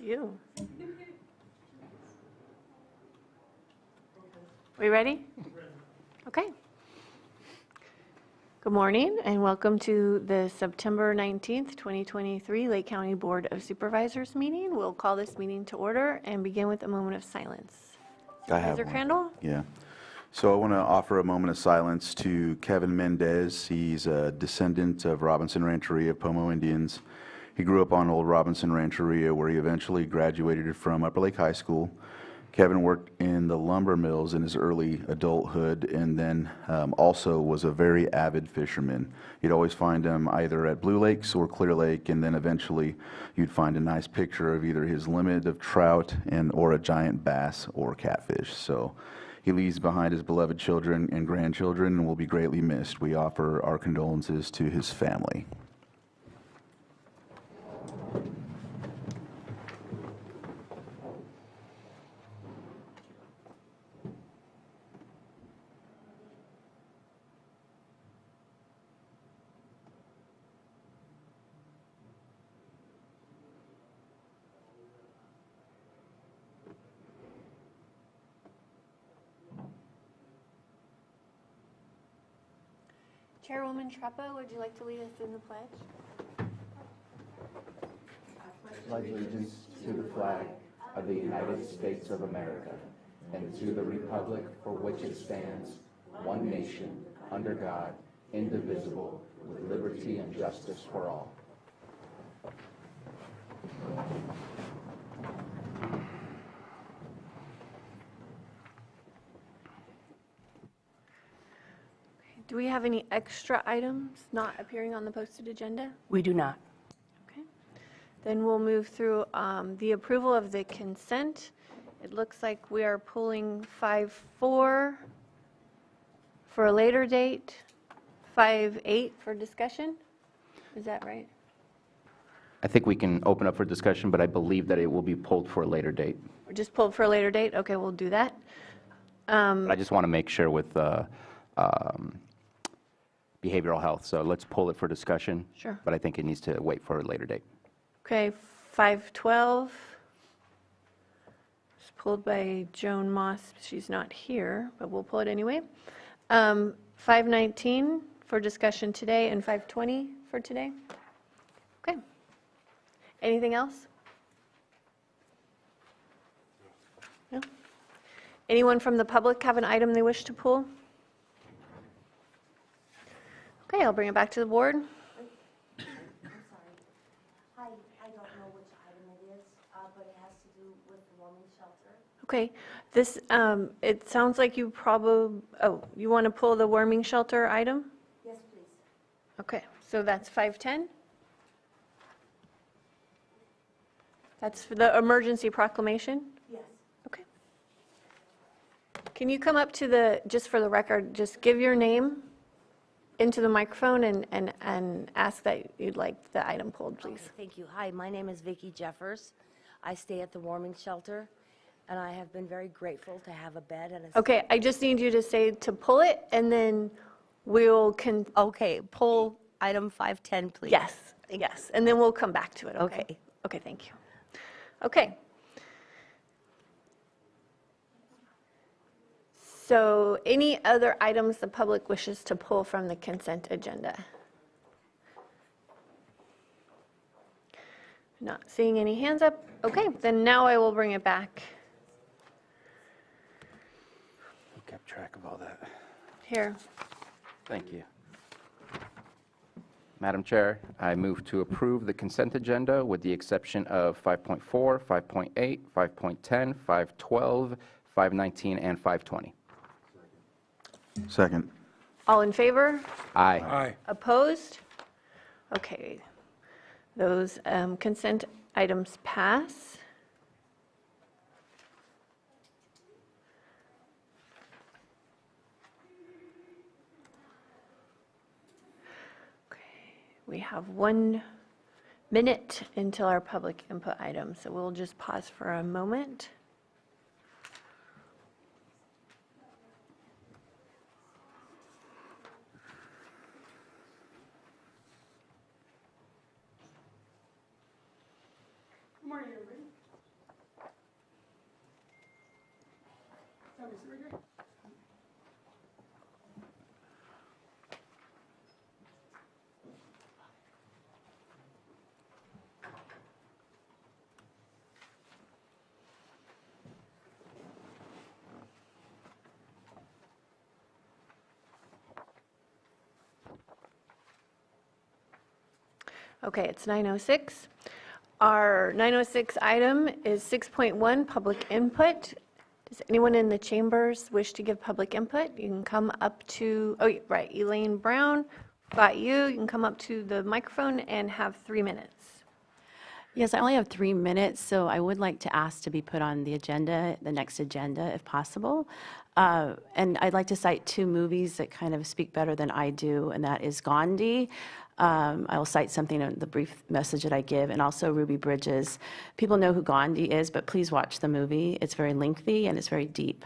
you. We ready? Okay. Good morning and welcome to the September 19th, 2023 Lake County Board of Supervisors meeting. We'll call this meeting to order and begin with a moment of silence. I have Supervisor one. Crandall? Yeah. So I want to offer a moment of silence to Kevin Mendez. He's a descendant of Robinson Rancheria Pomo Indians. He grew up on Old Robinson Rancheria, where he eventually graduated from Upper Lake High School. Kevin worked in the lumber mills in his early adulthood, and then also was a very avid fisherman. You'd always find him either at Blue Lakes or Clear Lake, and then eventually you'd find a nice picture of either his limit of trout or a giant bass or catfish. So he leaves behind his beloved children and grandchildren and will be greatly missed. We offer our condolences to his family. Chairwoman Treppa, would you like to lead us in the pledge? I pledge allegiance to the flag of the United States of America and to the republic for which it stands, one nation, under God, indivisible, with liberty and justice for all. Do we have any extra items not appearing on the posted agenda? We do not. Okay. Then we'll move through the approval of the consent. It looks like we are pulling 5-4 for a later date, 5-8 for discussion. Is that right? I think we can open up for discussion, but I believe that it will be pulled for a later date. Or just pulled for a later date? Okay, we'll do that. But I just want to make sure with behavioral health, so let's pull it for discussion. Sure. But I think it needs to wait for a later date. Okay, 5-12. It's pulled by Joan Moss. She's not here, but we'll pull it anyway. 5-19 for discussion today and 5-20 for today. Okay. Anything else? No? Anyone from the public have an item they wish to pull? Okay, I'll bring it back to the board. I'm sorry. I don't know which item it is, but it has to do with the warming shelter. Okay, this, it sounds like you probably, you want to pull the warming shelter item? Yes, please. Okay, so that's 510? That's for the emergency proclamation? Yes. Okay. Can you come up to the, just for the record, just give your name into the microphone and ask that you'd like the item pulled, please? Okay, thank you. Hi, my name is Vicki Jeffers. I stay at the warming shelter, and I have been very grateful to have a bed and a... Okay, I just need you to say to pull it, and then we'll Okay, pull item 510, please. yes, yes, and then we'll come back to it, okay? Okay. Okay, thank you. Okay. So any other items the public wishes to pull from the consent agenda? Not seeing any hands up. Okay, then now I will bring it back Who kept track of all that? here. Thank you. Madam Chair, I move to approve the consent agenda with the exception of 5.4, 5.8, 5.10, 512, 519, and 520. Second. All in favor? Aye. Opposed? Okay. Those consent items pass. Okay. We have 1 minute until our public input item, so we'll just pause for a moment. Good morning, everybody. Okay, it's 9:06. Our 9:06 item is 6.1, public input. Does anyone in the chambers wish to give public input? You can come up to, oh, right, Elaine Brown, got you. You can come up to the microphone and have 3 minutes. Yes, I only have 3 minutes, so I would like to ask to be put on the agenda, the next agenda, if possible. And I'd like to cite 2 movies that kind of speak better than I do, and that is Gandhi. I will cite something in the brief message that I give, and also Ruby Bridges. People know who Gandhi is, but please watch the movie. It's very lengthy and it's very deep.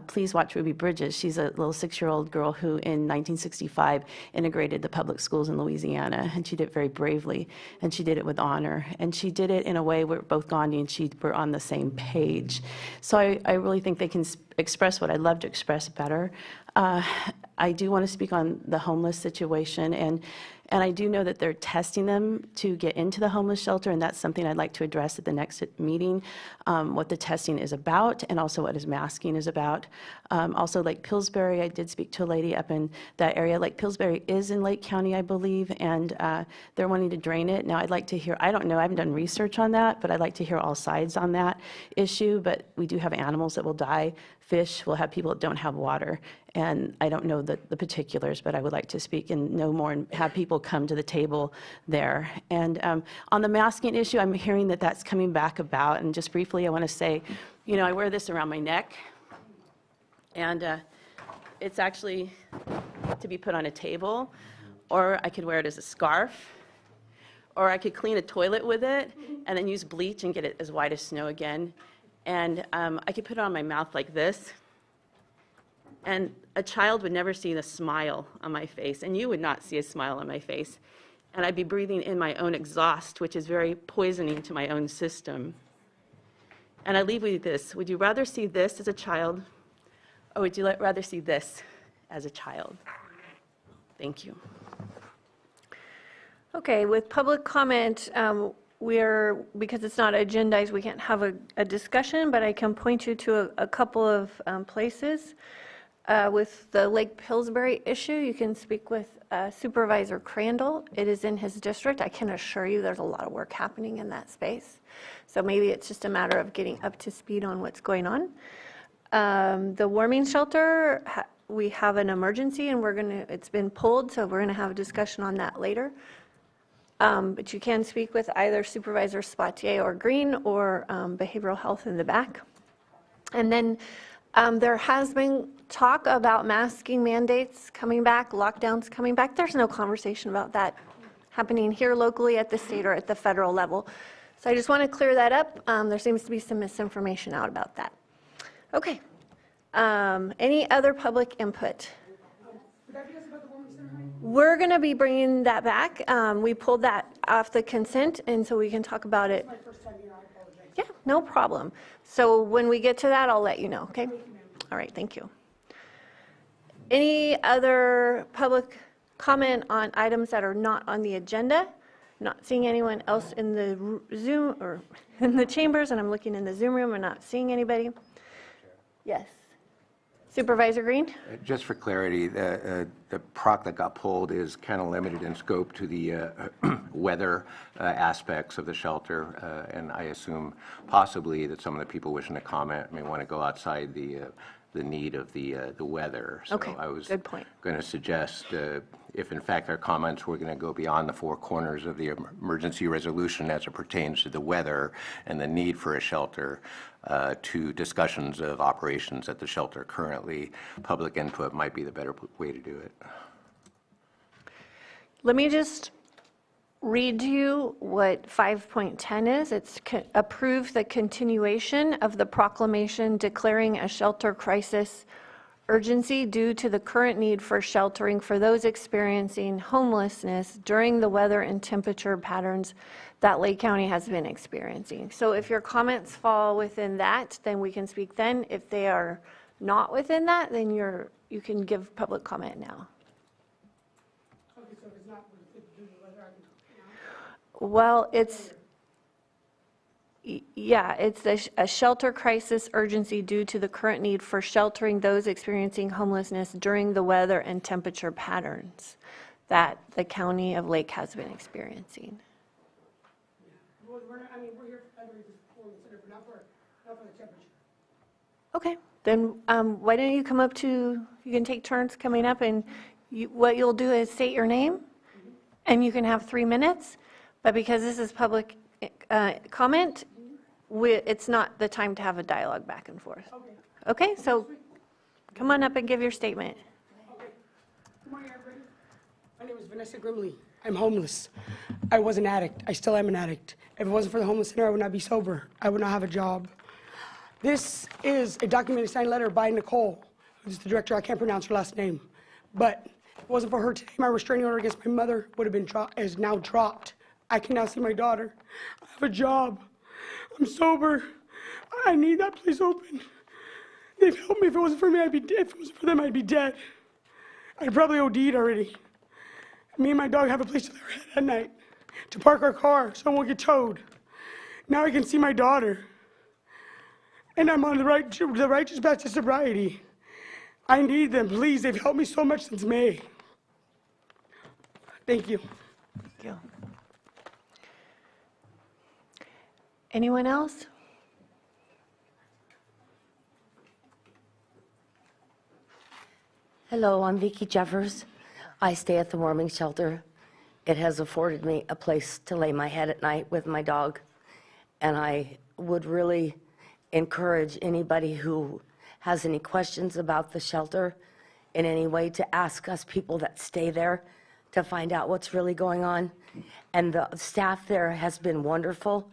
Please watch Ruby Bridges. She's a little 6-year-old girl who in 1965 integrated the public schools in Louisiana, and she did it very bravely, and she did it with honor. And she did it in a way where both Gandhi and she were on the same page. So I really think they can express what I'd love to express better. I do want to speak on the homeless situation, and I do know that they're testing them to get into the homeless shelter, and that's something I'd like to address at the next meeting, what the testing is about and also what his masking is about. Also, Lake Pillsbury, I did speak to a lady up in that area. Lake Pillsbury is in Lake County, I believe, and they're wanting to drain it. Now, I'd like to hear, I don't know, I haven't done research on that, but I'd like to hear all sides on that issue. But we do have animals that will die. Fish, we'll have people that don't have water. And I don't know the particulars, but I would like to speak and know more and have people come to the table there. And on the masking issue, I'm hearing that that's coming back about. And just briefly, I want to say, you know, I wear this around my neck. And it's actually to be put on a table, or I could wear it as a scarf, or I could clean a toilet with it and then use bleach and get it as white as snow again. And I could put it on my mouth like this, and a child would never see the smile on my face, and you would not see a smile on my face. And I'd be breathing in my own exhaust, which is very poisoning to my own system. And I leave with this. Would you rather see this as a child, or would you rather see this as a child? Thank you. Okay, with public comment, because it's not agendized, we can't have a discussion, but I can point you to a couple of places. With the Lake Pillsbury issue, you can speak with Supervisor Crandall. It is in his district. I can assure you there's a lot of work happening in that space. So maybe it's just a matter of getting up to speed on what's going on. The warming shelter, we have an emergency and it's been pulled, so we're gonna have a discussion on that later. But you can speak with either Supervisor Spatier or Green or behavioral health in the back. And then there has been talk about masking mandates coming back, lockdowns coming back. There's no conversation about that happening here locally at the state or at the federal level. So I just want to clear that up. There seems to be some misinformation out about that. Okay. Any other public input? We're going to be bringing that back. We pulled that off the consent, and so we can talk about it. Yeah, no problem. So when we get to that, I'll let you know, okay? All right, thank you. Any other public comment on items that are not on the agenda? Not seeing anyone else in the Zoom or in the chambers, and I'm looking in the Zoom room and not seeing anybody. Yes. Supervisor Green? Just for clarity, the PROC that got pulled is kind of limited in scope to the weather aspects of the shelter, and I assume possibly that some of the people wishing to comment may want to go outside the need of the weather. So Okay, I was good point. going to suggest if in fact their comments were going to go beyond the 4 corners of the emergency resolution as it pertains to the weather and the need for a shelter, to discussions of operations at the shelter currently, public input might be the better way to do it. Let me just read to you what 5.10 is. It's approve the continuation of the proclamation declaring a shelter crisis urgency due to the current need for sheltering for those experiencing homelessness during the weather and temperature patterns that Lake County has been experiencing. So if your comments fall within that, then we can speak then. If they are not within that, then you can give public comment now. Okay, so if it's not due to the weather, I can, Well, yeah, it's a shelter crisis urgency due to the current need for sheltering those experiencing homelessness during the weather and temperature patterns that the county of Lake has been experiencing. well, we're here for other reasons, but not for the temperature. Okay, then why don't you come up to, you can take turns coming up, and what you'll do is state your name, and you can have 3 minutes, but because this is public comment, it's not the time to have a dialogue back and forth. Okay. Okay, so come on up and give your statement. Okay. Good morning, everybody. My name is Vanessa Grimley. I'm homeless. I was an addict. I still am an addict. If it wasn't for the homeless center, I would not be sober. I would not have a job. This is a documented signed letter by Nicole, who's the director. I can't pronounce her last name. But if it wasn't for her today, my restraining order against my mother would have been is now dropped. I can now see my daughter. I have a job. I'm sober. I need that place open. They've helped me. If it wasn't for me, I'd be dead. If it wasn't for them, I'd be dead. I'd probably OD'd already. Me and my dog have a place to lay our head at night, to park our car so it won't get towed. Now I can see my daughter. And I'm on the righteous path to sobriety. I need them, please. They've helped me so much since May. Thank you. Thank you. Anyone else? Hello, I'm Vicki Jeffers. I stay at the warming shelter. It has afforded me a place to lay my head at night with my dog. And I would really encourage anybody who has any questions about the shelter in any way to ask us people that stay there to find out what's really going on. And the staff there has been wonderful.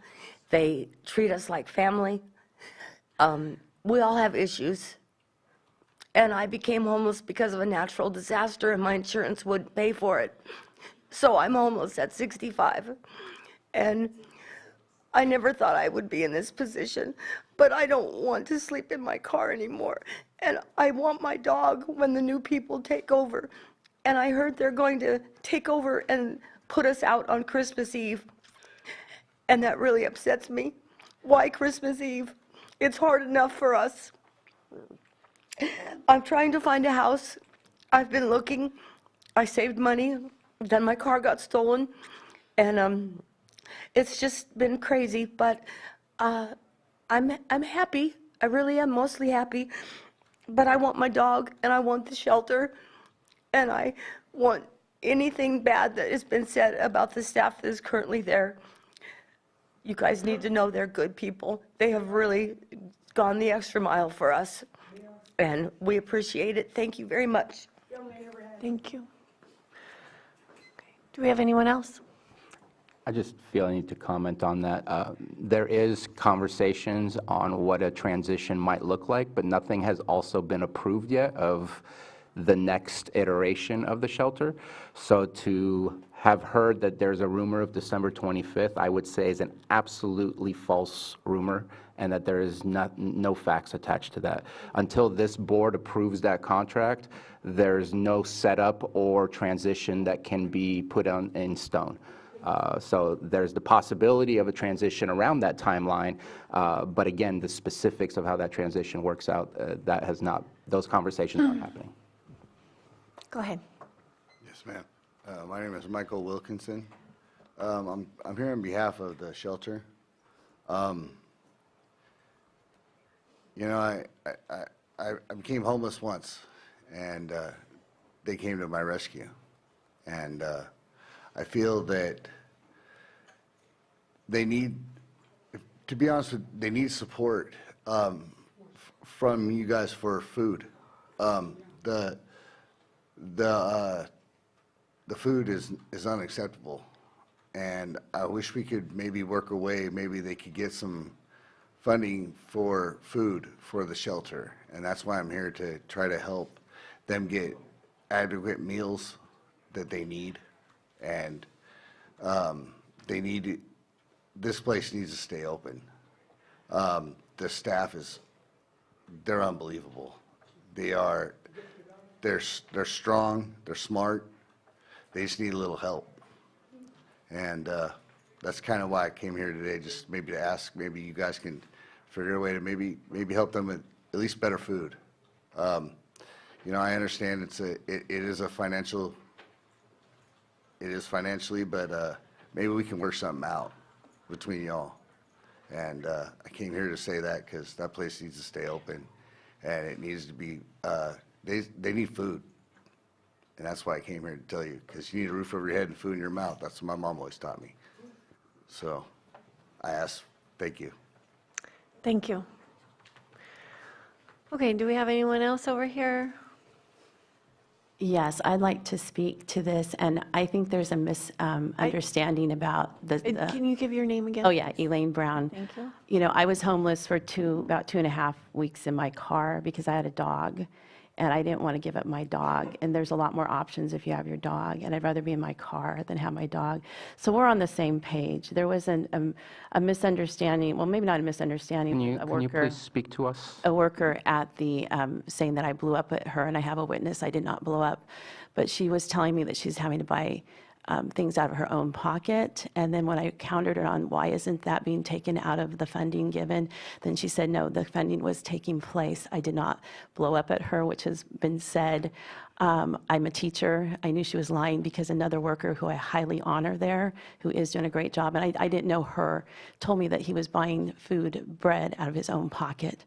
They treat us like family. We all have issues. And I became homeless because of a natural disaster, and my insurance wouldn't pay for it. So I'm homeless at 65. And I never thought I would be in this position, but I don't want to sleep in my car anymore. And I want my dog when the new people take over. And I heard they're going to take over and put us out on Christmas Eve. And that really upsets me. Why Christmas Eve? It's hard enough for us. I'm trying to find a house. I've been looking. I saved money. Then my car got stolen. And it's just been crazy. But I'm happy. I really am mostly happy. But I want my dog, and I want the shelter. And I want anything bad that has been said about the staff that is currently there. You guys need to know they're good people. They have really gone the extra mile for us, and we appreciate it. Thank you very much. Thank you. Okay. Do we have anyone else? I just feel I need to comment on that. There is conversations on what a transition might look like, but nothing has also been approved yet of the next iteration of the shelter. So to have heard that there's a rumor of December 25th, I would say is an absolutely false rumor, and that there is no facts attached to that. Until this board approves that contract, there's no setup or transition that can be put in stone. So there's the possibility of a transition around that timeline, but again, the specifics of how that transition works out, those conversations aren't happening. Go ahead. Yes, ma'am. My name is Michael Wilkinson. I'm here on behalf of the shelter. You know, I became homeless once, and they came to my rescue. And I feel that they need, to be honest with you, they need support from you guys for food. The food is unacceptable, and I wish we could maybe work a way, maybe they could get some funding for food for the shelter, and that's why I'm here to try to help them get adequate meals that they need, and this place needs to stay open. The staff they're unbelievable, they're strong, they're smart, they just need a little help. And that's kind of why I came here today, just maybe to ask, maybe you guys can figure a way to maybe help them with at least better food. You know, I understand it is financially, but maybe we can work something out between y'all. And I came here to say that because that place needs to stay open, and it needs to be, they need food. And that's why I came here to tell you, because you need a roof over your head and food in your mouth. That's what my mom always taught me. So I ask, thank you. Thank you. Okay, do we have anyone else over here? Yes, I'd like to speak to this, and I think there's a misunderstanding about the. Can you give your name again? Oh, yeah, Elaine Brown. Thank you. You know, I was homeless for about 2.5 weeks in my car because I had a dog, and I didn't want to give up my dog. And there's a lot more options if you have your dog, and I'd rather be in my car than have my dog. So we're on the same page. There was a misunderstanding, well, maybe not a misunderstanding. Can you please speak to us? A worker at the, saying that I blew up at her, and I have a witness, I did not blow up. But she was telling me that she's having to buy things out of her own pocket. And then when I countered her on why isn't that being taken out of the funding given, then she said, no, the funding was taking place. I did not blow up at her, which has been said. I'm a teacher. I knew she was lying because another worker who I highly honor there, who is doing a great job, and I didn't know her, told me that he was buying food, bread out of his own pocket.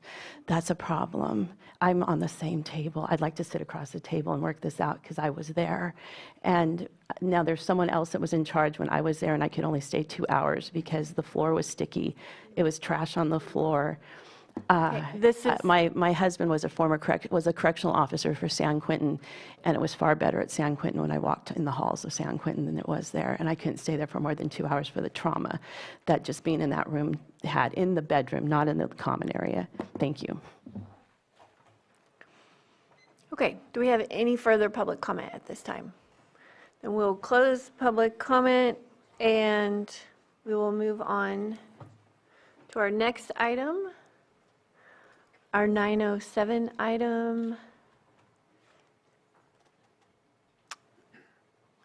That's a problem. I'm on the same table. I'd like to sit across the table and work this out because I was there. And now there's someone else that was in charge when I was there, and I could only stay 2 hours because the floor was sticky. It was trash on the floor. This is My husband was a correctional officer for San Quentin, and it was far better at San Quentin when I walked in the halls of San Quentin than it was there, and I couldn't stay there for more than 2 hours for the trauma that just being in that room had in the bedroom, not in the common area. Thank you. okay. Do we have any further public comment at this time? Then we'll close public comment, and we will move on to our next item. Our 907 item,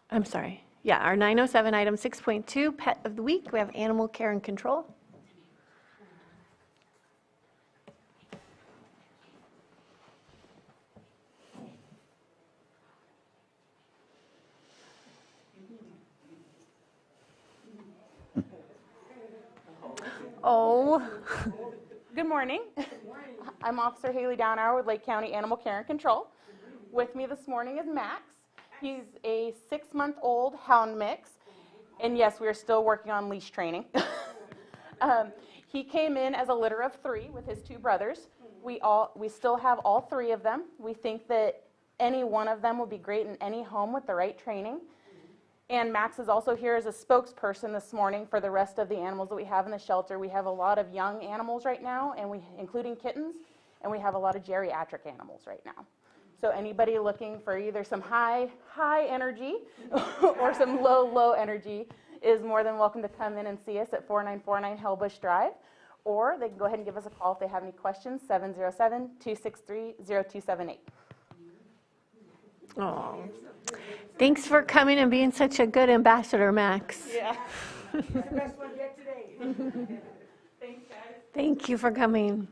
I'm sorry, yeah, our 907 item 6.2, Pet of the Week. We have Animal Care and Control. Oh. Good morning. I'm Officer Haley Downhour with Lake County Animal Care and Control. With me this morning is Max. He's a 6-month-old hound mix. And yes, we are still working on leash training. He came in as a litter of 3 with his 2 brothers. We still have all 3 of them. We think that any one of them will be great in any home with the right training. And Max is also here as a spokesperson this morning for the rest of the animals that we have in the shelter. We have a lot of young animals right now, and including kittens, and we have a lot of geriatric animals right now. So anybody looking for either some high energy or some low energy is more than welcome to come in and see us at 4949 Hellbush Drive, or they can go ahead and give us a call if they have any questions, 707-263-0278. Oh, thanks for coming and being such a good ambassador, Max. Yeah. Best one yet today. Thanks, guys. Thank you for coming.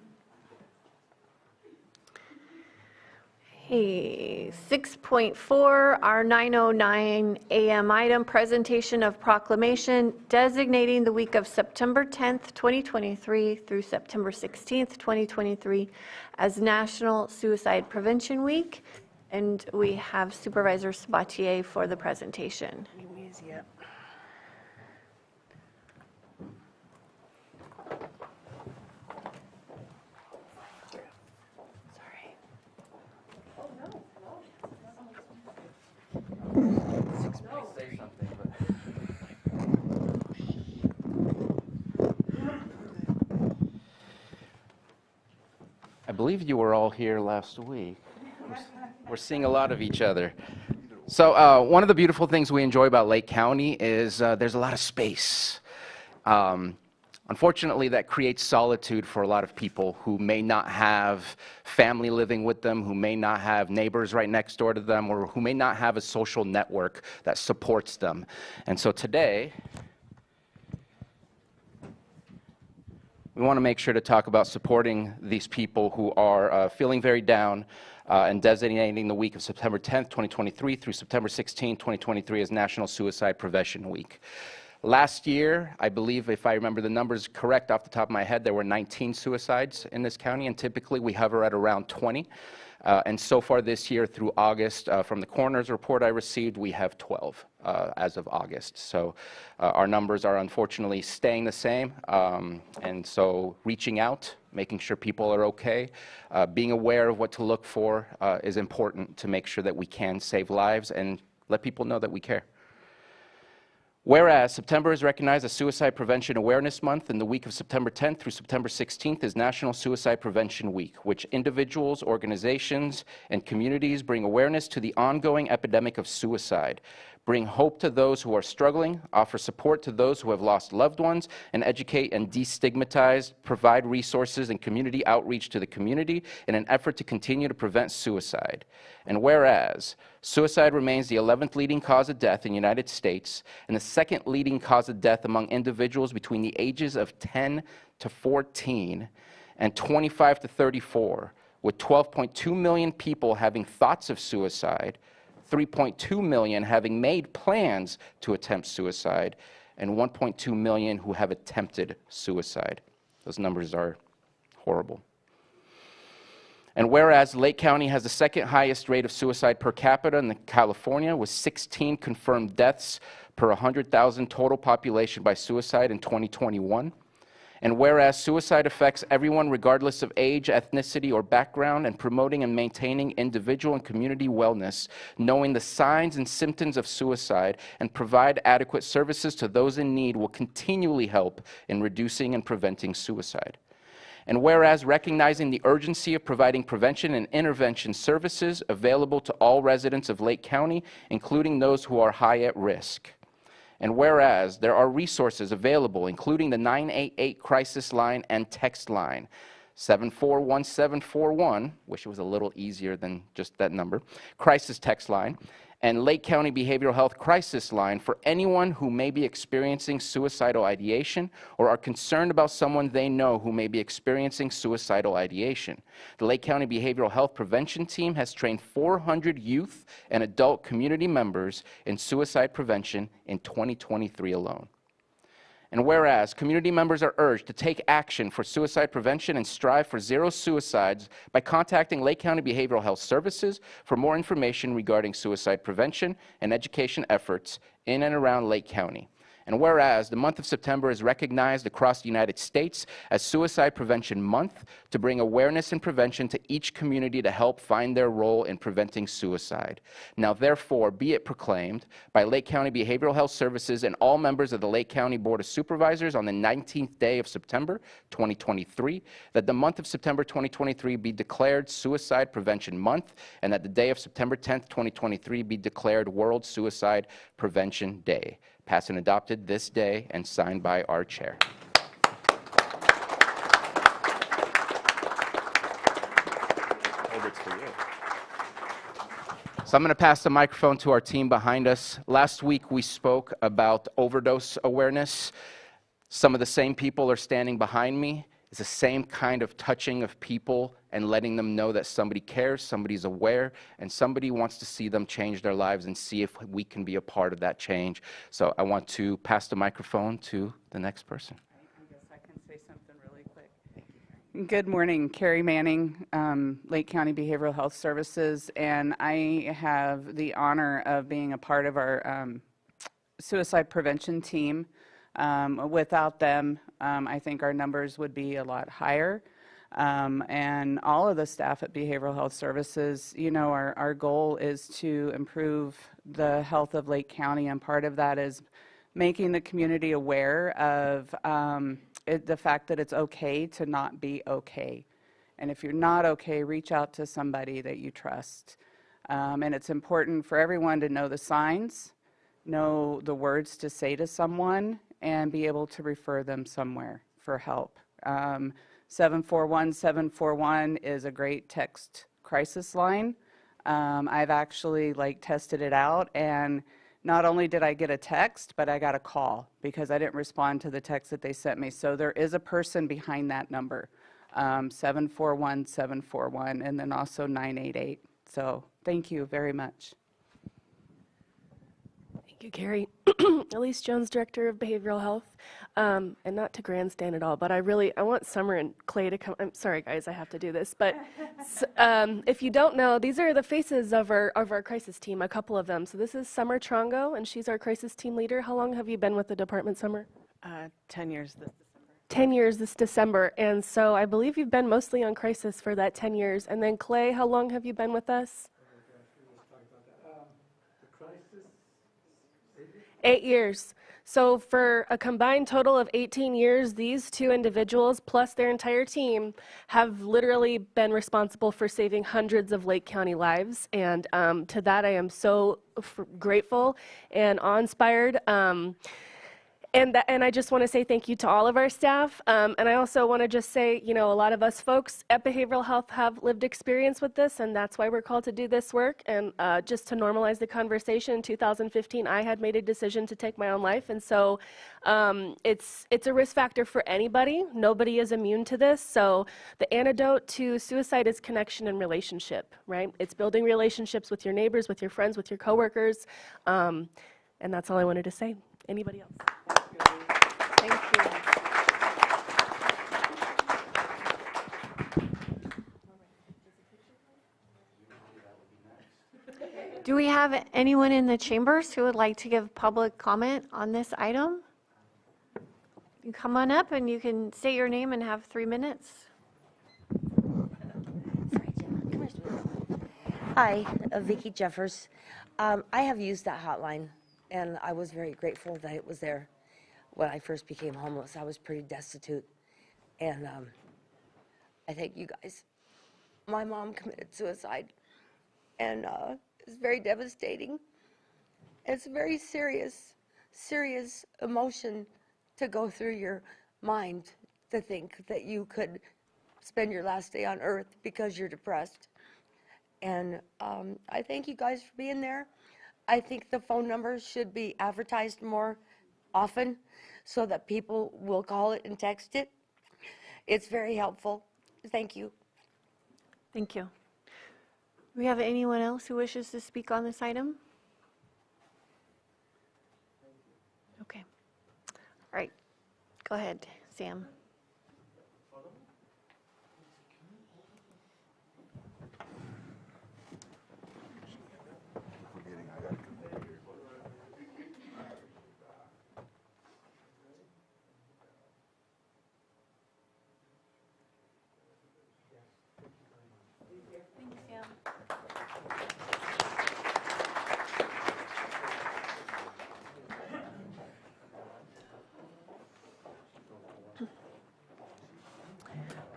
Hey, 6.4, our 9:09 a.m. item, presentation of proclamation designating the week of September 10th, 2023 through September 16th, 2023 as National Suicide Prevention Week. And we have Supervisor Sabatier for the presentation. I believe you were all here last week. We're seeing a lot of each other. So one of the beautiful things we enjoy about Lake County is there's a lot of space. Unfortunately, that creates solitude for a lot of people who may not have family living with them, who may not have neighbors right next door to them, or who may not have a social network that supports them. And so today, we want to make sure to talk about supporting these people who are feeling very down and designating the week of September 10th, 2023 through September 16th, 2023 as National Suicide Prevention Week. Last year, I believe, if I remember the numbers correct off the top of my head, there were 19 suicides in this county, and typically we hover at around 20. And so far this year through August, from the coroner's report I received, we have 12 as of August. So our numbers are unfortunately staying the same. And so reaching out, making sure people are okay, being aware of what to look for is important to make sure that we can save lives and let people know that we care. Whereas September is recognized as Suicide Prevention Awareness Month, and the week of September 10th through September 16th is National Suicide Prevention Week, which individuals, organizations, and communities bring awareness to the ongoing epidemic of suicide, bring hope to those who are struggling, offer support to those who have lost loved ones, and educate and destigmatize, provide resources and community outreach to the community in an effort to continue to prevent suicide. And whereas suicide remains the 11th leading cause of death in the United States and the second leading cause of death among individuals between the ages of 10 to 14 and 25 to 34, with 12.2 million people having thoughts of suicide, 3.2 million having made plans to attempt suicide, and 1.2 million who have attempted suicide. Those numbers are horrible. And whereas Lake County has the second highest rate of suicide per capita in California, with 16 confirmed deaths per 100,000 total population by suicide in 2021, and whereas suicide affects everyone regardless of age, ethnicity, or background, and promoting and maintaining individual and community wellness, knowing the signs and symptoms of suicide, and provide adequate services to those in need will continually help in reducing and preventing suicide. And whereas recognizing the urgency of providing prevention and intervention services available to all residents of Lake County, including those who are high at risk. And whereas there are resources available, including the 988 crisis line and text line, 741741, wish it was a little easier than just that number, crisis text line, and Lake County Behavioral Health Crisis Line for anyone who may be experiencing suicidal ideation or are concerned about someone they know who may be experiencing suicidal ideation. The Lake County Behavioral Health Prevention Team has trained 400 youth and adult community members in suicide prevention in 2023 alone. And whereas community members are urged to take action for suicide prevention and strive for zero suicides by contacting Lake County Behavioral Health Services for more information regarding suicide prevention and education efforts in and around Lake County. And whereas the month of September is recognized across the United States as Suicide Prevention Month to bring awareness and prevention to each community to help find their role in preventing suicide. Now therefore be it proclaimed by Lake County Behavioral Health Services and all members of the Lake County Board of Supervisors on the 19th day of September 2023 that the month of September 2023 be declared Suicide Prevention Month, and that the day of September 10th, 2023 be declared World Suicide Prevention Day. Passed and adopted this day and signed by our chair. For you. So I'm going to pass the microphone to our team behind us. Last week we spoke about overdose awareness. Some of the same people are standing behind me. It's the same kind of touching of people and letting them know that somebody cares, somebody's aware, and somebody wants to see them change their lives and see if we can be a part of that change. So I want to pass the microphone to the next person. I guess I can say something really quick. Good morning, Carrie Manning, Lake County Behavioral Health Services, and I have the honor of being a part of our suicide prevention team. Without them, I think our numbers would be a lot higher. And all of the staff at Behavioral Health Services, you know, our goal is to improve the health of Lake County, and part of that is making the community aware of the fact that it's okay to not be okay. And if you're not okay, reach out to somebody that you trust. And it's important for everyone to know the signs, know the words to say to someone, and be able to refer them somewhere for help. 741-741 is a great text crisis line. I've actually tested it out, and not only did I get a text, but I got a call because I didn't respond to the text that they sent me. So there is a person behind that number, 741-741, and then also 988. So thank you very much. Thank you, Carrie. Elise Jones, Director of Behavioral Health. And not to grandstand at all, but I want Summer and Clay to come. I'm sorry, guys, I have to do this. But if you don't know, these are the faces of our crisis team, a couple of them. So this is Summer Trongo, and she's our crisis team leader. How long have you been with the department, Summer? 10 years this December. 10 years this December. And so I believe you've been mostly on crisis for that 10 years. And then Clay, how long have you been with us? 8 years. So for a combined total of 18 years, these two individuals plus their entire team have literally been responsible for saving hundreds of Lake County lives. And to that, I am so grateful and awe-inspired. And I just want to say thank you to all of our staff. And I also want to just say, a lot of us folks at Behavioral Health have lived experience with this, and that's why we're called to do this work. And just to normalize the conversation, in 2015, I had made a decision to take my own life. And so it's a risk factor for anybody. Nobody is immune to this. So the antidote to suicide is connection and relationship, right? It's building relationships with your neighbors, with your friends, with your coworkers. And that's all I wanted to say. Anybody else? Thank you. Do we have anyone in the chambers who would like to give public comment on this item? You come on up and you can say your name and have 3 minutes. Hi, Vicki Jeffers. I have used that hotline, and I was very grateful that it was there. When I first became homeless, I was pretty destitute, and I thank you guys. My mom committed suicide, and it's very devastating. It's a very serious emotion to go through your mind, to think that you could spend your last day on earth because you're depressed. And I thank you guys for being there. I think the phone number should be advertised more often so that people will call it and text it. It's very helpful. Thank you. Thank you. Do we have anyone else who wishes to speak on this item? Okay. All right. Go ahead, Sam.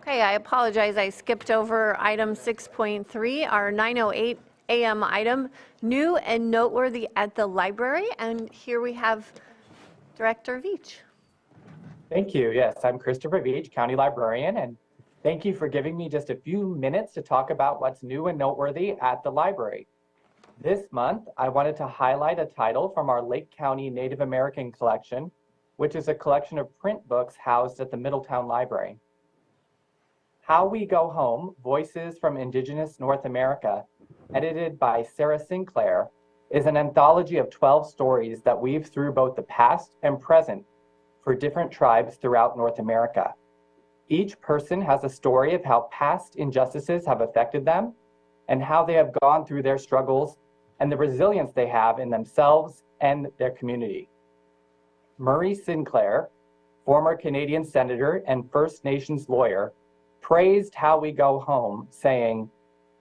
Okay, I apologize. I skipped over item 6.3, our 9:08 a.m. item, new and noteworthy at the library. And here we have Director Veach. Thank you. Yes, I'm Christopher Veach, County Librarian, and thank you for giving me just a few minutes to talk about what's new and noteworthy at the library. This month, I wanted to highlight a title from our Lake County Native American collection, which is a collection of print books housed at the Middletown Library. How We Go Home, Voices from Indigenous North America, edited by Sarah Sinclair, is an anthology of 12 stories that weave through both the past and present for different tribes throughout North America. Each person has a story of how past injustices have affected them and how they have gone through their struggles and the resilience they have in themselves and their community. Murray Sinclair, former Canadian senator and First Nations lawyer, praised How We Go Home, saying,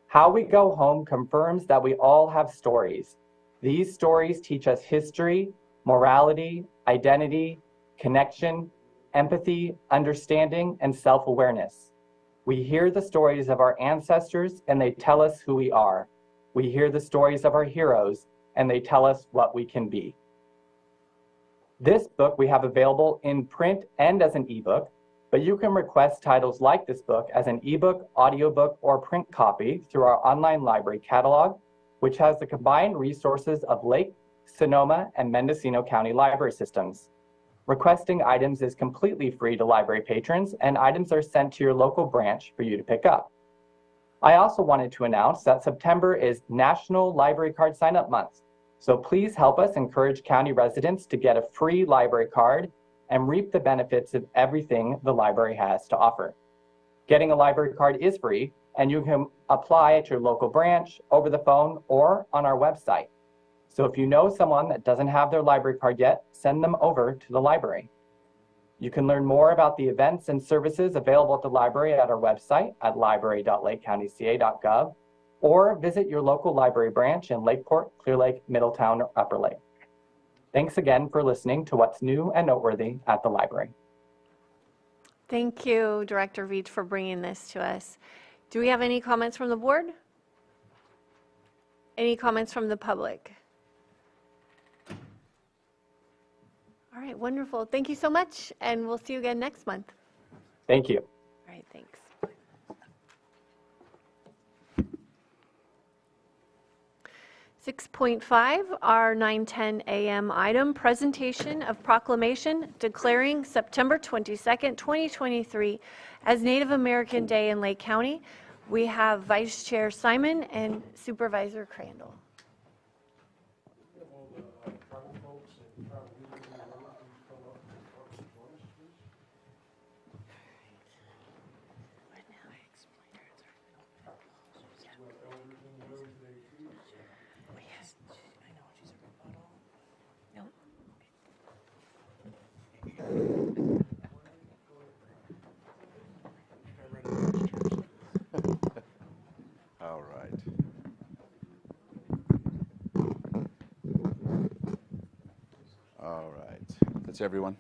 "How We Go Home confirms that we all have stories. These stories teach us history, morality, identity, connection, empathy, understanding, and self-awareness. We hear the stories of our ancestors and they tell us who we are. We hear the stories of our heroes and they tell us what we can be." This book we have available in print and as an ebook. but you can request titles like this book as an ebook, audiobook, or print copy through our online library catalog, which has the combined resources of Lake, Sonoma, and Mendocino County library systems. Requesting items is completely free to library patrons, and items are sent to your local branch for you to pick up. I also wanted to announce that September is National Library Card Sign-Up Month, so please help us encourage county residents to get a free library card and reap the benefits of everything the library has to offer. Getting a library card is free, and you can apply at your local branch, over the phone, or on our website. So if you know someone that doesn't have their library card yet, send them over to the library. You can learn more about the events and services available at the library at our website at library.lakecountyca.gov, or visit your local library branch in Lakeport, Clear Lake, Middletown, or Upper Lake. Thanks again for listening to what's new and noteworthy at the library. Thank you, Director Veach, for bringing this to us. Do we have any comments from the board? Any comments from the public? All right, wonderful. Thank you so much, and we'll see you again next month. Thank you. All right, thanks. 6.5, our 9:10 a.m. item, presentation of proclamation declaring September 22nd, 2023 as Native American Day in Lake County. We have Vice Chair Simon and Supervisor Crandall. All right. All right. That's everyone.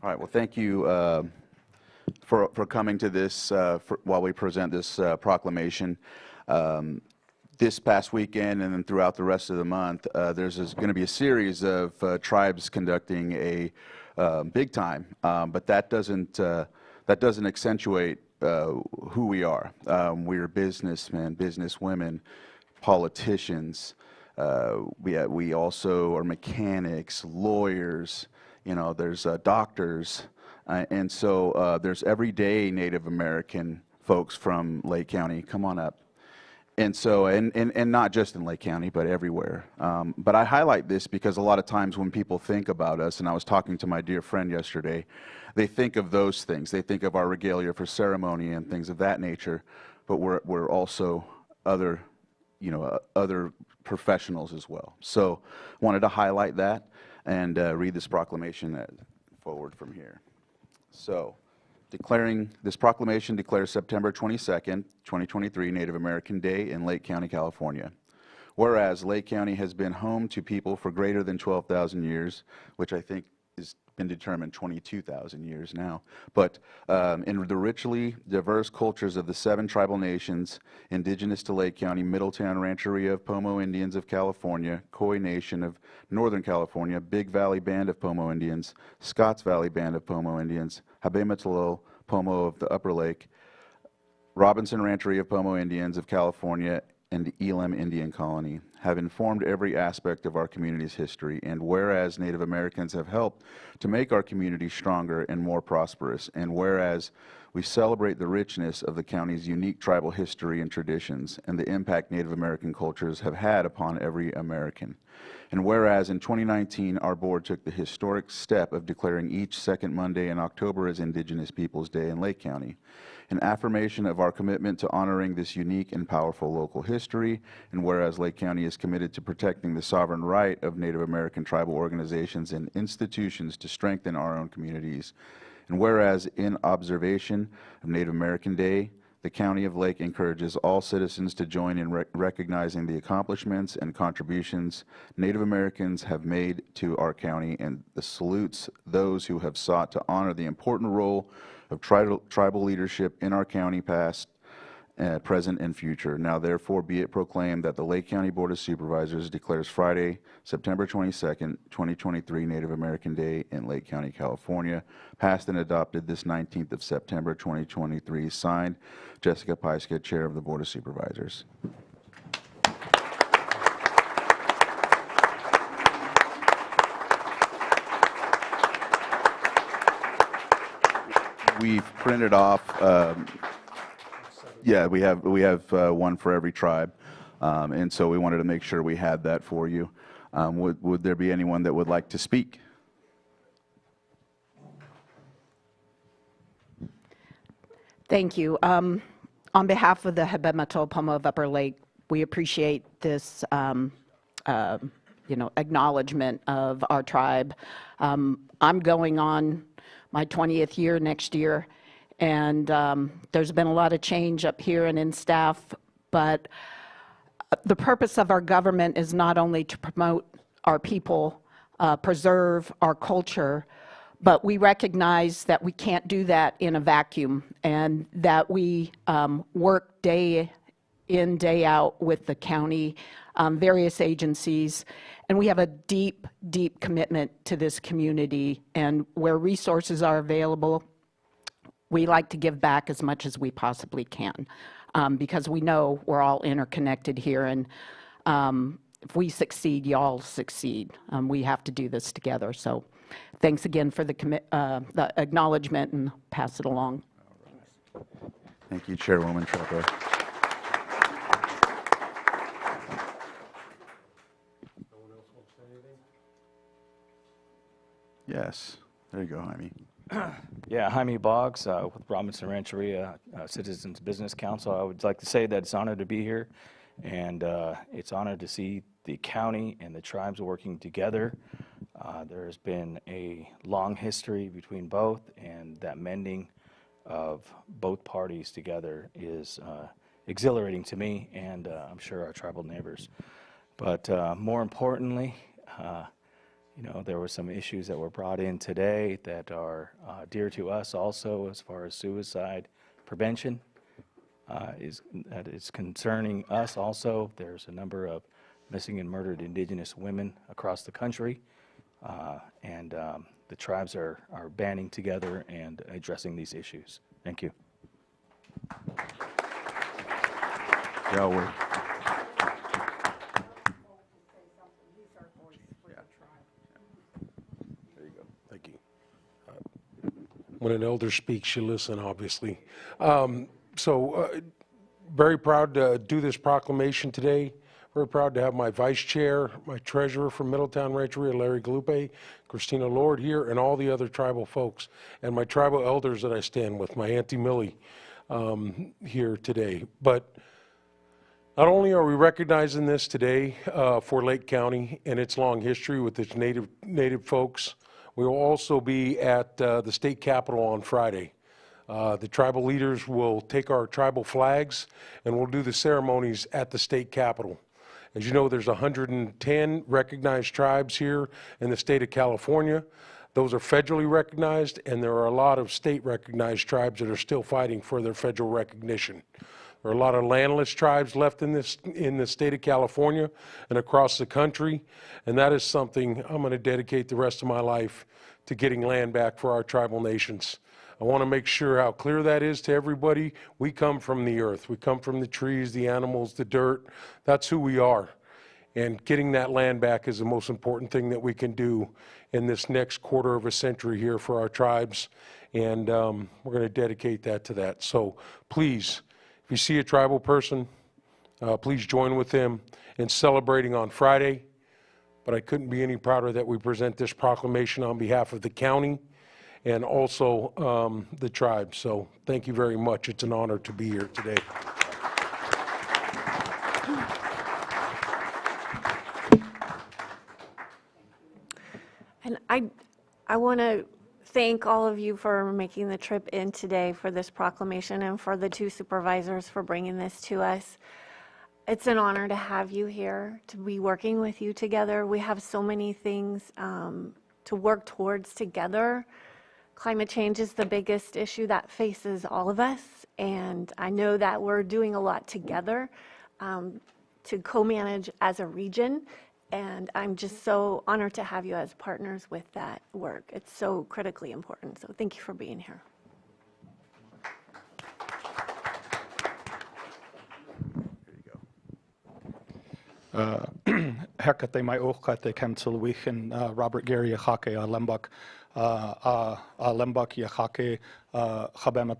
All right. Well, thank you for coming to this while we present this proclamation. This past weekend and then throughout the rest of the month, there's going to be a series of tribes conducting a big time, but that doesn't accentuate who we are. We're businessmen, businesswomen, politicians. We also are mechanics, lawyers. You know, there's doctors, and so there's everyday Native American folks from Lake County. Come on up. And so, and not just in Lake County, but everywhere. But I highlight this because a lot of times when people think about us, and I was talking to my dear friend yesterday, they think of those things. They think of our regalia for ceremony and things of that nature, but we're also other, other professionals as well. So I wanted to highlight that and read this proclamation forward from here. So, this proclamation declares September 22nd, 2023 Native American Day in Lake County, California. Whereas Lake County has been home to people for greater than 12,000 years, which I think has been determined 22,000 years now, but in the richly diverse cultures of the 7 tribal nations indigenous to Lake County, Middletown Rancheria of Pomo Indians of California, Khoi Nation of Northern California, Big Valley Band of Pomo Indians, Scotts Valley Band of Pomo Indians, Habematalo Pomo of the Upper Lake, Robinson Rancheria of Pomo Indians of California, and Elam Indian Colony have informed every aspect of our community's history, and whereas Native Americans have helped to make our community stronger and more prosperous, and whereas we celebrate the richness of the county's unique tribal history and traditions and the impact Native American cultures have had upon every American. And whereas in 2019, our board took the historic step of declaring each second Monday in October as Indigenous Peoples Day in Lake County, an affirmation of our commitment to honoring this unique and powerful local history, and whereas Lake County is committed to protecting the sovereign right of Native American tribal organizations and institutions to strengthen our own communities, and whereas in observation of Native American Day, the County of Lake encourages all citizens to join in recognizing the accomplishments and contributions Native Americans have made to our county, and salutes those who have sought to honor the important role of tribal leadership in our county past present and future. Now therefore be it proclaimed that the Lake County Board of Supervisors declares Friday, September 22nd, 2023 Native American Day in Lake County, California, passed and adopted this 19th of September 2023. Signed, Jessica Pyska, Chair of the Board of Supervisors. We've printed off, yeah, we have one for every tribe, and so we wanted to make sure we had that for you. Would there be anyone that would like to speak? Thank you. On behalf of the Hebemato Pomo of Upper Lake, we appreciate this acknowledgement of our tribe. I'm going on my 20th year next year, and there's been a lot of change up here and in staff, but the purpose of our government is not only to promote our people, preserve our culture, but we recognize that we can't do that in a vacuum, and that we work day in, day out with the county, various agencies, and we have a deep, deep commitment to this community. And where resources are available, we like to give back as much as we possibly can, because we know we're all interconnected here, and if we succeed, y'all succeed. We have to do this together. So thanks again for the acknowledgement, and pass it along. Thank you, Chairwoman Treppa. Yes, there you go, Jaime. Yeah, Jaime Boggs with Robinson Rancheria Citizens Business Council. I would like to say that it's an honor to be here, and it's an honor to see the county and the tribes working together. There's been a long history between both, and that mending of both parties together is exhilarating to me, and I'm sure our tribal neighbors. But more importantly, there were some issues that were brought in today that are dear to us also, as far as suicide prevention that is concerning us also. There's a number of missing and murdered Indigenous women across the country, and the tribes are banding together and addressing these issues. Thank you. Yahweh. Thank you. When an elder speaks, you listen, obviously. Very proud to do this proclamation today. Very proud to have my vice chair, my treasurer from Middletown Rancheria, Larry Galupe, Christina Lord here, and all the other tribal folks, and my tribal elders that I stand with, my Auntie Millie, here today. But not only are we recognizing this today for Lake County and its long history with its native folks, we will also be at the state capitol on Friday. The tribal leaders will take our tribal flags, and we'll do the ceremonies at the state capitol. As you know, there's 110 recognized tribes here in the state of California. Those are federally recognized, and there are a lot of state recognized tribes that are still fighting for their federal recognition. There are a lot of landless tribes left in the state of California and across the country, and that is something I'm going to dedicate the rest of my life to, getting land back for our tribal nations. I want to make sure how clear that is to everybody. We come from the earth. We come from the trees, the animals, the dirt. That's who we are. And getting that land back is the most important thing that we can do in this next quarter of a century here for our tribes. And we're going to dedicate that to that. So please, if you see a tribal person, please join with them in celebrating on Friday. But I couldn't be any prouder that we present this proclamation on behalf of the county and also the tribe. So thank you very much. It's an honor to be here today. And I want to thank all of you for making the trip in today for this proclamation, and for the two supervisors for bringing this to us. It's an honor to have you here, to be working with you together. We have so many things to work towards together. Climate change is the biggest issue that faces all of us, and I know that we're doing a lot together to co-manage as a region, and I'm just so honored to have you as partners with that work. It's so critically important, so thank you for being here. Herkate mai ochkate council weekend Robert Gary Yachake Lembak Lembak Yachake Chabema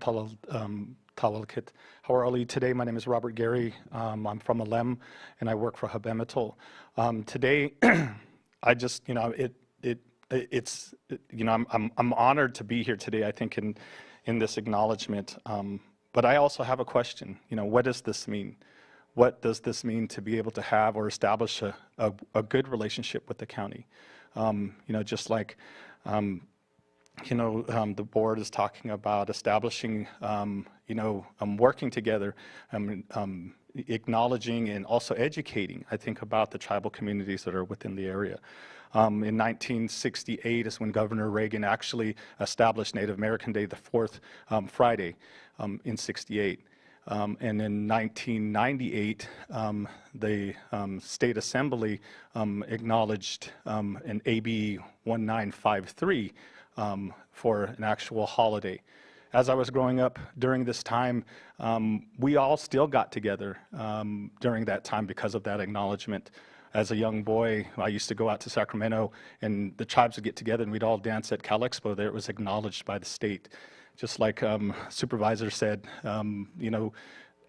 Talalkit. How are you today? My name is Robert Gary. I'm from Alem and I work for Habematol. Today, I just it's I'm honored to be here today. I think in this acknowledgement, but I also have a question. What does this mean? What does this mean to be able to have or establish a good relationship with the county? Just like, the board is talking about establishing, working together, acknowledging and also educating, I think, about the tribal communities that are within the area. In 1968 is when Governor Reagan actually established Native American Day, the fourth Friday in '68. And in 1998, the State Assembly acknowledged an AB 1953 for an actual holiday. As I was growing up during this time, we all still got together during that time because of that acknowledgement. As a young boy, I used to go out to Sacramento, and the tribes would get together, and we'd all dance at Cal Expo there. It was acknowledged by the state. Just like Supervisor said,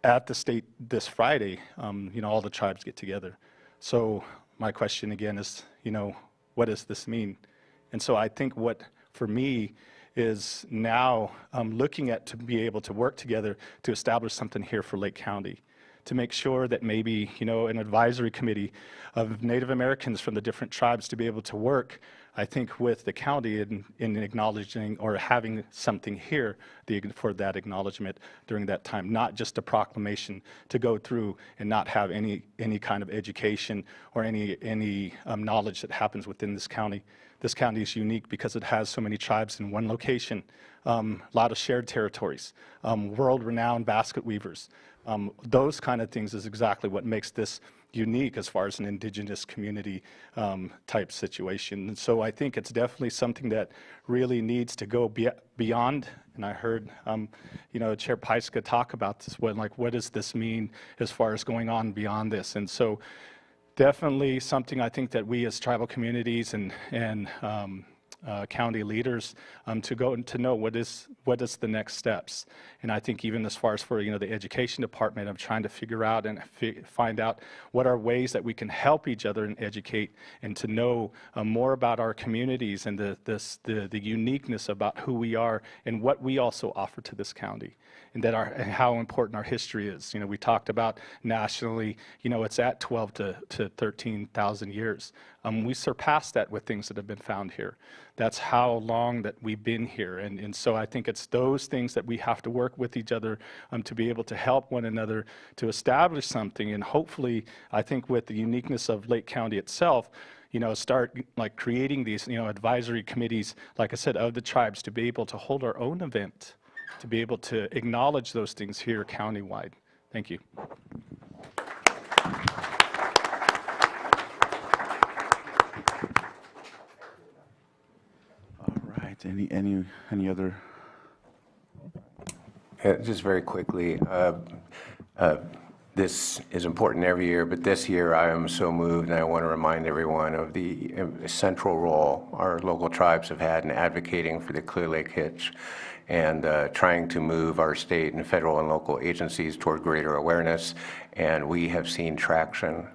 at the state this Friday, all the tribes get together. So my question again is, what does this mean? And so I think what, for me, is now looking at to be able to work together to establish something here for Lake County, to make sure that maybe, an advisory committee of Native Americans from the different tribes to be able to work, I think, with the county in acknowledging or having something here for that acknowledgement during that time, not just a proclamation to go through and not have any kind of education or any knowledge that happens within this county. This county is unique because it has so many tribes in one location, a lot of shared territories, world-renowned basket weavers. Those kind of things is exactly what makes this unique as far as an indigenous community type situation. And so I think it's definitely something that really needs to go beyond. And I heard, Chair Paiska talk about this, what does this mean as far as going on beyond this? And so definitely something I think that we as tribal communities and county leaders to go and to know what is the next steps. And I think even as far as for the education department, I'm trying to figure out and find out what are ways that we can help each other and educate and to know more about our communities and the uniqueness about who we are and what we also offer to this county. And that and how important our history is. We talked about nationally, it's at 12 to 13,000 years. We surpassed that with things that have been found here. That's how long that we've been here. And so I think it's those things that we have to work with each other to be able to help one another to establish something. And hopefully, I think with the uniqueness of Lake County itself, start creating these, advisory committees, like I said, of the tribes to be able to hold our own event, to be able to acknowledge those things here countywide. Thank you. All right. Any other? Just very quickly, this is important every year, but this year I am so moved, and I want to remind everyone of the central role our local tribes have had in advocating for the Clear Lake Hitch and trying to move our state and federal and local agencies toward greater awareness, and we have seen traction.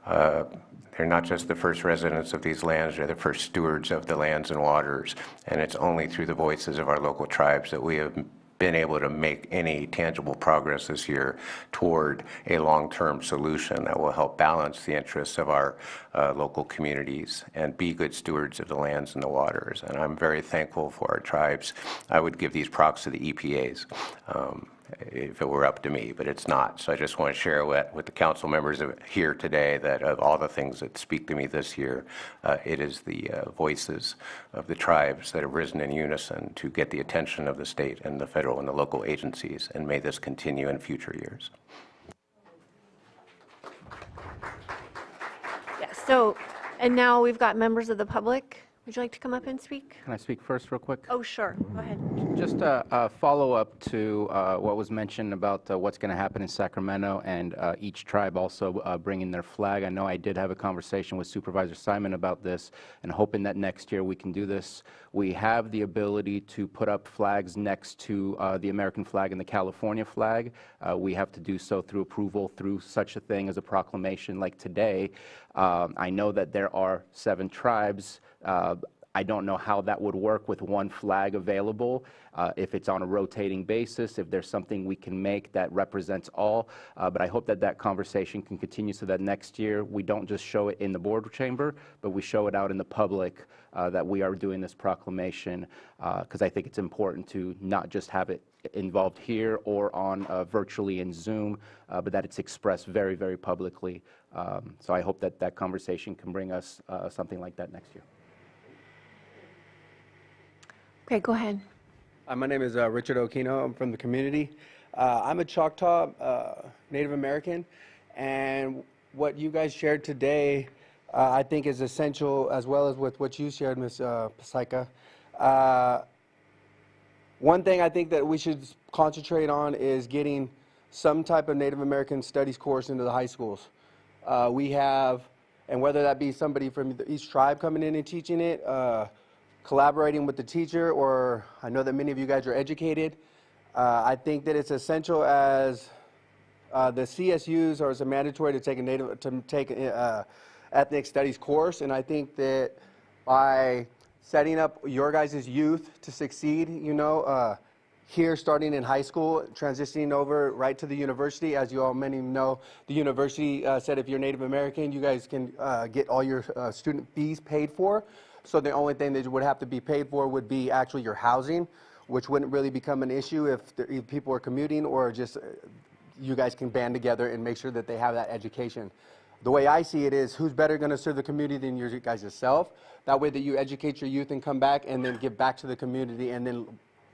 They're not just the first residents of these lands, they're the first stewards of the lands and waters, and it's only through the voices of our local tribes that we have been able to make any tangible progress this year toward a long-term solution that will help balance the interests of our local communities and be good stewards of the lands and the waters. And I'm very thankful for our tribes. I would give these props to the EPAs. if it were up to me, but it's not. So I just want to share with the council members here today that of all the things that speak to me this year, it is the voices of the tribes that have risen in unison to get the attention of the state and the federal and the local agencies, and may this continue in future years. Yes, so, and now we've got members of the public. Would you like to come up and speak? Can I speak first real quick? Oh, sure, go ahead. Just a follow-up to what was mentioned about what's going to happen in Sacramento and each tribe also bringing their flag. I know I did have a conversation with Supervisor Simon about this and hoping that next year we can do this. We have the ability to put up flags next to the American flag and the California flag. We have to do so through approval through such a thing as a proclamation like today. I know that there are 7 tribes. I don't know how that would work with one flag available, if it's on a rotating basis, if there's something we can make that represents all. But I hope that that conversation can continue so that next year we don't just show it in the board chamber, but we show it out in the public that we are doing this proclamation, because I think it's important to not just have it involved here or on virtually in Zoom, but that it's expressed very, very publicly. So I hope that that conversation can bring us something like that next year. Okay, go ahead. My name is Richard Okino. I'm from the community. I'm a Choctaw Native American, and what you guys shared today I think is essential, as well as with what you shared, Ms. Pasaika. One thing I think that we should concentrate on is getting some type of Native American studies course into the high schools. We have, and whether that be somebody from each tribe coming in and teaching it, collaborating with the teacher, or I know that many of you guys are educated. I think that it's essential as the CSUs are as a mandatory to take a ethnic studies course, and I think that by setting up your guys' youth to succeed, you know, here starting in high school, transitioning over right to the university. As you all many know, the university said if you're Native American, you guys can get all your student fees paid for. So the only thing that would have to be paid for would be actually your housing, which wouldn't really become an issue if people are commuting, or just you guys can band together and make sure that they have that education. The way I see it is, who's better going to serve the community than you guys yourself? That way that you educate your youth and come back and then give back to the community, and then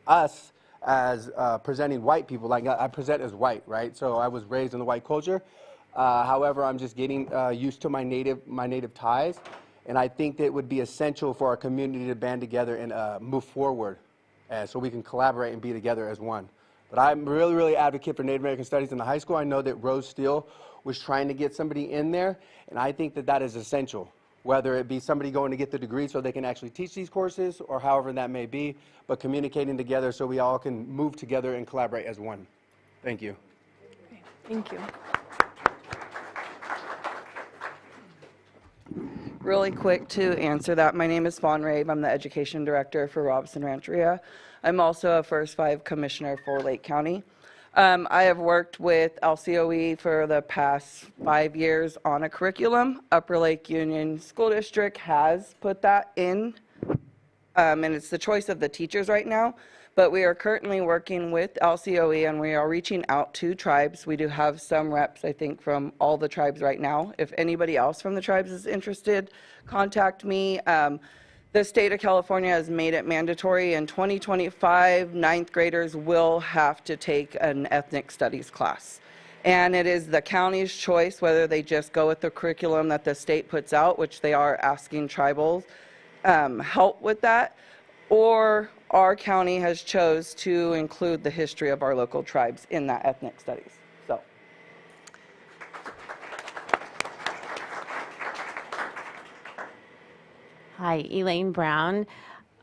us as presenting white people, like I present as white, right? So I was raised in the white culture. However, I'm just getting used to my native ties. And I think that it would be essential for our community to band together and move forward, so we can collaborate and be together as one. But I'm really, really advocate for Native American Studies in the high school. I know that Rose Steele was trying to get somebody in there, and I think that that is essential, whether it be somebody going to get the degree so they can actually teach these courses, or however that may be, but communicating together so we all can move together and collaborate as one. Thank you. Okay, thank you. Really quick to answer that, my name is Fawn Rabe. I'm the Education Director for Robinson Rancheria. I'm also a First 5 Commissioner for Lake County. I have worked with LCOE for the past 5 years on a curriculum. Upper Lake Union School District has put that in, and it's the choice of the teachers right now. But we are currently working with LCOE, and we are reaching out to tribes. We do have some reps, I think, from all the tribes right now. If anybody else from the tribes is interested, contact me. The state of California has made it mandatory. In 2025, ninth graders will have to take an ethnic studies class. And it is the county's choice whether they just go with the curriculum that the state puts out, which they are asking tribals help with that, or our county has chose to include the history of our local tribes in that ethnic studies. So. Hi, Elaine Brown,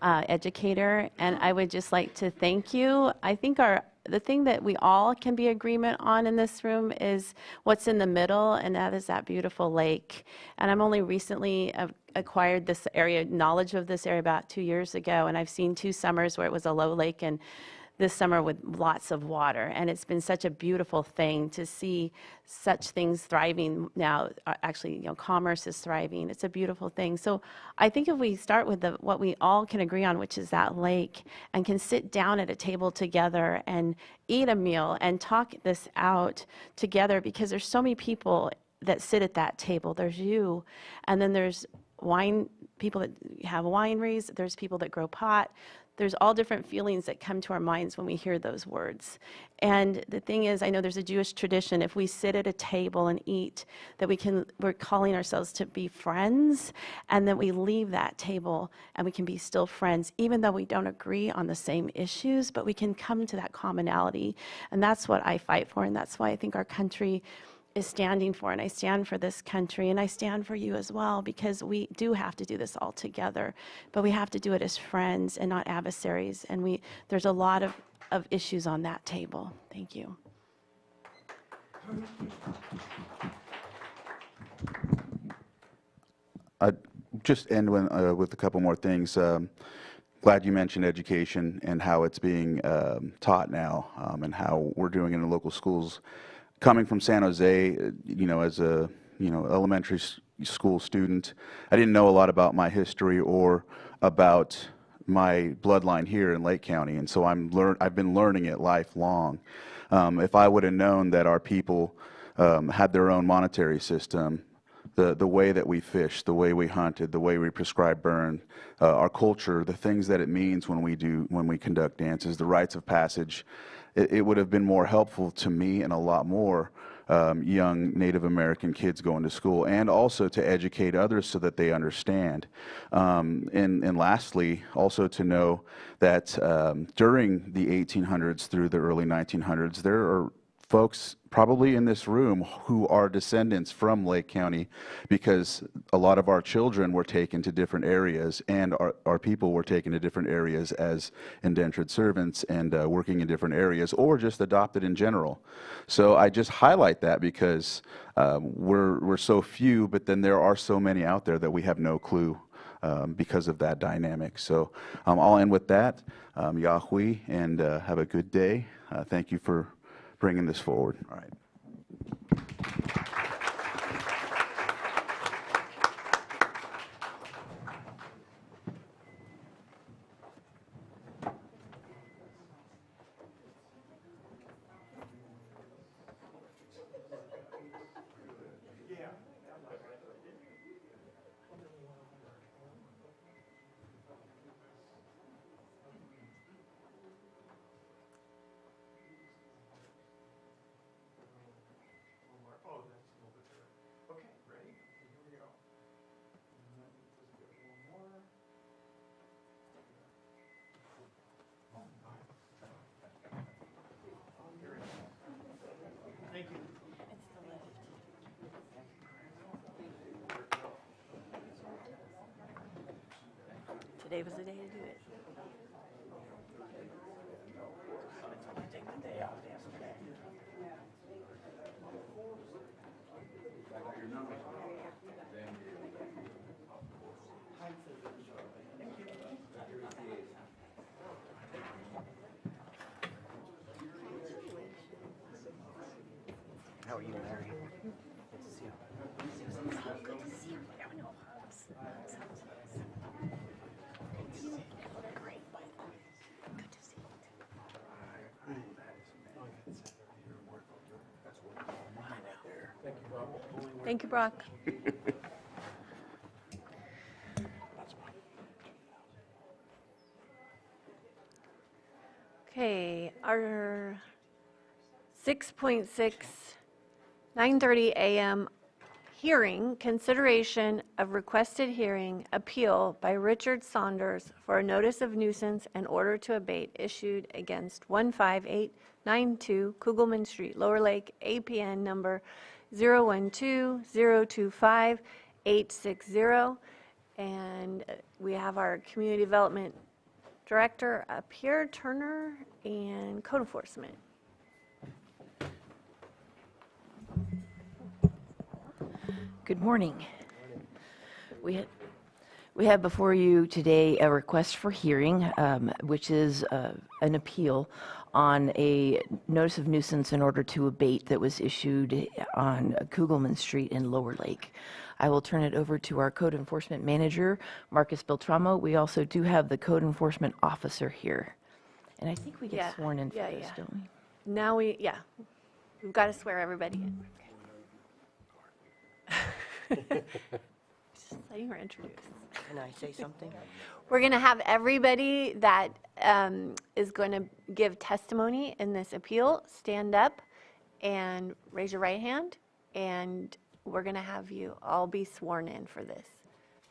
educator, and I would just like to thank you. I think the thing that we all can be agreement on in this room is what's in the middle, and that is that beautiful lake. And I'm only recently acquired this area, knowledge of this area about 2 years ago, and I've seen 2 summers where it was a low lake, and this summer with lots of water. And it's been such a beautiful thing to see such things thriving now. Actually, commerce is thriving. It's a beautiful thing. So I think if we start with what we all can agree on, which is that lake, and can sit down at a table together and eat a meal and talk this out together, because there's so many people that sit at that table. There's you, and then there's people that have wineries, there's people that grow pot. There's all different feelings that come to our minds when we hear those words. And the thing is, I know there's a Jewish tradition, if we sit at a table and eat, that we're calling ourselves to be friends, and then we leave that table and we can be still friends, even though we don't agree on the same issues, but we can come to that commonality. And that's what I fight for, and that's why I think our country is standing for, and I stand for this country, and I stand for you as well, because we do have to do this all together, but we have to do it as friends and not adversaries, and there's a lot of issues on that table. Thank you. I'd just end with a couple more things. Glad you mentioned education and how it's being taught now, and how we're doing it in local schools. Coming from San Jose, as a elementary school student, I didn't know a lot about my history or about my bloodline here in Lake County, and so I've been learning it lifelong. If I would have known that our people had their own monetary system, the way that we fished, the way we hunted, the way we prescribed burn, our culture, the things that it means when we conduct dances, the rites of passage, it would have been more helpful to me and a lot more young Native American kids going to school, and also to educate others so that they understand. And lastly, also to know that during the 1800s through the early 1900s, there are folks probably in this room who are descendants from Lake County, because a lot of our children were taken to different areas, and our people were taken to different areas as indentured servants and working in different areas, or just adopted in general. So I just highlight that because we're so few, but then there are so many out there that we have no clue because of that dynamic. So I'll end with that. Yahweh, and have a good day. Thank you for bringing this forward. All right. Today was the day to do it. How are you, Larry? Good to see you. Good to see you. Yeah, I know. Great, by the way. Good to see you. Thank you, Brock. Okay, our 6.6, 9:30 a.m. hearing, consideration of requested hearing appeal by Richard Saunders for a notice of nuisance and order to abate issued against 15892 Kugelman Street, Lower Lake, APN number 012-025-860. And we have our Community Development Director up here, Turner, and Code Enforcement. Good morning. We We have before you today a request for hearing, which is an appeal on a notice of nuisance in order to abate that was issued on Kugelman Street in Lower Lake. I will turn it over to our code enforcement manager, Marcus Beltramo. We also do have the code enforcement officer here. And I think we get sworn in for this, don't we? Now we've got to swear everybody in. Just letting her introduce. Can I say something? We're going to have everybody that is going to give testimony in this appeal stand up and raise your right hand, and we're going to have you all be sworn in for this.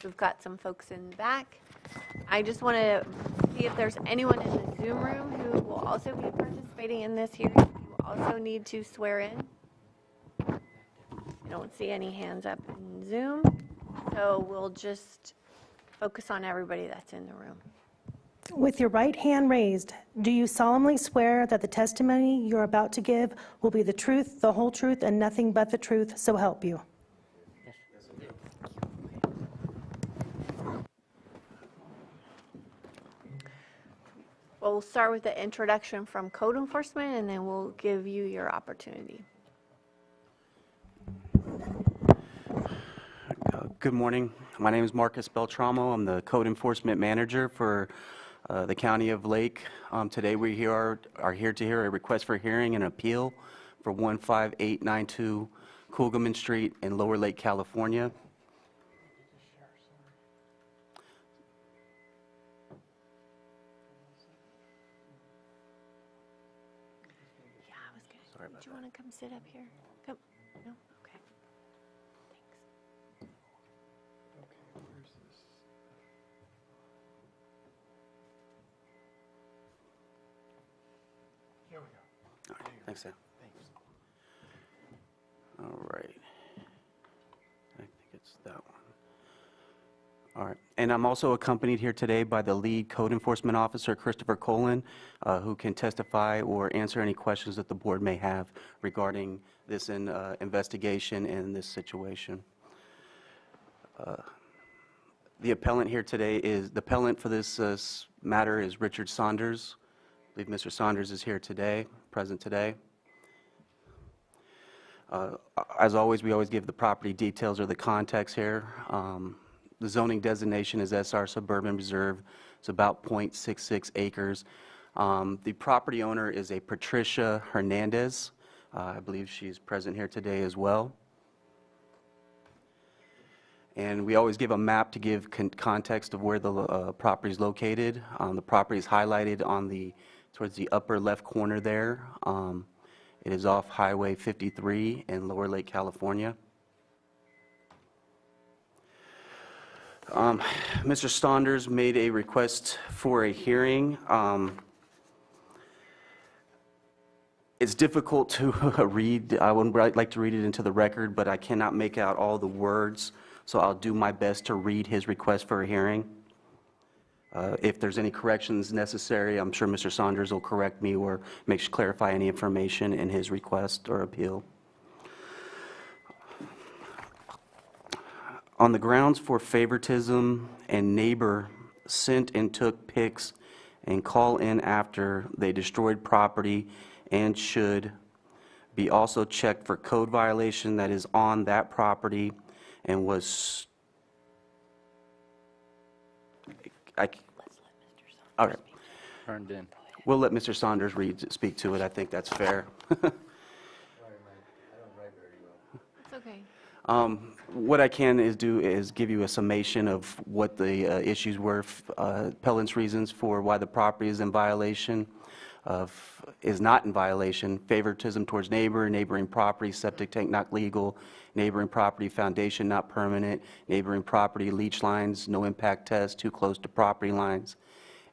We've got some folks in the back. I just want to see if there's anyone in the Zoom room who will also be participating in this hearing. You also need to swear in. I don't see any hands up in Zoom, so we'll just focus on everybody that's in the room. With your right hand raised, do you solemnly swear that the testimony you're about to give will be the truth, the whole truth, and nothing but the truth, so help you? Well, we'll start with the introduction from code enforcement, and then we'll give you your opportunity. Good morning. My name is Marcus Beltramo. I'm the code enforcement manager for the County of Lake. Today we are here to hear a request for hearing and appeal for 15892 Kugelman Street in Lower Lake, California. Do you want to come sit up here? Come. No? Okay. Thanks. Here we go. All right. Thanks, Sam. Thanks. All right. I think it's that one. All right. And I'm also accompanied here today by the lead code enforcement officer, Christopher Colin, who can testify or answer any questions that the board may have regarding this investigation and this situation. The appellant here today is, the appellant for this matter is Richard Saunders. I believe Mr. Saunders is here today, present today. As always, we always give the property details or the context here. The zoning designation is SR Suburban Reserve. It's about 0.66 acres. The property owner is a Patricia Hernandez. I believe she's present here today as well. And we always give a map to give context of where the property is located. The property is highlighted on towards the upper left corner there. It is off Highway 53 in Lower Lake, California. Mr. Saunders made a request for a hearing. It's difficult to read. I would like to read it into the record, but I cannot make out all the words, so I'll do my best to read his request for a hearing. If there's any corrections necessary, I'm sure Mr. Saunders will correct me or clarify any information in his request or appeal. On the grounds for favoritism and neighbor sent and took pics and call in after they destroyed property and should be also checked for code violation that is on that property and was all right. Turned in. We'll let Mr. Saunders speak to it. I think that's fair. It's okay. What I can do is give you a summation of what the issues were, appellant's reasons for why the property is in violation, is not in violation, favoritism towards neighboring property, septic tank not legal, neighboring property foundation not permanent, neighboring property leach lines, no impact test, too close to property lines,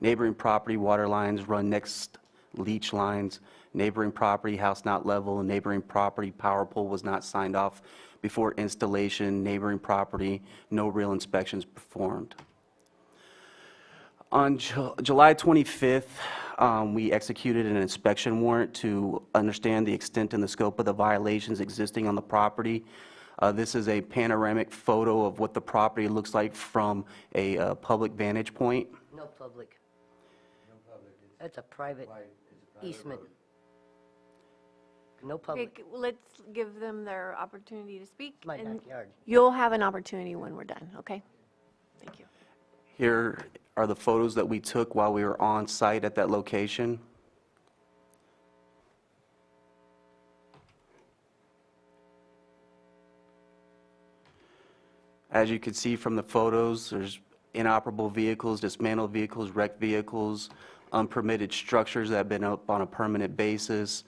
neighboring property water lines run next leach lines, neighboring property house not level, neighboring property power pole was not signed off before installation, neighboring property, no real inspections performed. On July 25th, we executed an inspection warrant to understand the extent and the scope of the violations existing on the property. This is a panoramic photo of what the property looks like from a public vantage point. No public. That's a private easement. No Okay, public. let's give them their opportunity to speak. My and backyard. You'll have an opportunity when we're done, okay? Thank you. Here are the photos that we took while we were on site at that location. As you can see from the photos, there's inoperable vehicles, dismantled vehicles, wrecked vehicles, unpermitted structures that have been up on a permanent basis,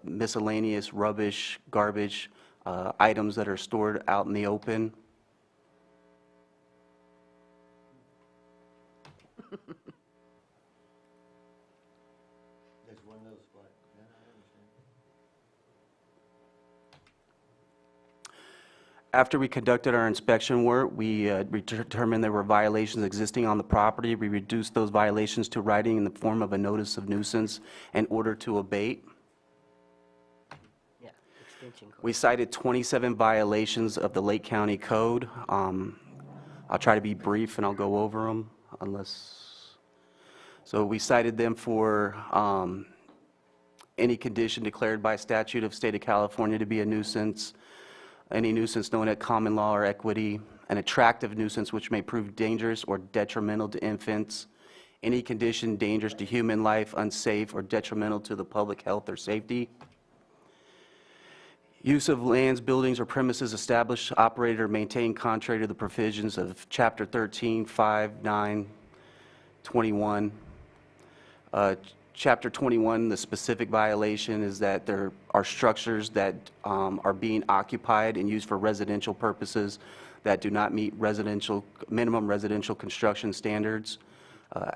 miscellaneous rubbish, garbage, items that are stored out in the open. There's one of those spots. Yeah, I understand. After we conducted our inspection work, we determined there were violations existing on the property. We reduced those violations to writing in the form of a notice of nuisance in order to abate. Yeah, extension cord. We cited 27 violations of the Lake County Code. I'll try to be brief and I'll go over them unless... So we cited them for any condition declared by statute of state of California to be a nuisance, any nuisance known at common law or equity, an attractive nuisance which may prove dangerous or detrimental to infants, any condition dangerous to human life, unsafe, or detrimental to the public health or safety. Use of lands, buildings, or premises established, operated, or maintained contrary to the provisions of Chapter 13, 5, 9, 21. Chapter 21, the specific violation is that there are structures that are being occupied and used for residential purposes that do not meet minimum residential construction standards.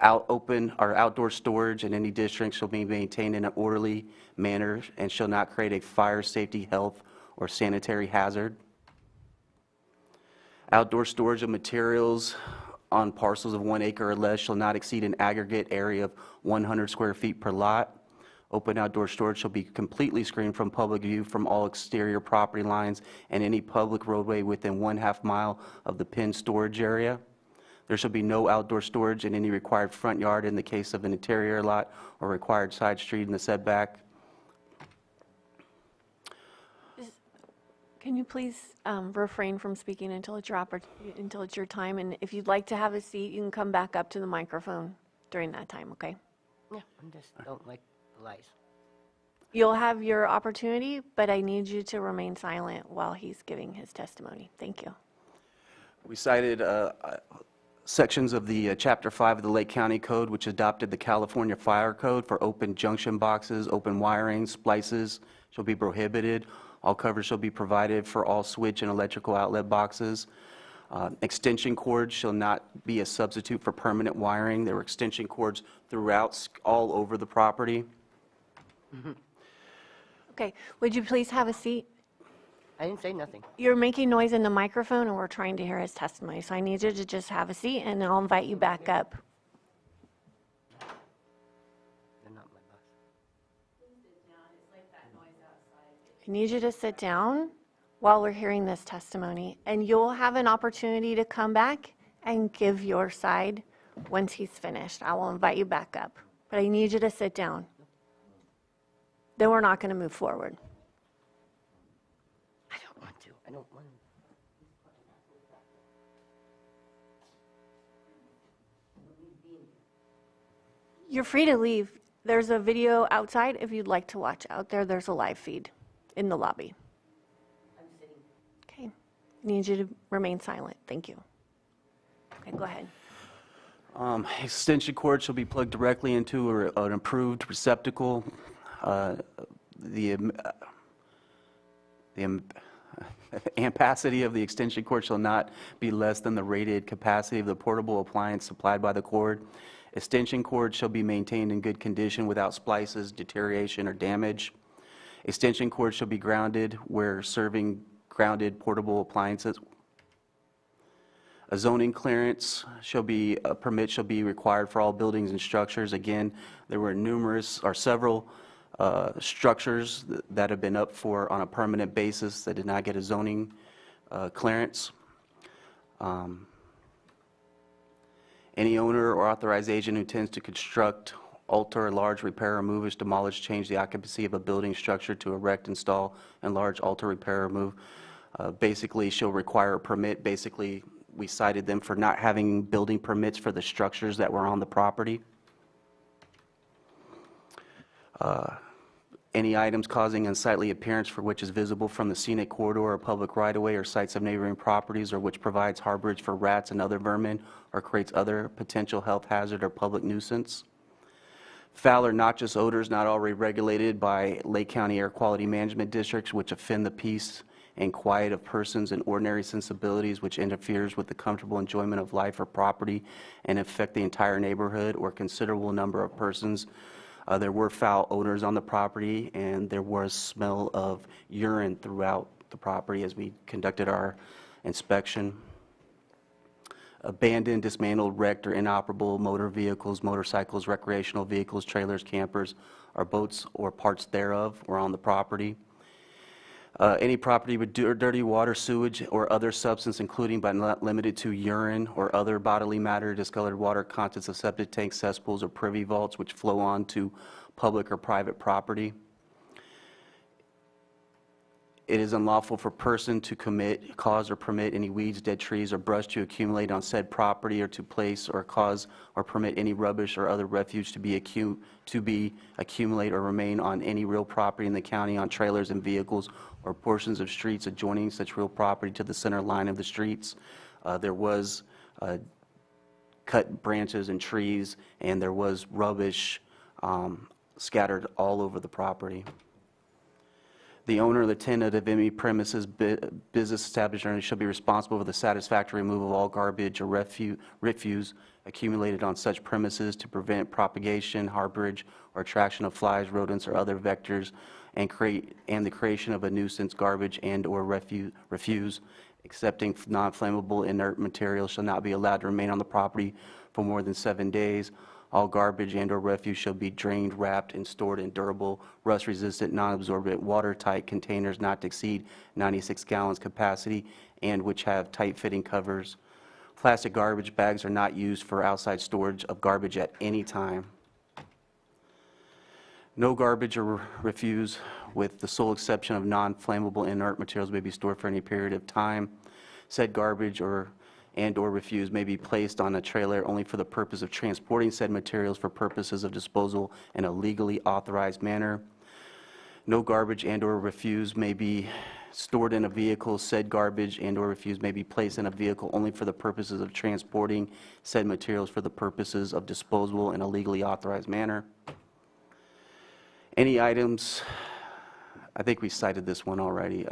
Outdoor storage in any district shall be maintained in an orderly manner and shall not create a fire, safety, health, or sanitary hazard. Outdoor storage of materials on parcels of 1 acre or less shall not exceed an aggregate area of 100 square feet per lot. Open outdoor storage shall be completely screened from public view from all exterior property lines and any public roadway within 1/2 mile of the pinned storage area. There shall be no outdoor storage in any required front yard in the case of an interior lot or required side street in the setback. Can you please refrain from speaking until it's your time? And if you'd like to have a seat, you can come back up to the microphone during that time, okay? Yeah, I just don't like the lies. You'll have your opportunity, but I need you to remain silent while he's giving his testimony. Thank you. We cited sections of the Chapter 5 of the Lake County Code, which adopted the California Fire Code for open junction boxes, open wiring, splices shall be prohibited. All coverage shall be provided for all switch and electrical outlet boxes. Extension cords shall not be a substitute for permanent wiring. There were extension cords throughout, all over the property. Okay, would you please have a seat? I didn't say nothing. You're making noise in the microphone and we're trying to hear his testimony, so I need you to just have a seat and I'll invite you back up. They're not my boss. I need you to sit down while we're hearing this testimony, and you'll have an opportunity to come back and give your side once he's finished. I will invite you back up, but I need you to sit down. Then we're not going to move forward. I don't want to. I don't want to. You're free to leave. There's a video outside if you'd like to watch out there. There's a live feed in the lobby. Okay. I need you to remain silent. Thank you. Okay, go ahead. Extension cord shall be plugged directly into an approved receptacle. The ampacity of the extension cord shall not be less than the rated capacity of the portable appliance supplied by the cord. Extension cord shall be maintained in good condition without splices, deterioration, or damage. Extension cord shall be grounded where serving grounded portable appliances. A zoning clearance shall be, a permit shall be required for all buildings and structures. Again, there were several structures that have been up for on a permanent basis that did not get a zoning clearance. Any owner or authorized agent who intends to construct, alter, enlarge, repair, remove, demolish, change the occupancy of a building structure to erect, install, enlarge, alter, repair, remove, basically shall require a permit. Basically, we cited them for not having building permits for the structures that were on the property. Any items causing unsightly appearance for which is visible from the scenic corridor or public right-of-way or sites of neighboring properties, or which provides harborage for rats and other vermin, or creates other potential health hazard or public nuisance. Foul or noxious odors not already regulated by Lake County Air Quality Management Districts, which offend the peace and quiet of persons and ordinary sensibilities, which interferes with the comfortable enjoyment of life or property and affect the entire neighborhood or considerable number of persons. There were foul odors on the property, and there was smell of urine throughout the property as we conducted our inspection. Abandoned, dismantled, wrecked, or inoperable motor vehicles, motorcycles, recreational vehicles, trailers, campers, or boats or parts thereof were on the property. Any property with dirty water, sewage, or other substance, including but not limited to urine or other bodily matter, discolored water, contents of septic tanks, cesspools, or privy vaults which flow on to public or private property. It is unlawful for person to commit, cause, or permit any weeds, dead trees, or brush to accumulate on said property, or to place or cause or permit any rubbish or other refuse to be accumulate or remain on any real property in the county, on trailers and vehicles, or portions of streets adjoining such real property to the center line of the streets. There was cut branches and trees, and there was rubbish scattered all over the property. The owner or the tenant of any premises, business establishment shall be responsible for the satisfactory removal of all garbage or refuse accumulated on such premises to prevent propagation, harborage, or attraction of flies, rodents, or other vectors, and the creation of a nuisance. Garbage and or refuse, excepting non-flammable inert materials, shall not be allowed to remain on the property for more than 7 days. All garbage and or refuse shall be drained, wrapped, and stored in durable, rust-resistant, non-absorbent, watertight containers not to exceed 96 gallons capacity and which have tight-fitting covers. Plastic garbage bags are not used for outside storage of garbage at any time. No garbage or refuse, with the sole exception of non-flammable inert materials, may be stored for any period of time. Said garbage and/or refuse may be placed on a trailer only for the purpose of transporting said materials for purposes of disposal in a legally authorized manner. No garbage and/or refuse may be stored in a vehicle. Said garbage and/or refuse may be placed in a vehicle only for the purposes of transporting said materials for the purposes of disposal in a legally authorized manner. Any items, I think we cited this one already.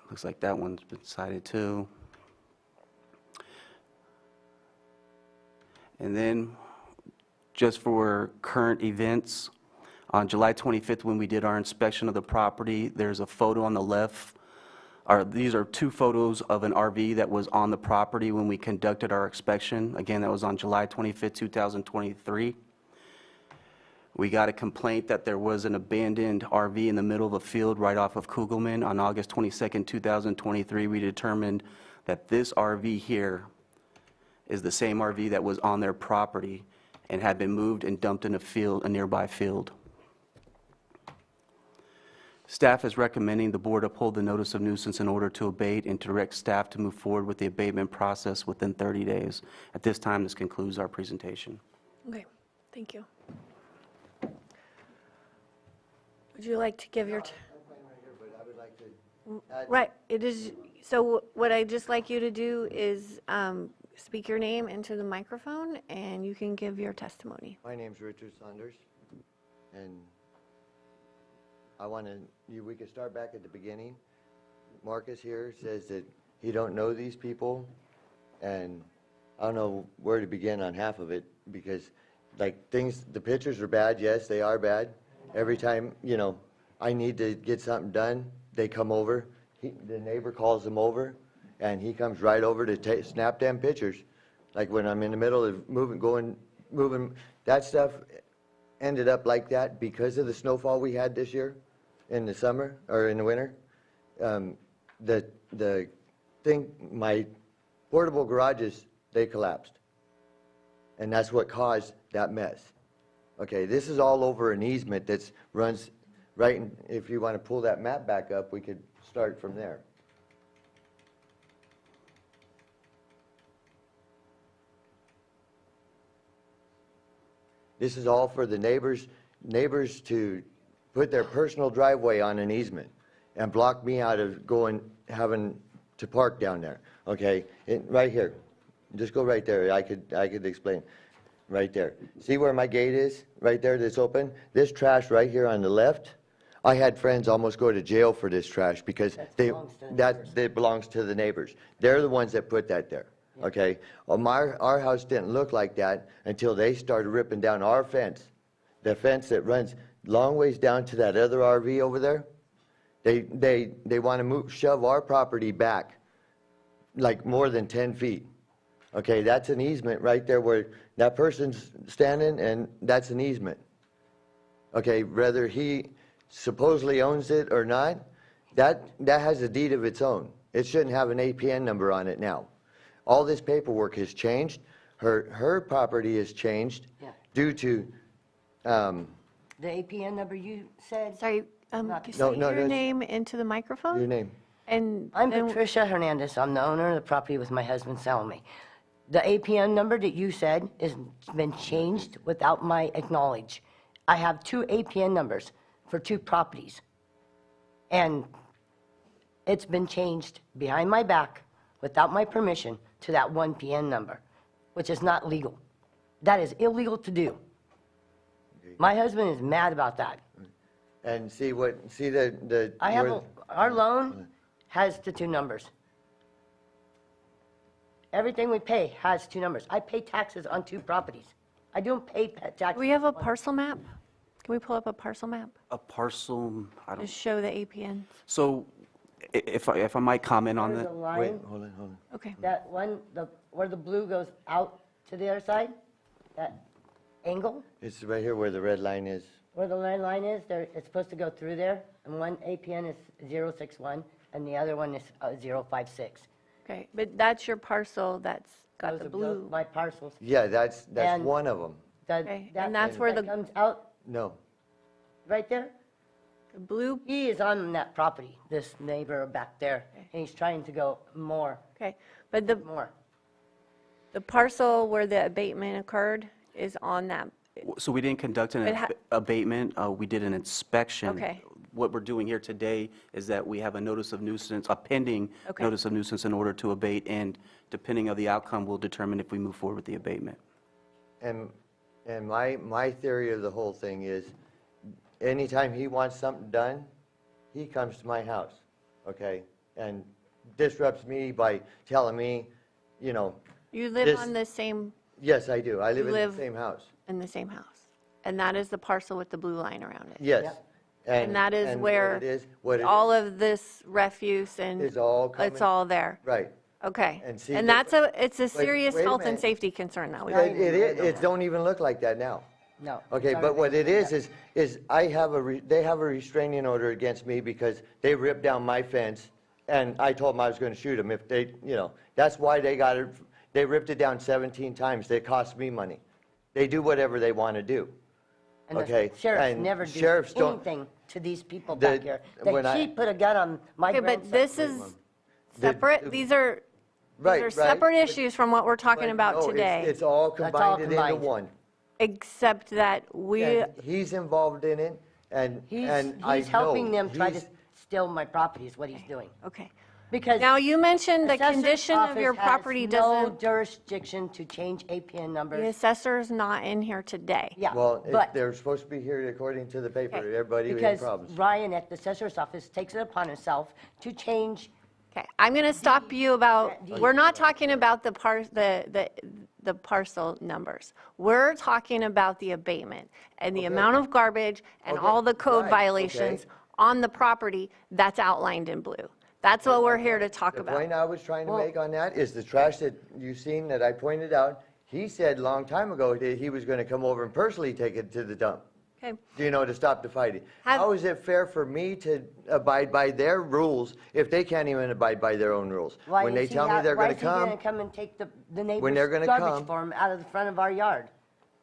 Looks like that one's been cited too. And then, just for current events, on July 25th, when we did our inspection of the property, there's a photo on the left. These are two photos of an RV that was on the property when we conducted our inspection. Again, that was on July 25th, 2023. We got a complaint that there was an abandoned RV in the middle of a field right off of Kugelman. On August 22nd, 2023, we determined that this RV here is the same RV that was on their property and had been moved and dumped in a nearby field. Staff is recommending the board uphold the notice of nuisance in order to abate and to direct staff to move forward with the abatement process within 30 days. At this time, this concludes our presentation. Okay, thank you. Would you like to give your... Right, it is, so what I'd just like you to do is speak your name into the microphone and you can give your testimony. My name's Richard Saunders, and we could start back at the beginning. Marcus here says that he don't know these people, and I don't know where to begin on half of it, because the pictures are bad. Yes, they are bad. Every time, I need to get something done, they come over. The neighbor calls him over, and he comes right over to snap them pictures. Like when I'm in the middle of going moving, that stuff ended up like that because of the snowfall we had this year in the summer, or in the winter. The thing, my portable garages, they collapsed. And that's what caused that mess. Okay, this is all over an easement that runs right, if you want to pull that map back up, we could start from there. This is all for the neighbors to put their personal driveway on an easement and block me out of having to park down there, okay? Right here, just go right there, I could explain, right there. See where my gate is, right there that's open? This trash right here on the left, I had friends almost go to jail for this trash because that belongs to the neighbors. They're the ones that put that there. Okay, well, our house didn't look like that until they started ripping down our fence, the fence that runs long ways down to that other RV over there. They want to shove our property back like more than 10 feet. Okay, that's an easement right there where that person's standing, and that's an easement. Okay, whether he supposedly owns it or not, that has a deed of its own. It shouldn't have an APN number on it now. All this paperwork has changed. Her property has changed due to. The APN number you said? Sorry, say your name into the microphone? Your name. And I'm Patricia Hernandez. I'm the owner of the property with my husband Salome. The APN number that you said has been changed without my acknowledge. I have 2 APN numbers for 2 properties. And it's been changed behind my back without my permission to that 1 PN number, which is not legal. That is illegal to do. My husband is mad about that. And Our loan has the 2 numbers. Everything we pay has 2 numbers. I pay taxes on 2 properties. I don't pay taxes. Do we have a parcel map? Can we pull up a parcel map A parcel, I to don't, show the APN? so if I might comment on There's that. a line. Wait, hold on. Okay. That one, where the blue goes out to the other side, that angle, It's right here where the red line is. where the line is, it's supposed to go through there, and one APN is 061, and the other one is 056. Okay, but that's your parcel that's got Those the are blue. my parcels. Yeah, that's And- one of them. Okay, and that's where that the comes out No. right there. the blue, He is on that property, this neighbor back there, and he's trying to go more, okay, but more. the parcel where the abatement occurred is on that. So we didn't conduct an It ha- abatement, we did an inspection. Okay. What we're doing here today is that we have a notice of nuisance, a pending Okay. notice of nuisance in order to abate, and depending on the outcome, we'll determine if we move forward with the abatement. And my theory of the whole thing is, anytime he wants something done, he comes to my house, okay? And disrupts me by telling me, You live This- on the same, yes, I do. I live You in live- the same house. in the same house. And that is the parcel with the blue line around it. Yes. And that is what where it is- what it all is- of this refuse and Is all it's coming- all there. Right. Okay. And see, And it's a wait serious a health and minute. safety concern that we. It don't even look like that now. No. Okay, it's but already- what it is they have a restraining order against me because they ripped down my fence, and I told them I was going to shoot them if they, that's why they got it. They ripped it down 17 times. They cost me money. They do whatever they want to do. And Okay, the sheriffs and never do sheriffs don't- anything to these people The- back here. when That I- she put a gun on my Okay, grandson. but this is separate, these are Right, separate right, issues from what we're talking But about no, today. It's all That's all combined into combined. one. Except that we, And he's involved in it, and I He's helping know them try to he's- steal my property is what he's doing. okay. Because Now, you mentioned the assessor's condition of your office has property no doesn't, jurisdiction to change APN the numbers. assessor's not in here today. Yeah, Well, but they're supposed to be here according to the paper. Okay. Everybody had because problems. Ryan at the assessor's office takes it upon himself to change. Okay, I'm going to stop you about, the- we're not talking about the parcel numbers. We're talking about the abatement and the amount of garbage and Okay, all the code right, violations okay. on the property that's outlined in blue. That's what we're here to talk The about. point I was trying to make on that is the trash that you've seen that I pointed out He said a long time ago that he was going to come over and personally take it to the dump, Okay. to stop the fighting. How is it fair for me to abide by their rules if they can't even abide by their own rules? When they tell me they're going to Why is he come, going to come and take the they're neighbor's gonna garbage come- for him out of the front of our yard,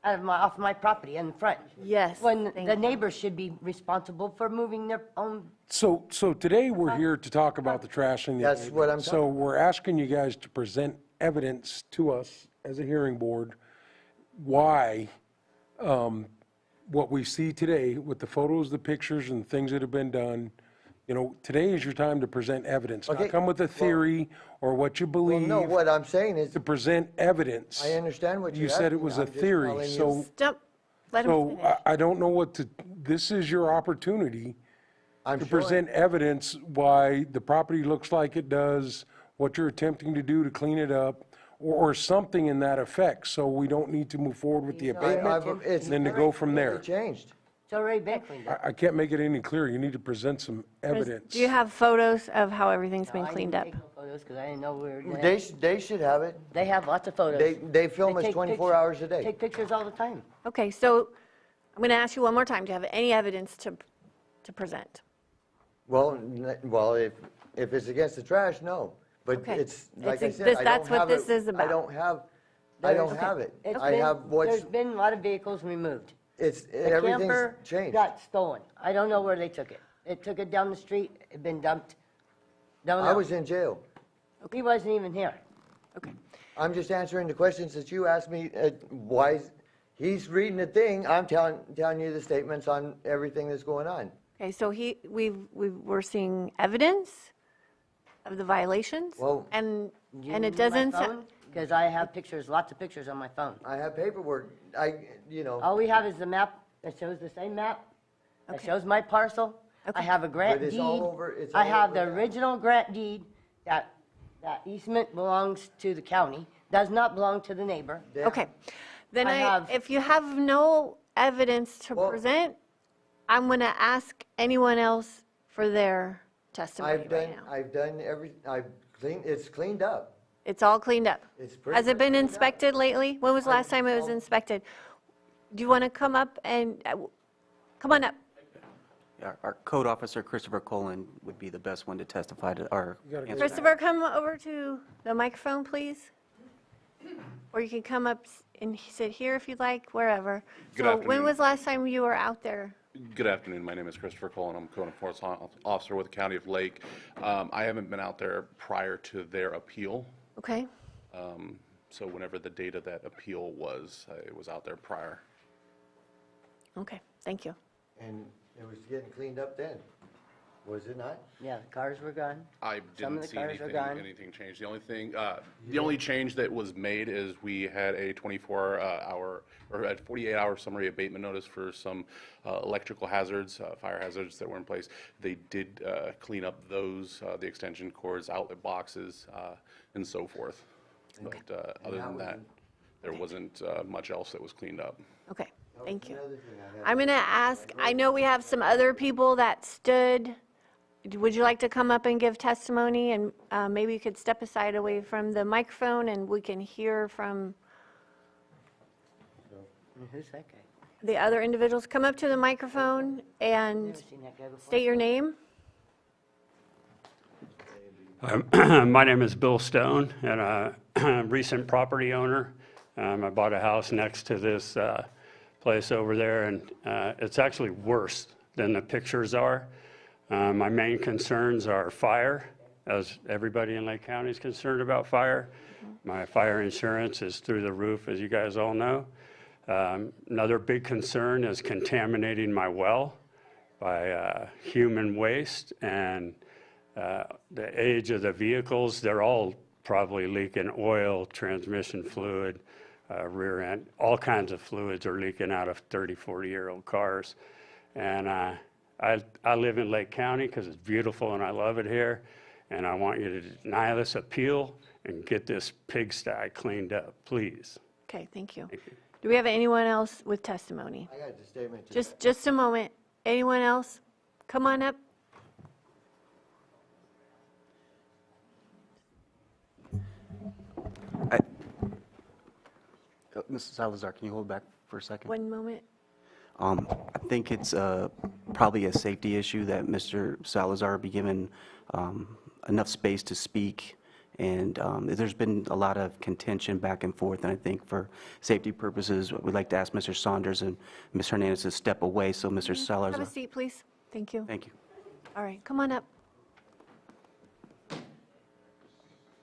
off my property in the front? Yes. When the neighbors should be responsible for moving their own. So today we're here to talk about the trash in the That's what I'm So we're asking you guys to present evidence to us as a hearing board, why what we see today with the photos, the pictures, and things that have been done, today is your time to present evidence. Okay, Not come with a theory or what you believe. no, what I'm saying is, To present evidence. I understand what you're You said it asking. was I'm a just theory, telling you- so. Stop. Let him So finish. I don't know this is your opportunity I'm to showing- present evidence why the property looks like it does, what you're attempting to do to clean it up, or something in that effect, so we don't need to move forward with the abatement, it's and then to go from there. changed. It's already been cleaned up. I can't make it any clearer. You need to present some evidence. Do you have photos of how everything's been I didn't cleaned up? take no photos because I didn't know we were gonna. They should have it. They have lots of photos. They film us take 24 pictures- hours a day. Take pictures all the time. Okay, so I'm going to ask you one more time. Do you have any evidence to present? Well, if it's against the trash, no. But Okay. it's, like I It's- said, this- I that's don't what have this it. is about. I don't have it. It's I been- have what's, There's been a lot of vehicles removed. The everything's camper changed. got stolen. I don't know where they took it. They took it down the street, it been dumped. Don't know. I was in jail. He wasn't even here. I'm just answering the questions that you asked me, why, he's reading the thing, I'm telling you the statements on everything that's going on. Okay, so we're seeing evidence of the violations? Well- And it doesn't, Because I have pictures, lots of pictures on my phone. I have paperwork, All we have is the map that shows the same map, that shows my parcel. I have a grant But it's deed. all over- it's I all have over the that. original grant deed that easement belongs to the county, does not belong to the neighbor. okay. Then I have- if you have no evidence to present, I'm going to ask anyone else for their testimony right now. It's cleaned up. It's all cleaned up. It's pretty Has it much been cleaned up. inspected lately? When was the last time it was inspected? Do you want to come up and, come on up. Our code officer, Christopher Colon, would be the best one to testify to our answer. Christopher, come over to the microphone, please. Or you can come up and sit here if you'd like, wherever. Good So when afternoon. was the last time you were out there? Good afternoon. My name is Christopher Cullen. I'm code enforcement officer with the County of Lake. I haven't been out there prior to their appeal. Okay. So whenever the date of that appeal was, I was out there prior. Okay, thank you. And it was getting cleaned up then, was it not? Yeah, the cars were gone. I Some of didn't the see cars are anything gone. change. The only thing, the only change that was made is we had a 24-hour or a 48-hour summary abatement notice for some electrical hazards, fire hazards that were in place. They did clean up those, the extension cords, outlet boxes, and so forth. But other than that, there wasn't much else that was cleaned up. Okay, thank you. I'm going to ask, I know we have some other people that stood. Would you like to come up and give testimony? And maybe you could step aside away from the microphone and we can hear from Who's that guy? the other individuals. Come up to the microphone and Never seen that guy before. state your name. My name is Bill Stone, and I'm a recent property owner. I bought a house next to this place over there, and it's actually worse than the pictures are. My main concerns are fire, as everybody in Lake County is concerned about fire. My fire insurance is through the roof, as you guys all know. Another big concern is contaminating my well by human waste, and the age of the vehicles, they're all probably leaking oil, transmission fluid, rear end, all kinds of fluids are leaking out of 30, 40-year-old cars. And I live in Lake County because it's beautiful and I love it here. And I want you to deny this appeal and get this pigsty cleaned up, please. Okay, thank you. Do we have anyone else with testimony? I got the statement. Just a moment. Anyone else? Come on up. Mrs. Salazar, can you hold back for a second? One moment. I think it's probably a safety issue that Mr. Salazar be given enough space to speak. And there's been a lot of contention back and forth, and I think for safety purposes, we'd like to ask Mr. Saunders and Ms. Hernandez to step away so Mr. Salazar. Have a seat, please. Thank you. Thank you. All right, come on up.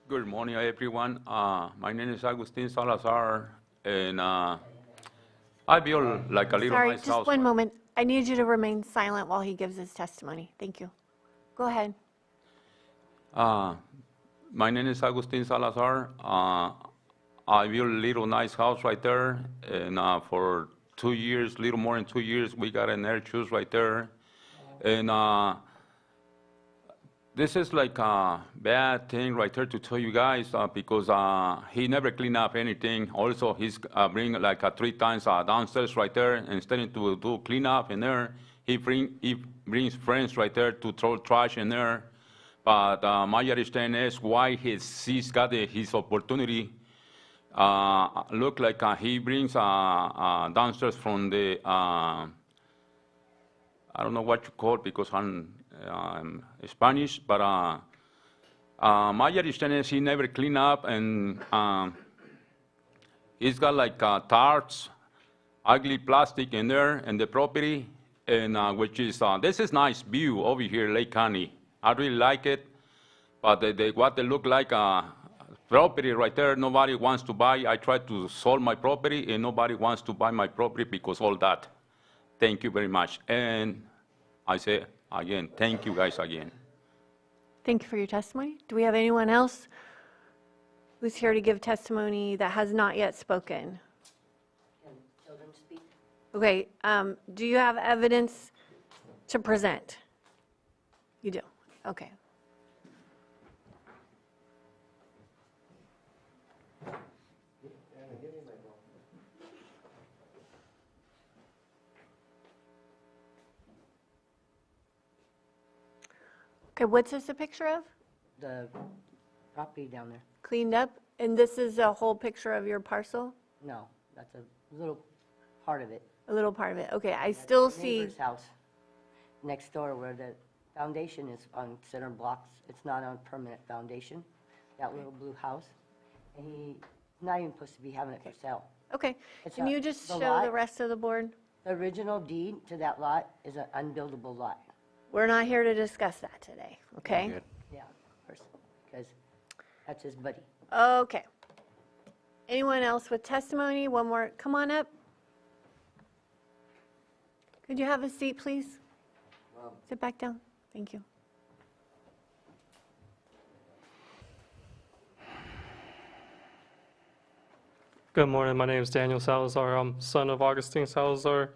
Good morning, everyone. My name is Agustin Salazar, and I built like a little Sorry, nice just house. one moment. I need you to remain silent while he gives his testimony. Thank you. Go ahead. My name is Agustin Salazar. I built a little nice house right there, and for 2 years, little more than 2 years, we got an air choose right there. And this is like a bad thing right there to tell you guys because he never clean up anything. Also, he's bring like 3 times downstairs right there. Instead to do clean up in there, he brings friends right there to throw trash in there. But my understanding is why he's got his opportunity. Look like he brings downstairs from the, I don't know what you call it because I'm Spanish, but my understanding is he never clean up, and he's got like tarts, ugly plastic in there in the property, and which is, this is nice view over here, Lake County. I really like it, but what they look like, property right there, nobody wants to buy. I tried to sell my property, and nobody wants to buy my property because all that. Thank you very much. And I say, again, thank you guys again. Thank you for your testimony. Do we have anyone else who's here to give testimony that has not yet spoken? Can children speak? Okay, do you have evidence to present? You do, okay. Okay, what's this a picture of? The property down there. Cleaned up? And this is a whole picture of your parcel? No, that's a little part of it. A little part of it, okay. I still see, Neighbor's house next door where the foundation is on center blocks. It's not on permanent foundation, that little blue house. And he's not even supposed to be having it for sale. okay. It's Can a- you just the show the lot- rest of the board? The original deed to that lot is an unbuildable lot. We're not here to discuss that today, okay? Yeah, because that's his buddy. Okay. Anyone else with testimony? One more, come on up. Could you have a seat, please? Sit back down. Thank you. Good morning. My name is Daniel Salazar. I'm son of Augustine Salazar.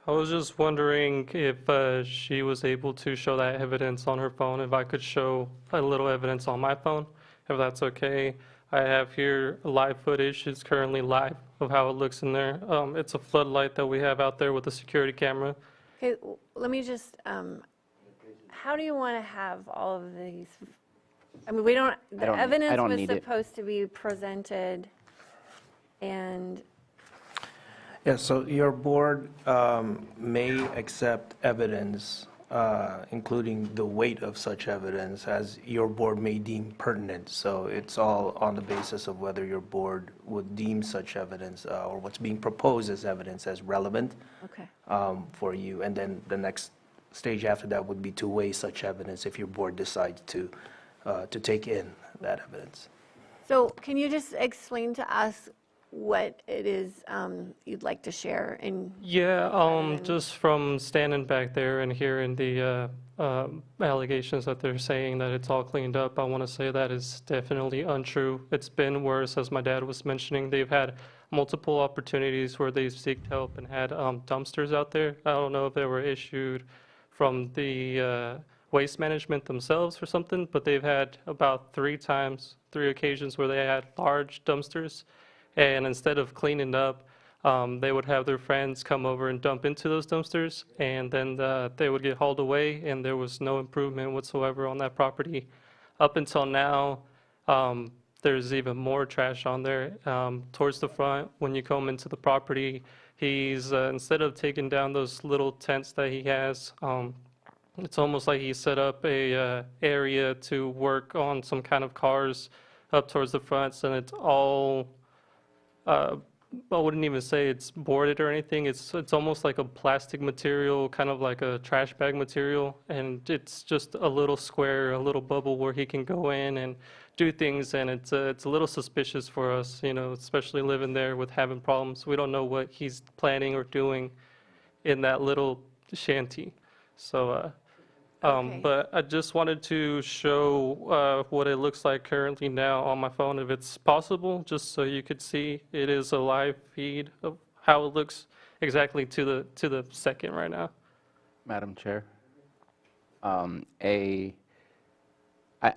I was just wondering if she was able to show that evidence on her phone, if I could show a little evidence on my phone, if that's okay. I have here live footage. It's currently live of how it looks in there. It's a floodlight that we have out there with a security camera. Okay, let me just, how do you want to have all of these? I mean, we don't, the evidence was supposed to be presented, and Yeah, so your board may accept evidence, including the weight of such evidence, as your board may deem pertinent. So it's all on the basis of whether your board would deem such evidence or what's being proposed as evidence as relevant okay. For you. And then the next stage after that would be to weigh such evidence if your board decides to take in that evidence. So can you just explain to us what it is you'd like to share? Yeah, just from standing back there and hearing the allegations that they're saying that it's all cleaned up, I want to say that is definitely untrue. It's been worse, as my dad was mentioning. They've had multiple opportunities where they've sought help and had dumpsters out there. I don't know if they were issued from the waste management themselves or something, but they've had about 3 occasions where they had large dumpsters. And instead of cleaning up, they would have their friends come over and dump into those dumpsters, and then they would get hauled away, and there was no improvement whatsoever on that property. Up until now, there's even more trash on there. Towards the front, when you come into the property, he's, instead of taking down those little tents that he has, it's almost like he set up a area to work on some kind of cars up towards the front, and it's all, I wouldn't even say it's boarded or anything. It's almost like a plastic material, kind of like a trash bag material, and it's just a little square, a little bubble where he can go in and do things, and it's a little suspicious for us, you know, especially living there with having problems. We don't know what he's planning or doing in that little shanty. So, but I just wanted to show what it looks like currently now on my phone, if it's possible, just so you could see. It is a live feed of how it looks exactly to the second right now. Madam Chair,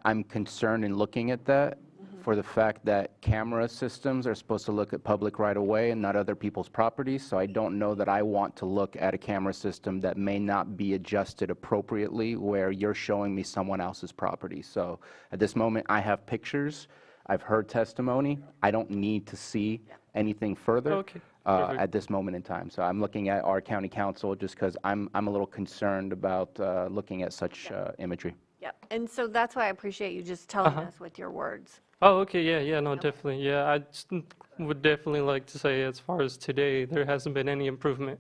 I'm concerned in looking at that for the fact that camera systems are supposed to look at public right of way and not other people's properties. So I don't know that I want to look at a camera system that may not be adjusted appropriately where you're showing me someone else's property. So at this moment, I have pictures. I've heard testimony. I don't need to see anything further at this moment in time. So I'm looking at our county council just because I'm a little concerned about looking at such imagery. Yep, and so that's why I appreciate you just telling us with your words. Oh, okay, yeah, no, definitely. Yeah, I just would definitely like to say, as far as today, there hasn't been any improvement.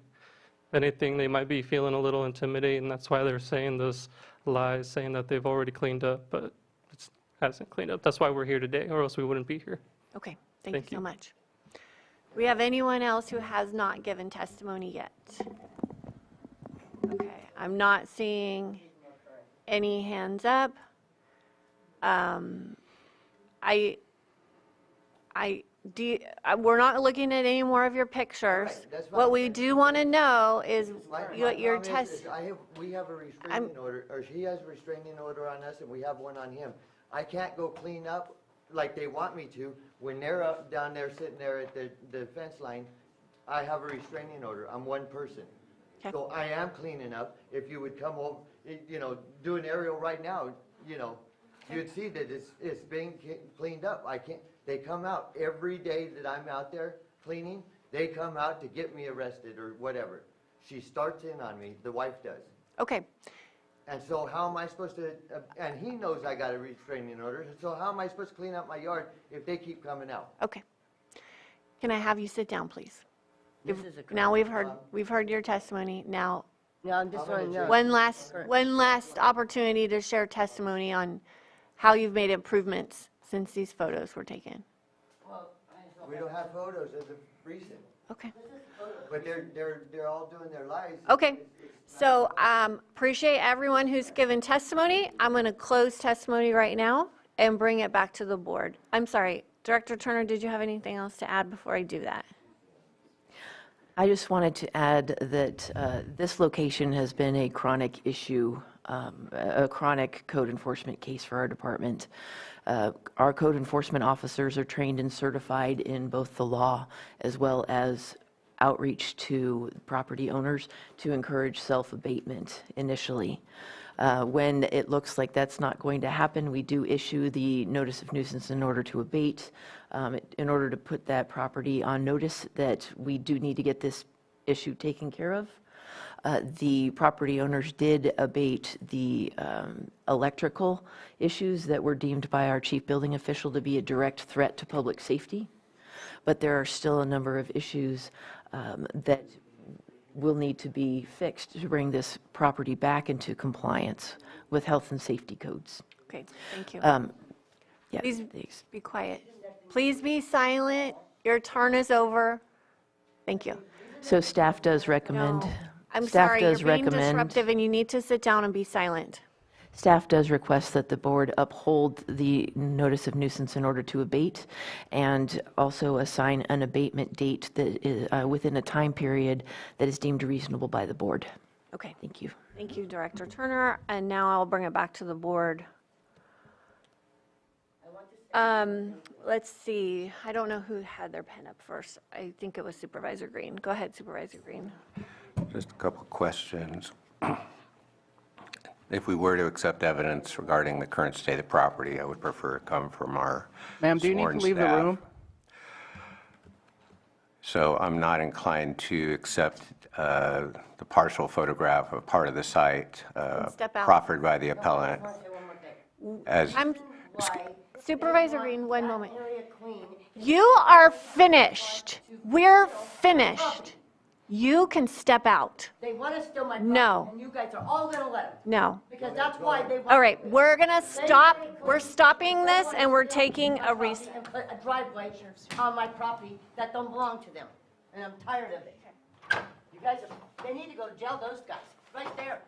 If anything, they might be feeling a little intimidated, and that's why they're saying those lies, saying that they've already cleaned up, but it hasn't cleaned up. That's why we're here today, or else we wouldn't be here. Okay, thank you so much. Do we have anyone else who has not given testimony yet? Okay, I'm not seeing any hands up. We're not looking at any more of your pictures. What we do want to know is your test. We have a restraining order, or he has a restraining order on us, and we have one on him. I can't go clean up like they want me to when they're up down there sitting there at the fence line. I have a restraining order. I'm one person. Okay. So I am cleaning up. If you would come over, you know, do an aerial right now, you know, you'd see that it's being cleaned up. They come out every day that I'm out there cleaning. They come out to get me arrested or whatever. She starts in on me, the wife does. Okay. And so how am I supposed to, and he knows I got a restraining order, so how am I supposed to clean up my yard if they keep coming out? Okay. Can I have you sit down, please? Now we've heard your testimony. Now, I'm just want to know. one last opportunity to share testimony on how you've made improvements since these photos were taken. We don't have photos as of recent. Okay. But they're all doing their lives. Okay. So appreciate everyone who's given testimony. I'm going to close testimony right now and bring it back to the board. I'm sorry, Director Turner, did you have anything else to add before I do that? I just wanted to add that this location has been a chronic issue, a chronic code enforcement case for our department. Our code enforcement officers are trained and certified in both the law as well as outreach to property owners to encourage self-abatement initially. When it looks like that's not going to happen, we do issue the notice of nuisance in order to abate, in order to put that property on notice that we do need to get this issue taken care of. The property owners did abate the electrical issues that were deemed by our chief building official to be a direct threat to public safety, but there are still a number of issues that will need to be fixed to bring this property back into compliance with health and safety codes. Okay, thank you. Yeah, Please be quiet. Please be silent. Your turn is over. Thank you. So staff does recommend. No, I'm staff sorry, does you're being recommend. disruptive and you need to sit down and be silent. Staff does request that the board uphold the notice of nuisance in order to abate and also assign an abatement date that is within a time period that is deemed reasonable by the board. Okay. Thank you. Thank you, Director Turner. And now I'll bring it back to the board. Let's see. I don't know who had their pen up first. I think it was Supervisor Green. Go ahead, Supervisor Green. Just a couple of questions. If we were to accept evidence regarding the current state of the property, I would prefer it come from our Ma'am, do you need to sworn leave the staff. room? So I'm not inclined to accept the partial photograph of part of the site step out. proffered by the appellant. As Supervisor Green, one moment. You are finished. We're finished. You can step out. They want to steal my No. property, and you guys are all going to let them. No. Because that's why they want. All right, we're going to stop. We're stopping this and we're taking a recess. And put a driveway on my property that don't belong to them, and I'm tired of it. You guys, they need to go to jail, those guys, right there.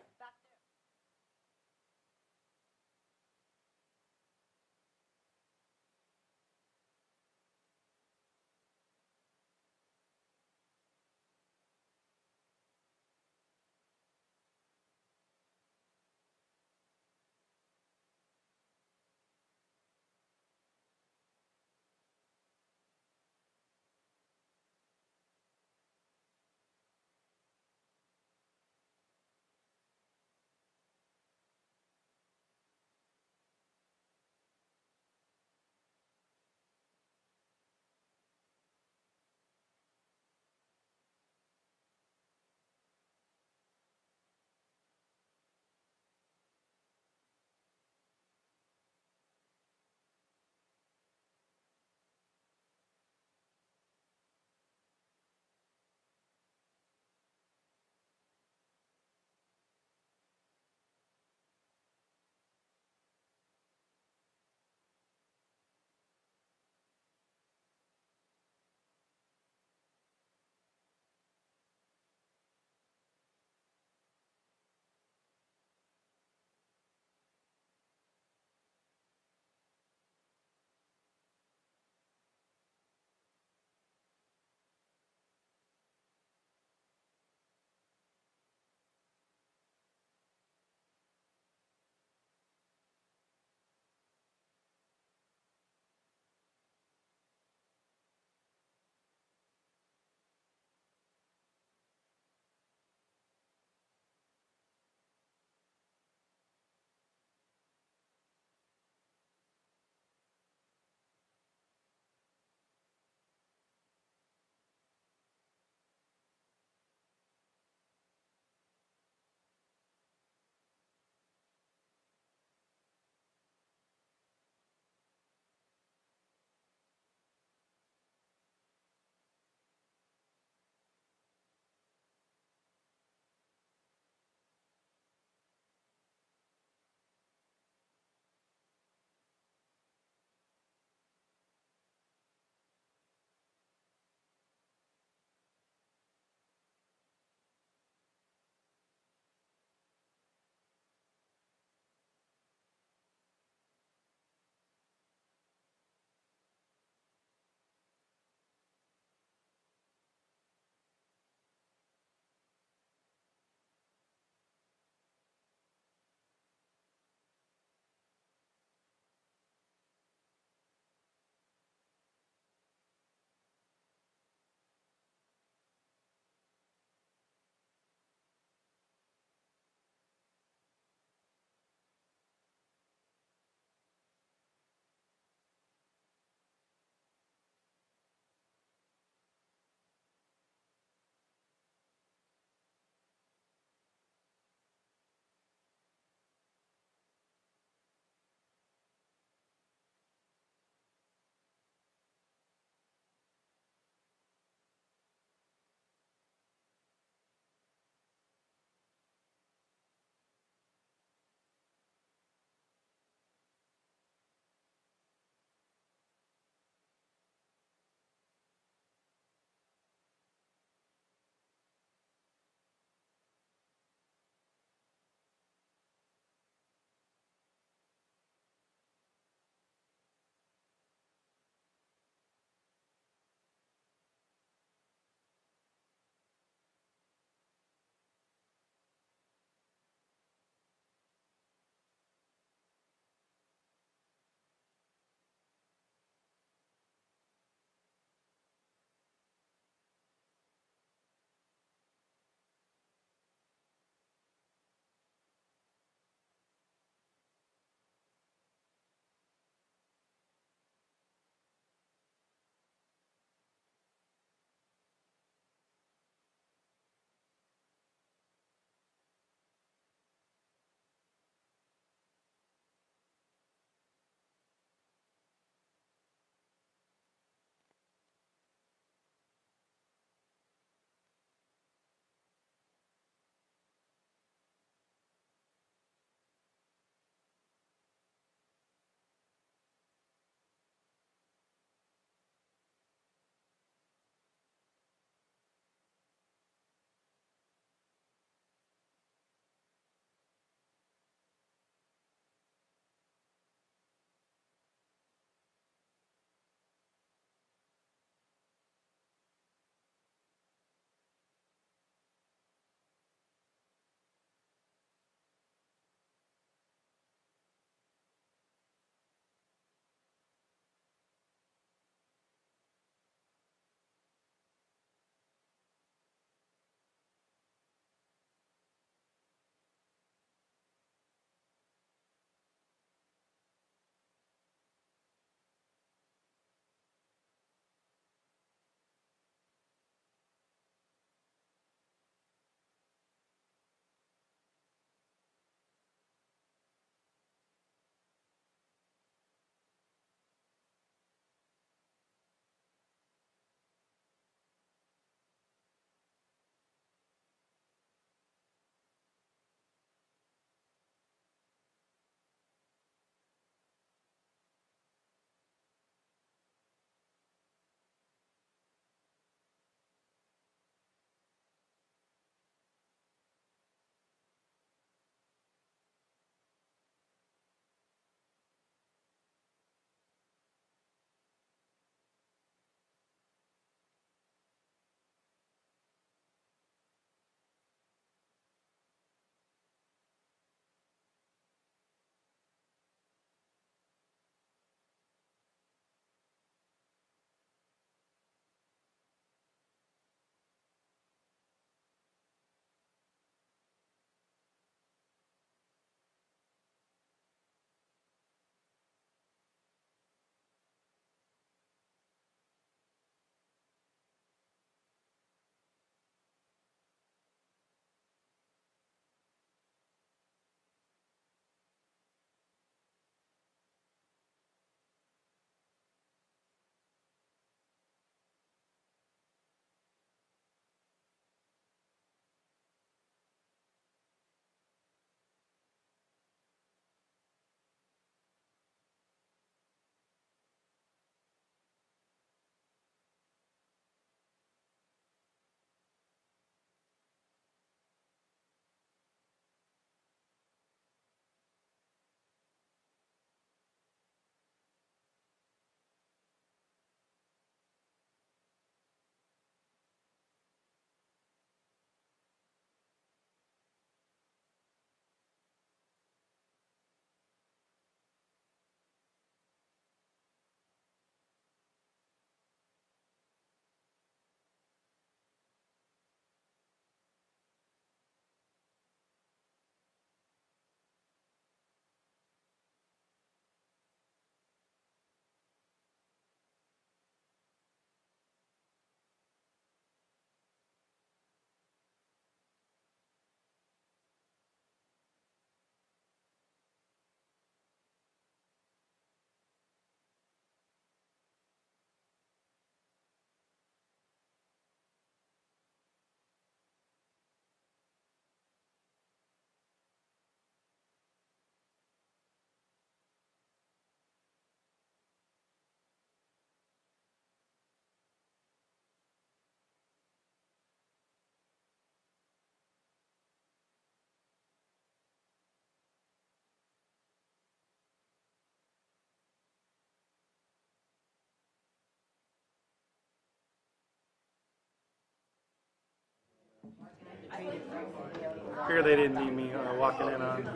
sure they didn't need me walking in on.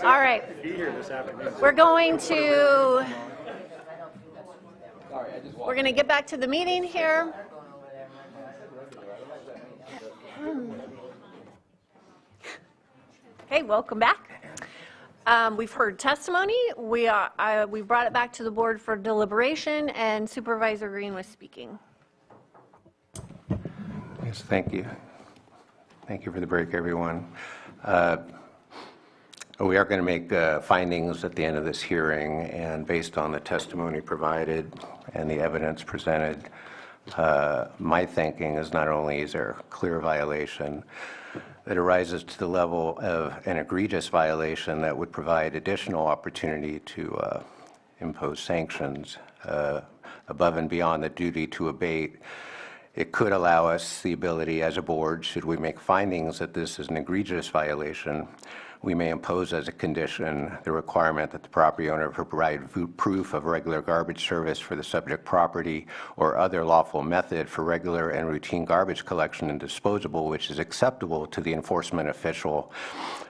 All right. Be here this afternoon. We're going to get back to the meeting here. Okay, welcome back. We've heard testimony. We brought it back to the board for deliberation, and Supervisor Green was speaking. Yes, thank you. Thank you for the break, everyone. We are going to make findings at the end of this hearing, and based on the testimony provided and the evidence presented, my thinking is not only is there a clear violation that arises to the level of an egregious violation that would provide additional opportunity to impose sanctions above and beyond the duty to abate. It could allow us the ability as a board, should we make findings that this is an egregious violation, we may impose as a condition the requirement that the property owner provide proof of regular garbage service for the subject property or other lawful method for regular and routine garbage collection and disposal, which is acceptable to the enforcement official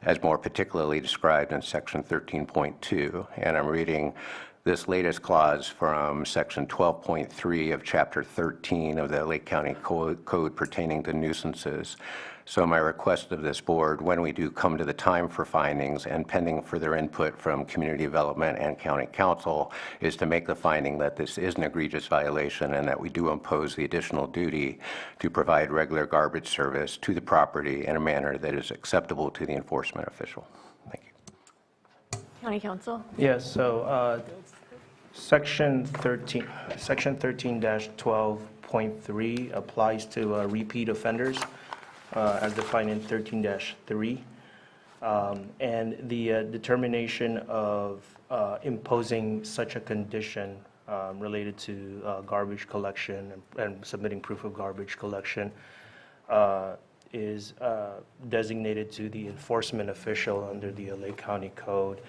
as more particularly described in section 13.2. And I'm reading this latest clause from section 12.3 of chapter 13 of the Lake County Code pertaining to nuisances. So my request of this board, when we do come to the time for findings and pending further input from community development and county council, is to make the finding that this is an egregious violation and that we do impose the additional duty to provide regular garbage service to the property in a manner that is acceptable to the enforcement official. Thank you. County Council. Yes, so Section 13-12.3 applies to repeat offenders as defined in 13-3. And the determination of imposing such a condition related to garbage collection and submitting proof of garbage collection is designated to the enforcement official under the Lake County Code.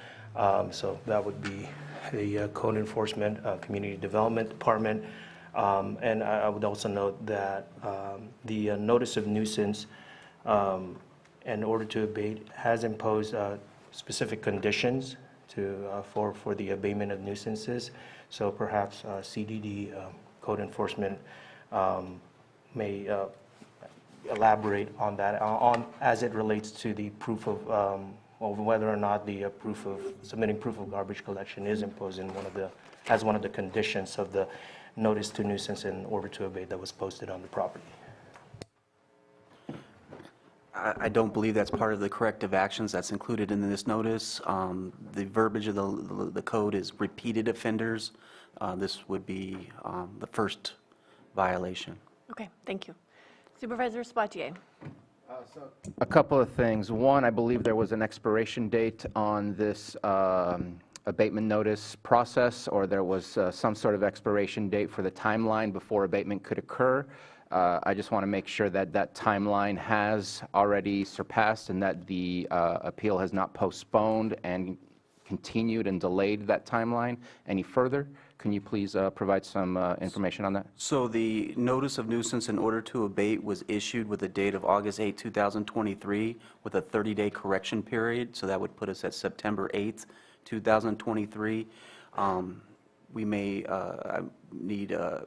So that would be the Code Enforcement Community Development Department. And I would also note that the notice of nuisance in order to abate has imposed specific conditions for the abatement of nuisances. So perhaps CDD, Code Enforcement, may elaborate on that as it relates to the proof of whether or not the submitting proof of garbage collection is imposed in as one of the conditions of the notice to nuisance in order to abate that was posted on the property. I don't believe that's part of the corrective actions that's included in this notice. The verbiage of the code is repeated offenders. This would be the first violation. Okay, thank you. Supervisor Spatier. A couple of things. One, I believe there was an expiration date on this abatement notice process, or there was some sort of expiration date for the timeline before abatement could occur. I just want to make sure that that timeline has already surpassed and that the appeal has not postponed and continued and delayed that timeline any further. Can you please provide some information on that? So the notice of nuisance in order to abate was issued with a date of August 8, 2023, with a 30-day correction period. So that would put us at September 8th, 2023. We may need a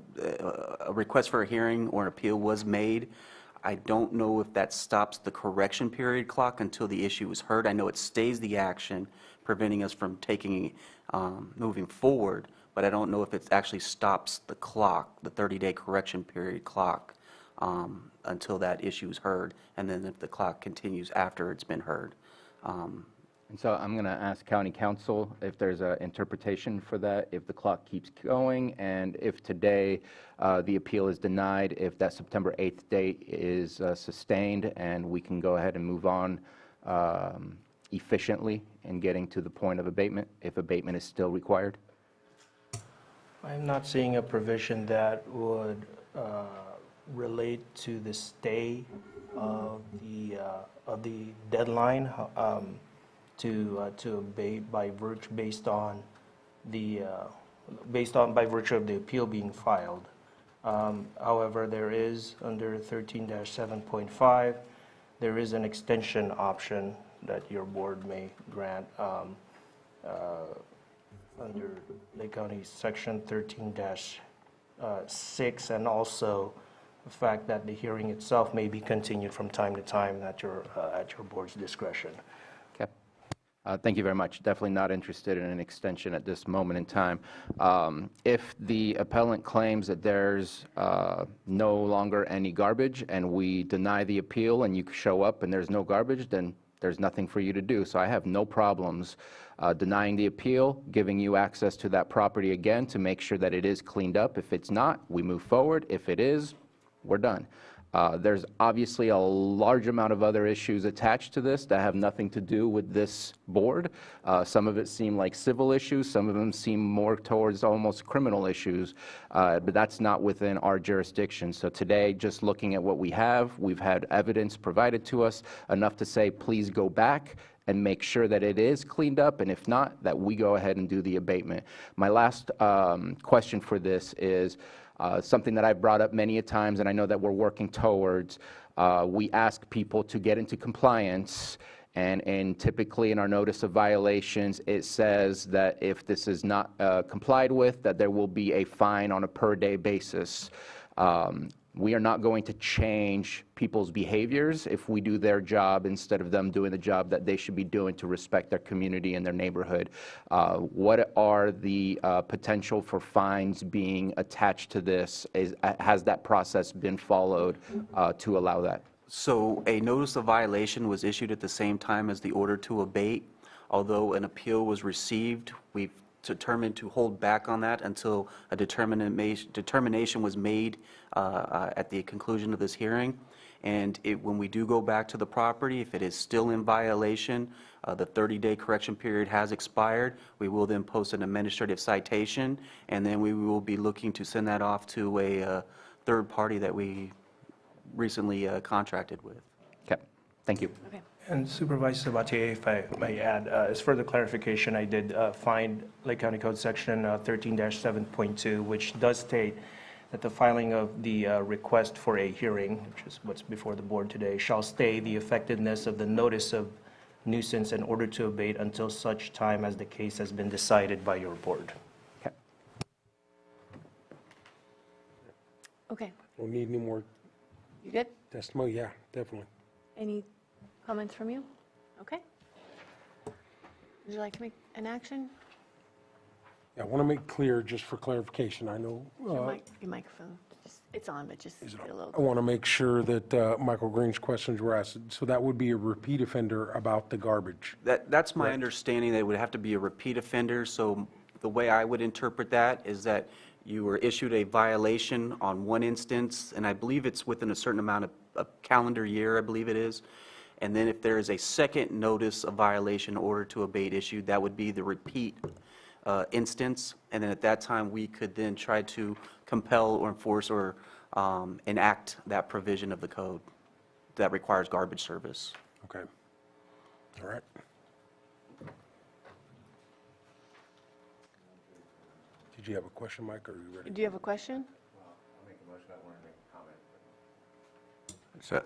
request for a hearing or an appeal was made. I don't know if that stops the correction period clock until the issue is heard. I know it stays the action, preventing us from moving forward, but I don't know if it actually stops the clock, the 30-day correction period clock, until that issue is heard, and then if the clock continues after it's been heard. And so I'm going to ask County Council if there's an interpretation for that, if the clock keeps going, and if today the appeal is denied, if that September 8th date is sustained, and we can go ahead and move on efficiently in getting to the point of abatement, if abatement is still required. I'm not seeing a provision that would relate to the stay of the deadline to abate by virtue by virtue of the appeal being filed. However, there is, under 13-7.5, there is an extension option that your board may grant under Lake County Section 13-6, and also the fact that the hearing itself may be continued from time to time at your board's discretion. Okay. Thank you very much. Definitely not interested in an extension at this moment in time. If the appellant claims that there's no longer any garbage and we deny the appeal and you show up and there's no garbage, then there's nothing for you to do. So I have no problems denying the appeal, giving you access to that property again to make sure that it is cleaned up. If it's not, we move forward. If it is, we're done. There's obviously a large amount of other issues attached to this that have nothing to do with this board. Some of it seem like civil issues, some of them seem more towards almost criminal issues, but that's not within our jurisdiction. So today, just looking at what we have, we've had evidence provided to us, enough to say, please go back and make sure that it is cleaned up, and if not, that we go ahead and do the abatement. My last question for this is, something that I've brought up many a times, and I know that we're working towards. We ask people to get into compliance, and typically in our notice of violations, it says that if this is not complied with, that there will be a fine on a per-day basis. We are not going to change people's behaviors if we do their job instead of them doing the job that they should be doing to respect their community and their neighborhood. What are the potential for fines being attached to this? Has that process been followed to allow that? So a notice of violation was issued at the same time as the order to abate. Although an appeal was received, we've determined to hold back on that until a determination was made at the conclusion of this hearing. And when we do go back to the property, if it is still in violation, the 30-day correction period has expired. We will then post an administrative citation, and then we will be looking to send that off to a third party that we recently contracted with. Okay, thank you. Okay. And Supervisor Sabatier, if I may add, as further clarification, I did find Lake County Code Section 13-7.2, which does state that the filing of the request for a hearing, which is what's before the board today, shall stay the effectiveness of the notice of nuisance in order to abate until such time as the case has been decided by your board. Okay. Okay, Don't need any more you good? testimony? Yeah, definitely. Any comments from you? Okay. Would you like to make an action? Yeah, I want to make clear, just for clarification, I know, Your microphone, it's on, but just a little. I want to make sure that Michael Green's questions were asked. So that would be a repeat offender about the garbage. That's my understanding, that it would have to be a repeat offender. So the way I would interpret that is that you were issued a violation on one instance, and I believe it's within a certain amount of a calendar year, I believe it is. And then if there is a second notice of violation order to abate issued, that would be the repeat instance. And then at that time, we could then try to compel or enforce or enact that provision of the code that requires garbage service. Okay. All right. Did you have a question, Mike, or are you ready? Do you have a question?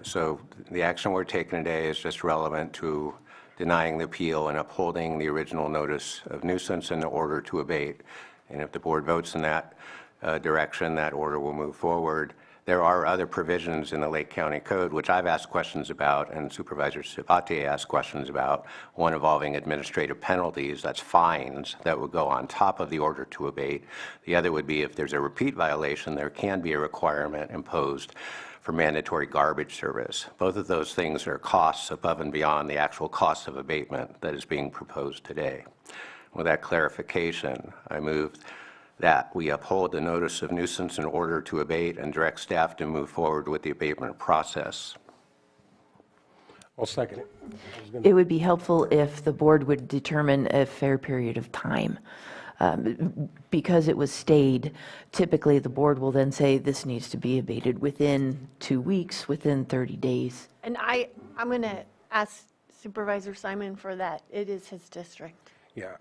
So the action we're taking today is just relevant to denying the appeal and upholding the original notice of nuisance and the order to abate. And if the board votes in that direction, that order will move forward. There are other provisions in the Lake County Code, which I've asked questions about, and Supervisor Sabatier asked questions about, one involving administrative penalties, that's fines, that would go on top of the order to abate. The other would be if there's a repeat violation, there can be a requirement imposed for mandatory garbage service. Both of those things are costs above and beyond the actual cost of abatement that is being proposed today. With that clarification, I move that we uphold the notice of nuisance in order to abate and direct staff to move forward with the abatement process. I'll second it. It would be helpful if the board would determine a fair period of time. Because it was stayed, typically the board will then say this needs to be abated within 2 weeks, within 30 days. And I'm going to ask Supervisor Simon for that. It is his district. Yeah.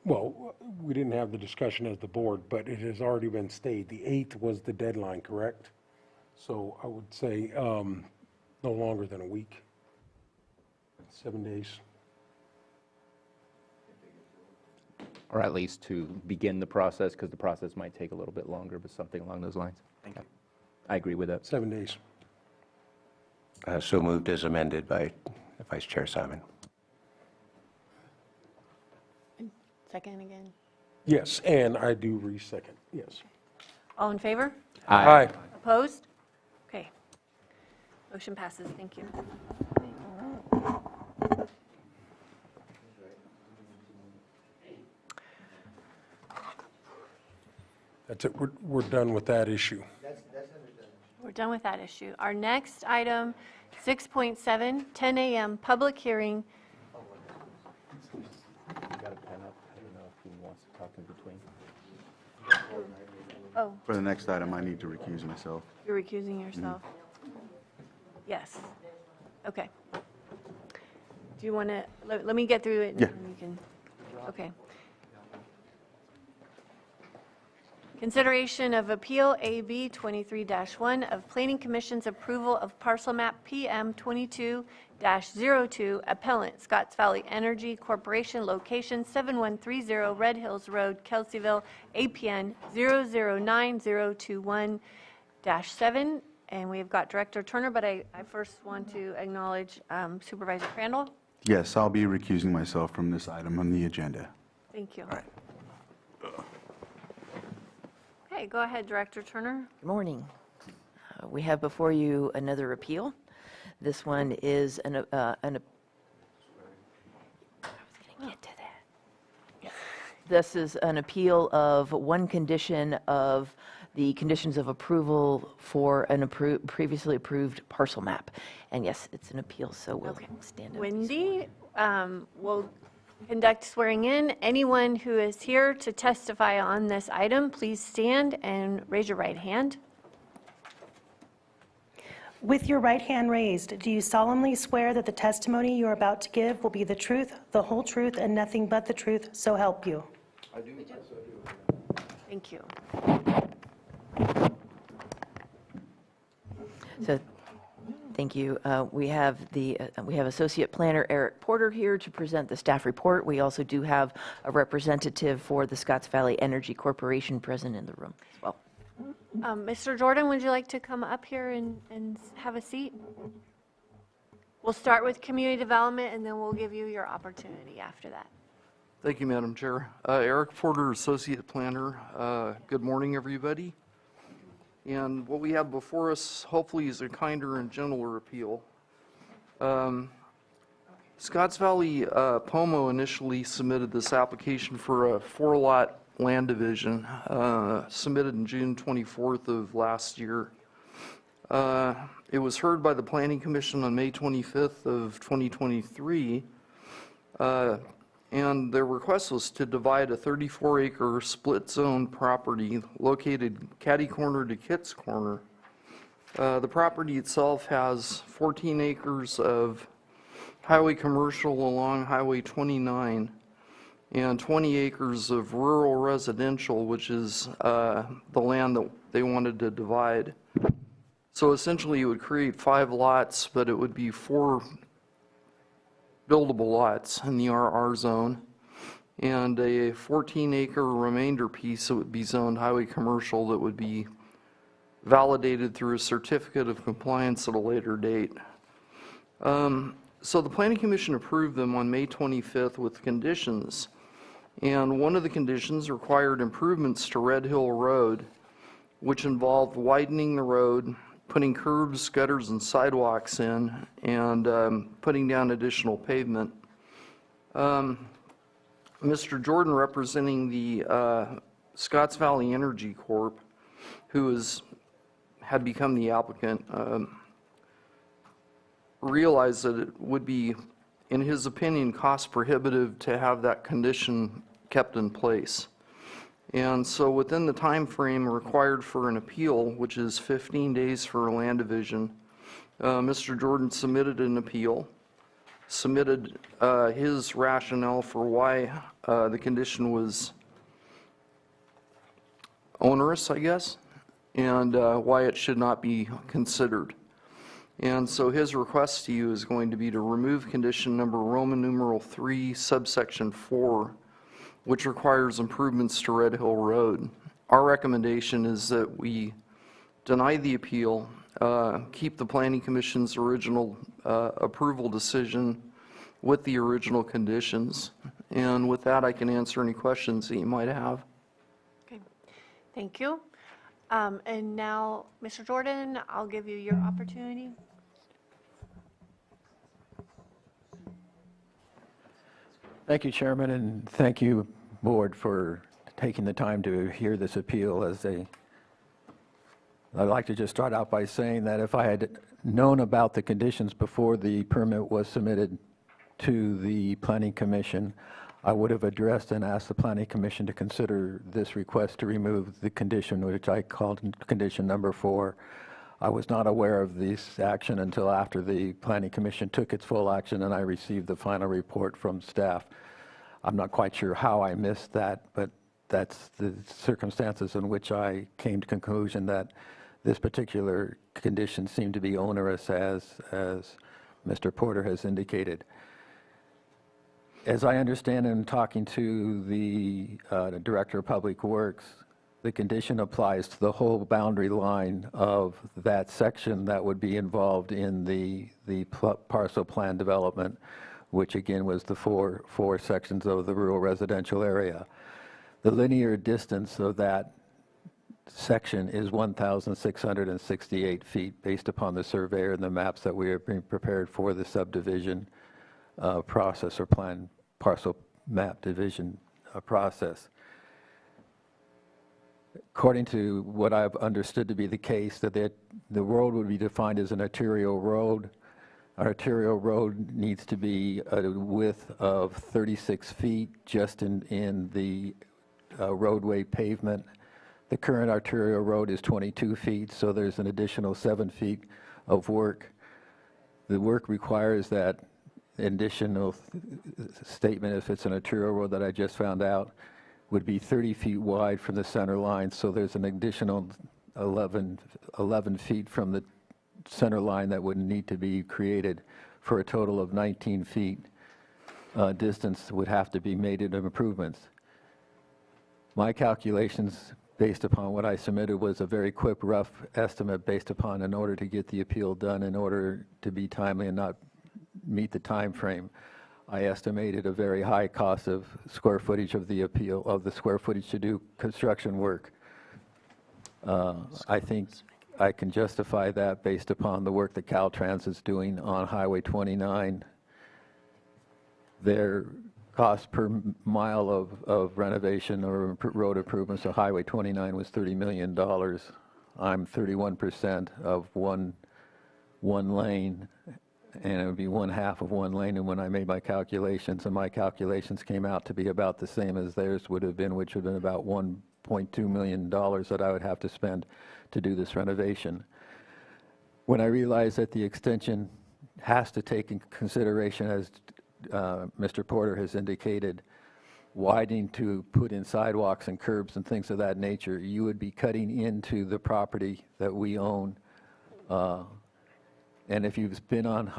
Well, we didn't have the discussion as the board, but it has already been stayed. The 8th was the deadline, correct? So I would say no longer than a week. 7 days. Or at least to begin the process, because the process might take a little bit longer, but something along those lines. Thank you. I agree with that. 7 days. So moved as amended by Vice Chair Simon. Second again. Yes, and I do re-second, yes. All in favor? Aye. Opposed? Okay. Motion passes. Thank you. That's it, we're done with that issue. We're done with that issue. Our next item, 6.7, 10 a.m. public hearing. Got a pen up. I don't know if he wants to talk in between. Oh, For the next item, I need to recuse myself. you're recusing yourself? Yes. Okay. Do you want to, let me get through it? Yeah. And you can, okay. Consideration of Appeal AB 23-1 of Planning Commission's approval of parcel map PM 22-02, appellant Scotts Valley Energy Corporation, location 7130 Red Hills Road, Kelseyville, APN 009021-7. And we've got Director Turner, but I first want to acknowledge Supervisor Crandall. Yes, I'll be recusing myself from this item on the agenda. Thank you. Okay, go ahead, Director Turner. Good morning. We have before you another appeal. This one is I was going to get to that. This is an appeal of one condition of the conditions of approval for an previously approved parcel map. And yes, it's an appeal, so we'll stand up. Wendy will conduct swearing in. Anyone who is here to testify on this item, please stand and raise your right hand. With your right hand raised, do you solemnly swear that the testimony you are about to give will be the truth, the whole truth, and nothing but the truth, so help you? I do. Thank you. So, thank you. We have Associate Planner Eric Porter here to present the staff report. We also do have a representative for the Scotts Valley Energy Corporation present in the room as well. Mr. Jordan, would you like to come up here and have a seat? We'll start with community development, and then we'll give you your opportunity after that. Thank you, Madam Chair. Eric Porter, Associate Planner. Good morning, everybody. And what we have before us, hopefully, is a kinder and gentler appeal. Scotts Valley Pomo initially submitted this application for a 4-lot land division, submitted in June 24th of last year. It was heard by the Planning Commission on May 25th of 2023, and their request was to divide a 34-acre split-zone property located catty-corner to Kitts Corner. The property itself has 14 acres of highway commercial along Highway 29 and 20 acres of rural residential, which is the land that they wanted to divide. So essentially, it would create 5 lots, but it would be 4 buildable lots in the RR zone, and a 14-acre remainder piece that would be zoned highway commercial that would be validated through a certificate of compliance at a later date. So the Planning Commission approved them on May 25th with conditions, and one of the conditions required improvements to Red Hill Road, which involved widening the road, putting curbs, gutters, and sidewalks in, and putting down additional pavement. Mr. Jordan, representing the Scotts Valley Energy Corp., who had become the applicant, realized that it would be, in his opinion, cost prohibitive to have that condition kept in place. And so within the time frame required for an appeal, which is 15 days for a land division, Mr. Jordan submitted an appeal. submitted his rationale for why the condition was onerous, I guess, and why it should not be considered. And so his request to you is going to be to remove condition number Roman numeral 3, subsection 4, which requires improvements to Red Hill Road. Our recommendation is that we deny the appeal, keep the Planning Commission's original approval decision with the original conditions. And with that, I can answer any questions that you might have. Okay, thank you. And now, Mr. Jordan, I'll give you your opportunity. Thank you, Chairman, and thank you, Board, for taking the time to hear this appeal. I'd like to just start out by saying that if I had known about the conditions before the permit was submitted to the Planning Commission, I would have addressed and asked the Planning Commission to consider this request to remove the condition, which I called condition number 4. I was not aware of this action until after the Planning Commission took its full action and I received the final report from staff. I'm not quite sure how I missed that, but that's the circumstances in which I came to conclusion that this particular condition seemed to be onerous, as Mr. Porter has indicated. As I understand in talking to the Director of Public Works, the condition applies to the whole boundary line of that section that would be involved in the parcel plan development, which again was the four sections of the rural residential area. The linear distance of that section is 1,668 feet based upon the surveyor and the maps that we are being prepared for the subdivision process or plan parcel map division process. According to what I've understood to be the case, that the road would be defined as an arterial road. Our arterial road needs to be a width of 36 feet just in the roadway pavement. The current arterial road is 22 feet, so there's an additional 7 feet of work. The work requires that additional statement, if it's an arterial road that I just found out, would be 30 feet wide from the center line, so there's an additional 11 feet from the center line that would need to be created for a total of 19 feet distance would have to be made into improvements. My calculations based upon what I submitted was a very quick, rough estimate based upon in order to get the appeal done, in order to be timely and not meet the time frame. I estimated a very high cost of square footage of the appeal, of the square footage to do construction work. I think I can justify that based upon the work that Caltrans is doing on Highway 29. Their cost per mile of renovation or road improvements of Highway 29 was $30 million. I'm 31% of one lane, and it would be 1/2 of one lane. And when I made my calculations, and my calculations came out to be about the same as theirs would have been, which would have been about $1.2 million that I would have to spend to do this renovation. When I realized that the extension has to take in consideration, as Mr. Porter has indicated, widening to put in sidewalks and curbs and things of that nature, you would be cutting into the property that we own. And if you've been on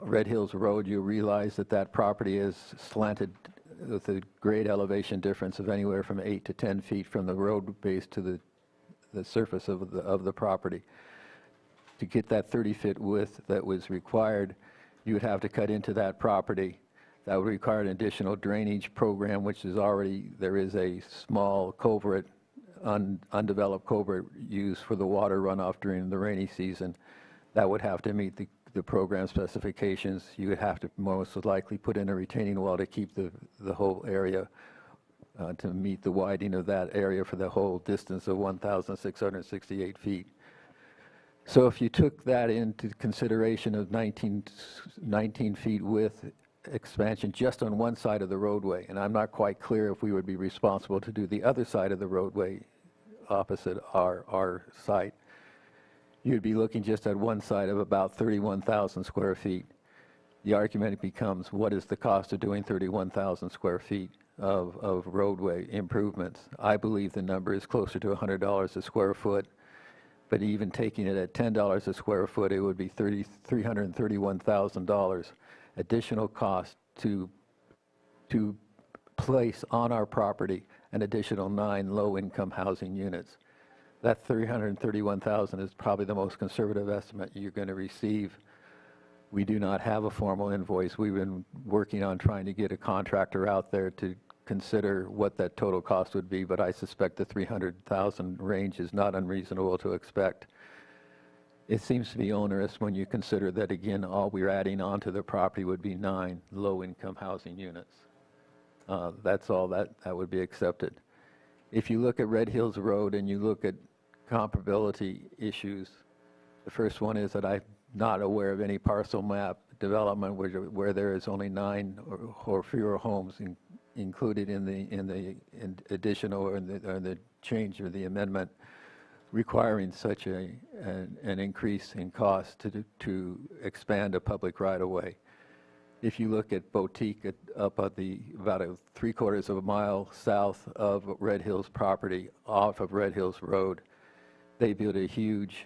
Red Hills Road, you realize that that property is slanted with a grade elevation difference of anywhere from 8 to 10 feet from the road base to the surface of the property. To get that 30-foot width that was required, you would have to cut into that property. That would require an additional drainage program, which is already, there is a small culvert, undeveloped culvert used for the water runoff during the rainy season. That would have to meet the program specifications. You would have to most likely put in a retaining wall to keep the whole area, to meet the widening of that area for the whole distance of 1,668 feet. So if you took that into consideration of 19 feet width expansion just on one side of the roadway, and I'm not quite clear if we would be responsible to do the other side of the roadway opposite our site, you'd be looking just at one side of about 31,000 square feet. the argument becomes, what is the cost of doing 31,000 square feet of roadway improvements? I believe the number is closer to $100 a square foot, but even taking it at $10 a square foot, it would be $331,000 additional cost to place on our property an additional 9 low-income housing units. That $331,000 is probably the most conservative estimate you're going to receive. We do not have a formal invoice. We've been working on trying to get a contractor out there to consider what that total cost would be, but I suspect the $300,000 range is not unreasonable to expect. It seems to be onerous when you consider that, again, all we're adding onto the property would be 9 low-income housing units. That's all that would be accepted. If you look at Red Hills Road and you look at comparability issues, the first one is that I'm not aware of any parcel map development where there is only 9 or fewer homes included in the additional or in the change or the amendment requiring such an increase in cost to expand a public right-of-way. If you look at Boutique up at about a 3/4 of a mile south of Red Hills property, off of Red Hills Road, they built a huge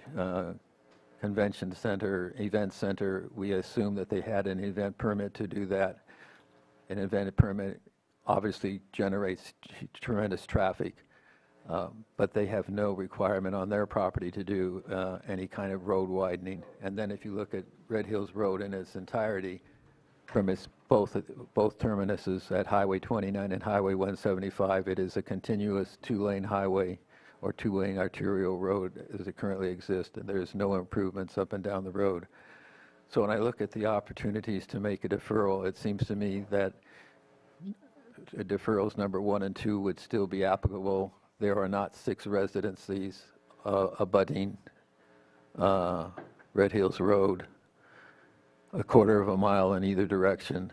convention center, event center. We assume that they had an event permit to do that. An event permit obviously generates tremendous traffic, but they have no requirement on their property to do any kind of road widening. And then if you look at Red Hills Road in its entirety, from its both terminuses at Highway 29 and Highway 175, it is a continuous 2-lane highway or 2-lane arterial road as it currently exists, and there's no improvements up and down the road. So when I look at the opportunities to make a deferral, it seems to me that deferrals number 1 and 2 would still be applicable. There are not 6 residencies abutting Red Hills Road, a 1/4 of a mile in either direction.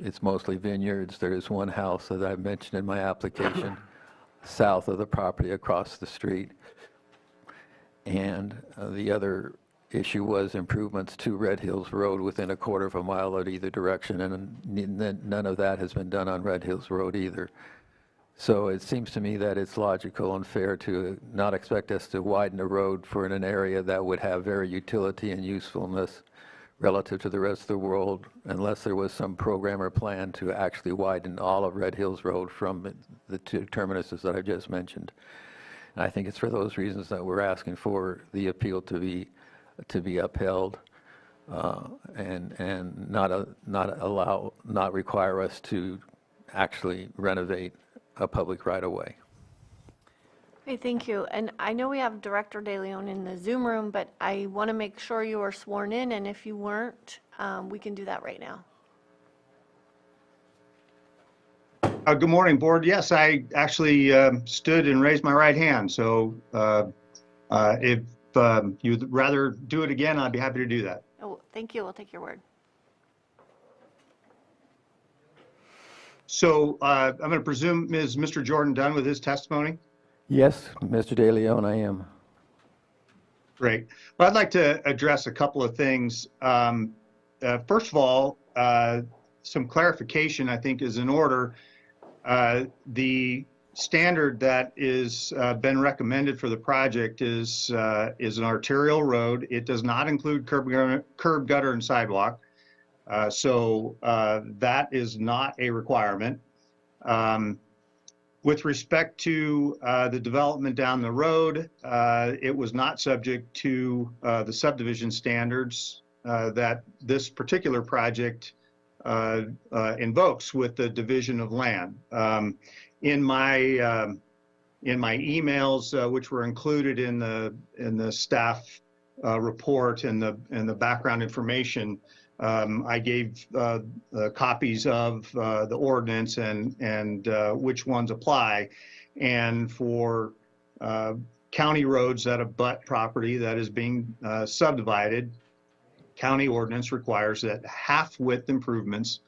It's mostly vineyards. There is 1 house that I've mentioned in my application south of the property across the street. And the other issue was improvements to Red Hills Road within a 1/4 of a mile at either direction, and none of that has been done on Red Hills Road either. So it seems to me that it's logical and fair to not expect us to widen the road for an area that would have very utility and usefulness relative to the rest of the world, unless there was some program or plan to actually widen all of Red Hills Road from the 2 terminuses that I just mentioned. And I think it's for those reasons that we're asking for the appeal to be upheld and not require us to actually renovate a public right-of-way. Okay, thank you. And I know we have Director De Leon in the Zoom room, but I want to make sure you are sworn in, and if you weren't, we can do that right now. Good morning, Board. Yes, I actually stood and raised my right hand. So if you'd rather do it again, I'd be happy to do that. Oh, thank you. We'll take your word. So I'm going to presume, is Mr. Jordan done with his testimony? Yes, Mr. De Leon, I am. Great. Well, I'd like to address a couple of things. First of all, some clarification I think is in order. The standard that is been recommended for the project is an arterial road. It does not include curb, gutter, and sidewalk. So that is not a requirement. With respect to the development down the road, it was not subject to the subdivision standards that this particular project invokes with the division of land. In my emails, which were included in the staff report and the background information, I gave copies of the ordinance and which ones apply. And for county roads that abut property that is being subdivided, county ordinance requires that half-width improvements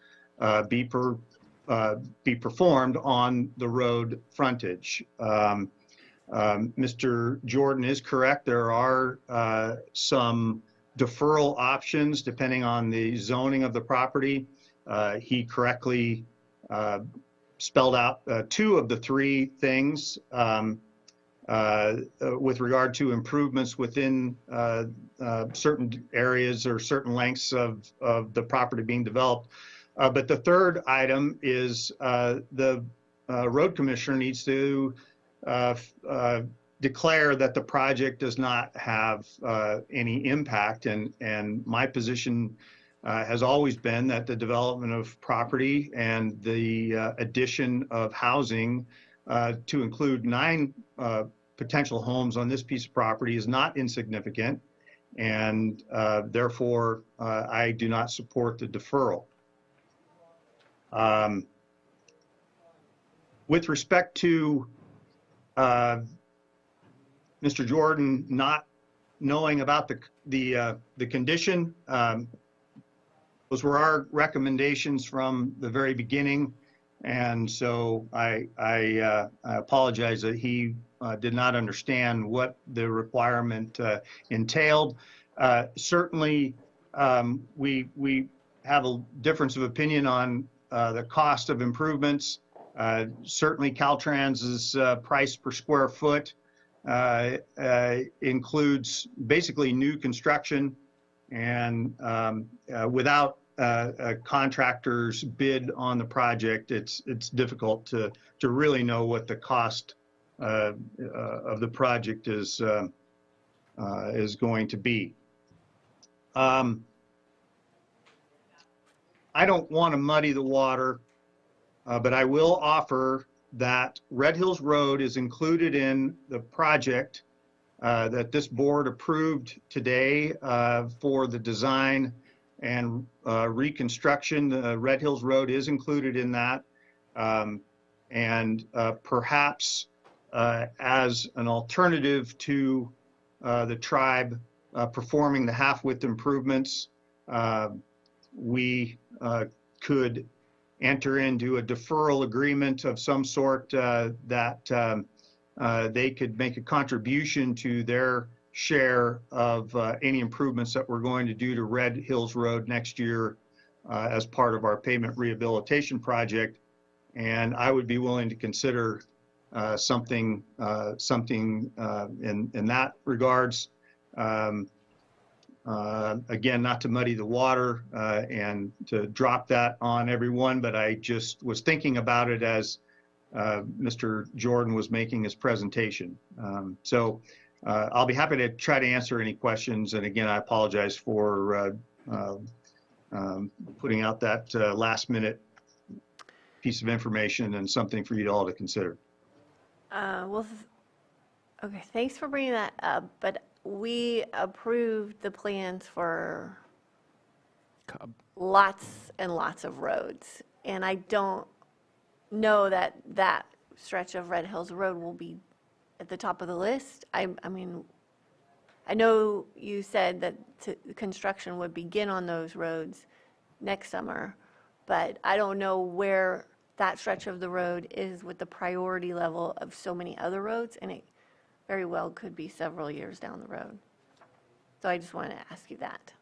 be performed on the road frontage. Mr. Jordan is correct. There are some deferral options depending on the zoning of the property. He correctly spelled out two of the three things with regard to improvements within certain areas or certain lengths of the property being developed. But the third item is the road commissioner needs to declare that the project does not have any impact. And my position has always been that the development of property and the addition of housing to include 9 potential homes on this piece of property is not insignificant. And therefore, I do not support the deferral. With respect to Mr. Jordan not knowing about the condition, those were our recommendations from the very beginning, and so I apologize that he did not understand what the requirement entailed. Certainly, we have a difference of opinion on the cost of improvements. Certainly, Caltrans's price per square foot includes basically new construction, and without a contractor's bid on the project, it's difficult to really know what the cost of the project is going to be. I don't want to muddy the water, but I will offer that Red Hills Road is included in the project that this board approved today for the design and reconstruction. Red Hills Road is included in that. And perhaps as an alternative to the tribe performing the half-width improvements, we could enter into a deferral agreement of some sort that they could make a contribution to their share of any improvements that we're going to do to Red Hills Road next year as part of our pavement rehabilitation project. And I would be willing to consider something in that regards. Again, not to muddy the water and to drop that on everyone, but I just was thinking about it as Mr. Jordan was making his presentation. So I'll be happy to try to answer any questions. And again, I apologize for putting out that last minute piece of information and something for you all to consider. Well, okay, thanks for bringing that up, but we approved the plans for lots and lots of roads, and I don't know that that stretch of Red Hills Road will be at the top of the list. I mean, I know you said that construction would begin on those roads next summer, but I don't know where that stretch of the road is with the priority level of so many other roads, and it very well could be several years down the road. So I just wanted to ask you that.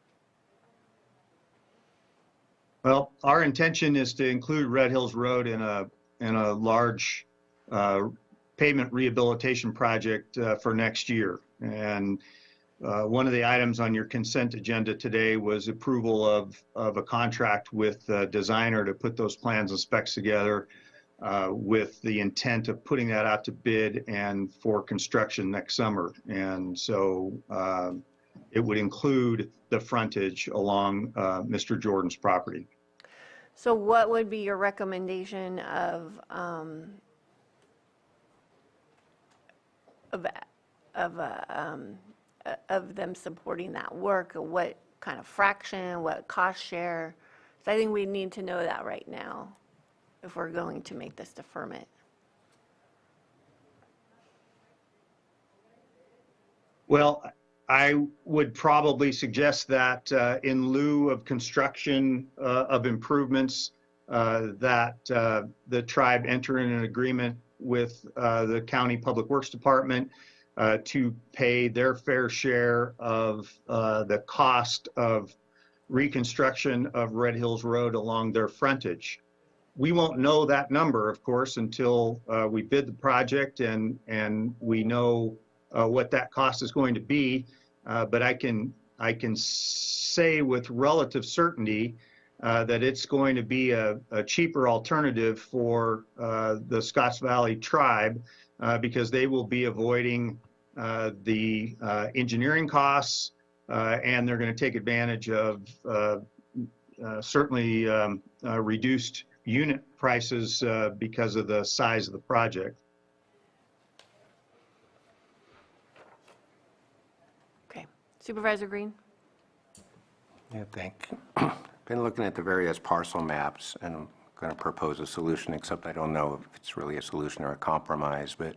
Well, our intention is to include Red Hills Road in a large pavement rehabilitation project for next year. And one of the items on your consent agenda today was approval of a contract with a designer to put those plans and specs together with the intent of putting that out to bid and for construction next summer. And so it would include the frontage along Mr. Jordan's property. So what would be your recommendation of them supporting that work? What kind of fraction, what cost share? So I think we need to know that right now if we're going to make this deferment. Well, I would probably suggest that in lieu of construction of improvements, that the tribe enter in an agreement with the County Public Works Department to pay their fair share of the cost of reconstruction of Red Hills Road along their frontage. We won't know that number, of course, until we bid the project and we know what that cost is going to be. But I can say with relative certainty that it's going to be a cheaper alternative for the Scotts Valley tribe because they will be avoiding the engineering costs and they're going to take advantage of certainly reduced unit prices because of the size of the project. Okay. Supervisor Green? Yeah, thank you. Been looking at the various parcel maps and I'm going to propose a solution, except I don't know if it's really a solution or a compromise. But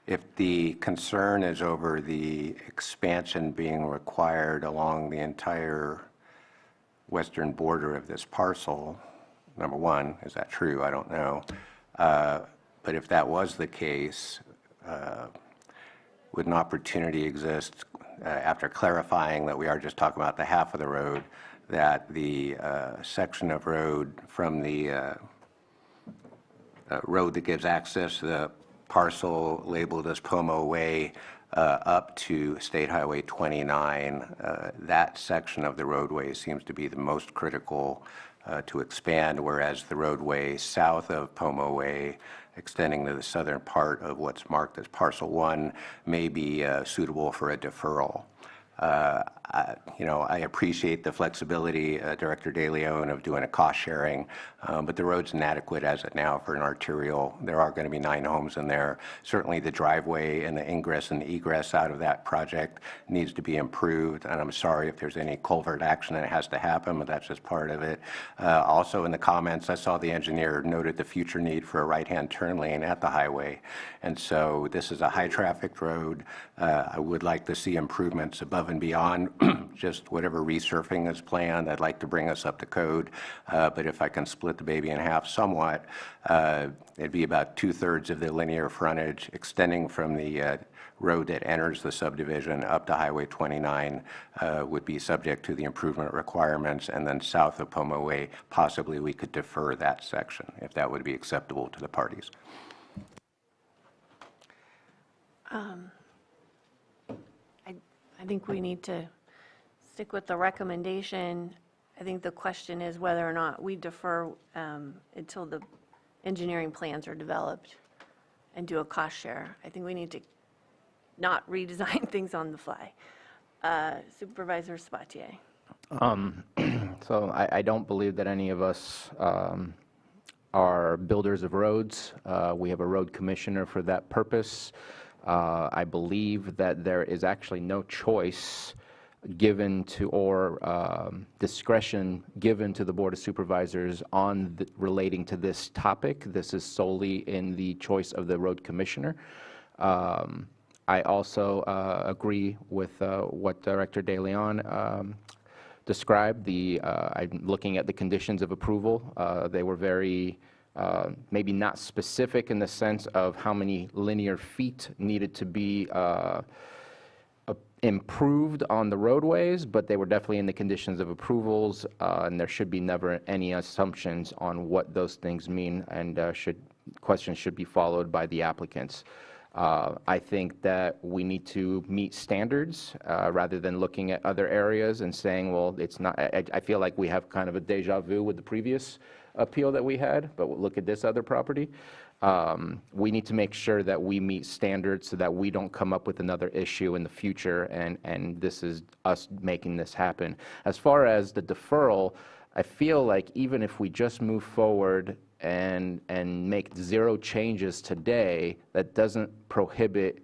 if the concern is over the expansion being required along the entire western border of this parcel, number one, is that true? I don't know. But if that was the case, would an opportunity exist after clarifying that we are just talking about the half of the road, that the section of road from the road that gives access to the parcel labeled as Pomo Way up to State Highway 29, that section of the roadway seems to be the most critical to expand, whereas the roadway south of Pomo Way, extending to the southern part of what's marked as Parcel 1, may be suitable for a deferral. I appreciate the flexibility, Director De Leon, of doing a cost sharing, but the road's inadequate as of now for an arterial. There are going to be 9 homes in there. Certainly the driveway and the ingress and egress out of that project needs to be improved, and I'm sorry if there's any culvert action that has to happen, but that's just part of it. Also in the comments, I saw the engineer noted the future need for a right-hand turn lane at the highway, and so this is a high-traffic road. I would like to see improvements above and beyond just whatever resurfacing is planned. I'd like to bring us up to code, but if I can split the baby in half somewhat, it'd be about 2/3 of the linear frontage extending from the road that enters the subdivision up to Highway 29 would be subject to the improvement requirements, and then south of Pomo Way, possibly we could defer that section, if that would be acceptable to the parties. I think we need to stick with the recommendation. I think the question is whether or not we defer until the engineering plans are developed and do a cost share. I think we need to not redesign things on the fly. Supervisor Sabatier. So I don't believe that any of us are builders of roads. We have a road commissioner for that purpose. I believe that there is actually no choice given to or discretion given to the Board of Supervisors on relating to this topic. This is solely in the choice of the road commissioner. I also agree with what Director De Leon described. I'm looking at the conditions of approval. They were very maybe not specific in the sense of how many linear feet needed to be improved on the roadways, but they were definitely in the conditions of approvals, and there should be never any assumptions on what those things mean, and questions should be followed by the applicants. I think that we need to meet standards rather than looking at other areas and saying, well, it's not. I feel like we have kind of a deja vu with the previous appeal that we had, but look at this other property. We need to make sure that we meet standards so that we don't come up with another issue in the future, and this is us making this happen. As far as the deferral, I feel like even if we just move forward and make 0 changes today, that doesn't prohibit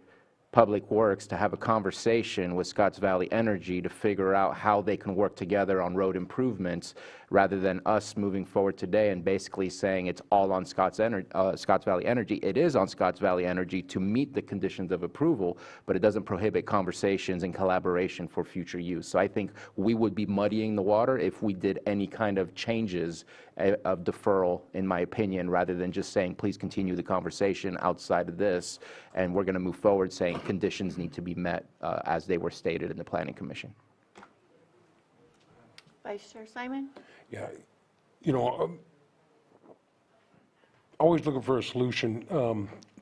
Public Works to have a conversation with Scotts Valley Energy to figure out how they can work together on road improvements, rather than us moving forward today and basically saying it's all on Scotts Valley Energy. It is on Scotts Valley Energy to meet the conditions of approval, but it doesn't prohibit conversations and collaboration for future use. So I think we would be muddying the water if we did any kind of changes of deferral, in my opinion, rather than just saying, please continue the conversation outside of this, and we're going to move forward saying, conditions need to be met as they were stated in the Planning Commission. Vice Chair Simon? Yeah, you know, always looking for a solution,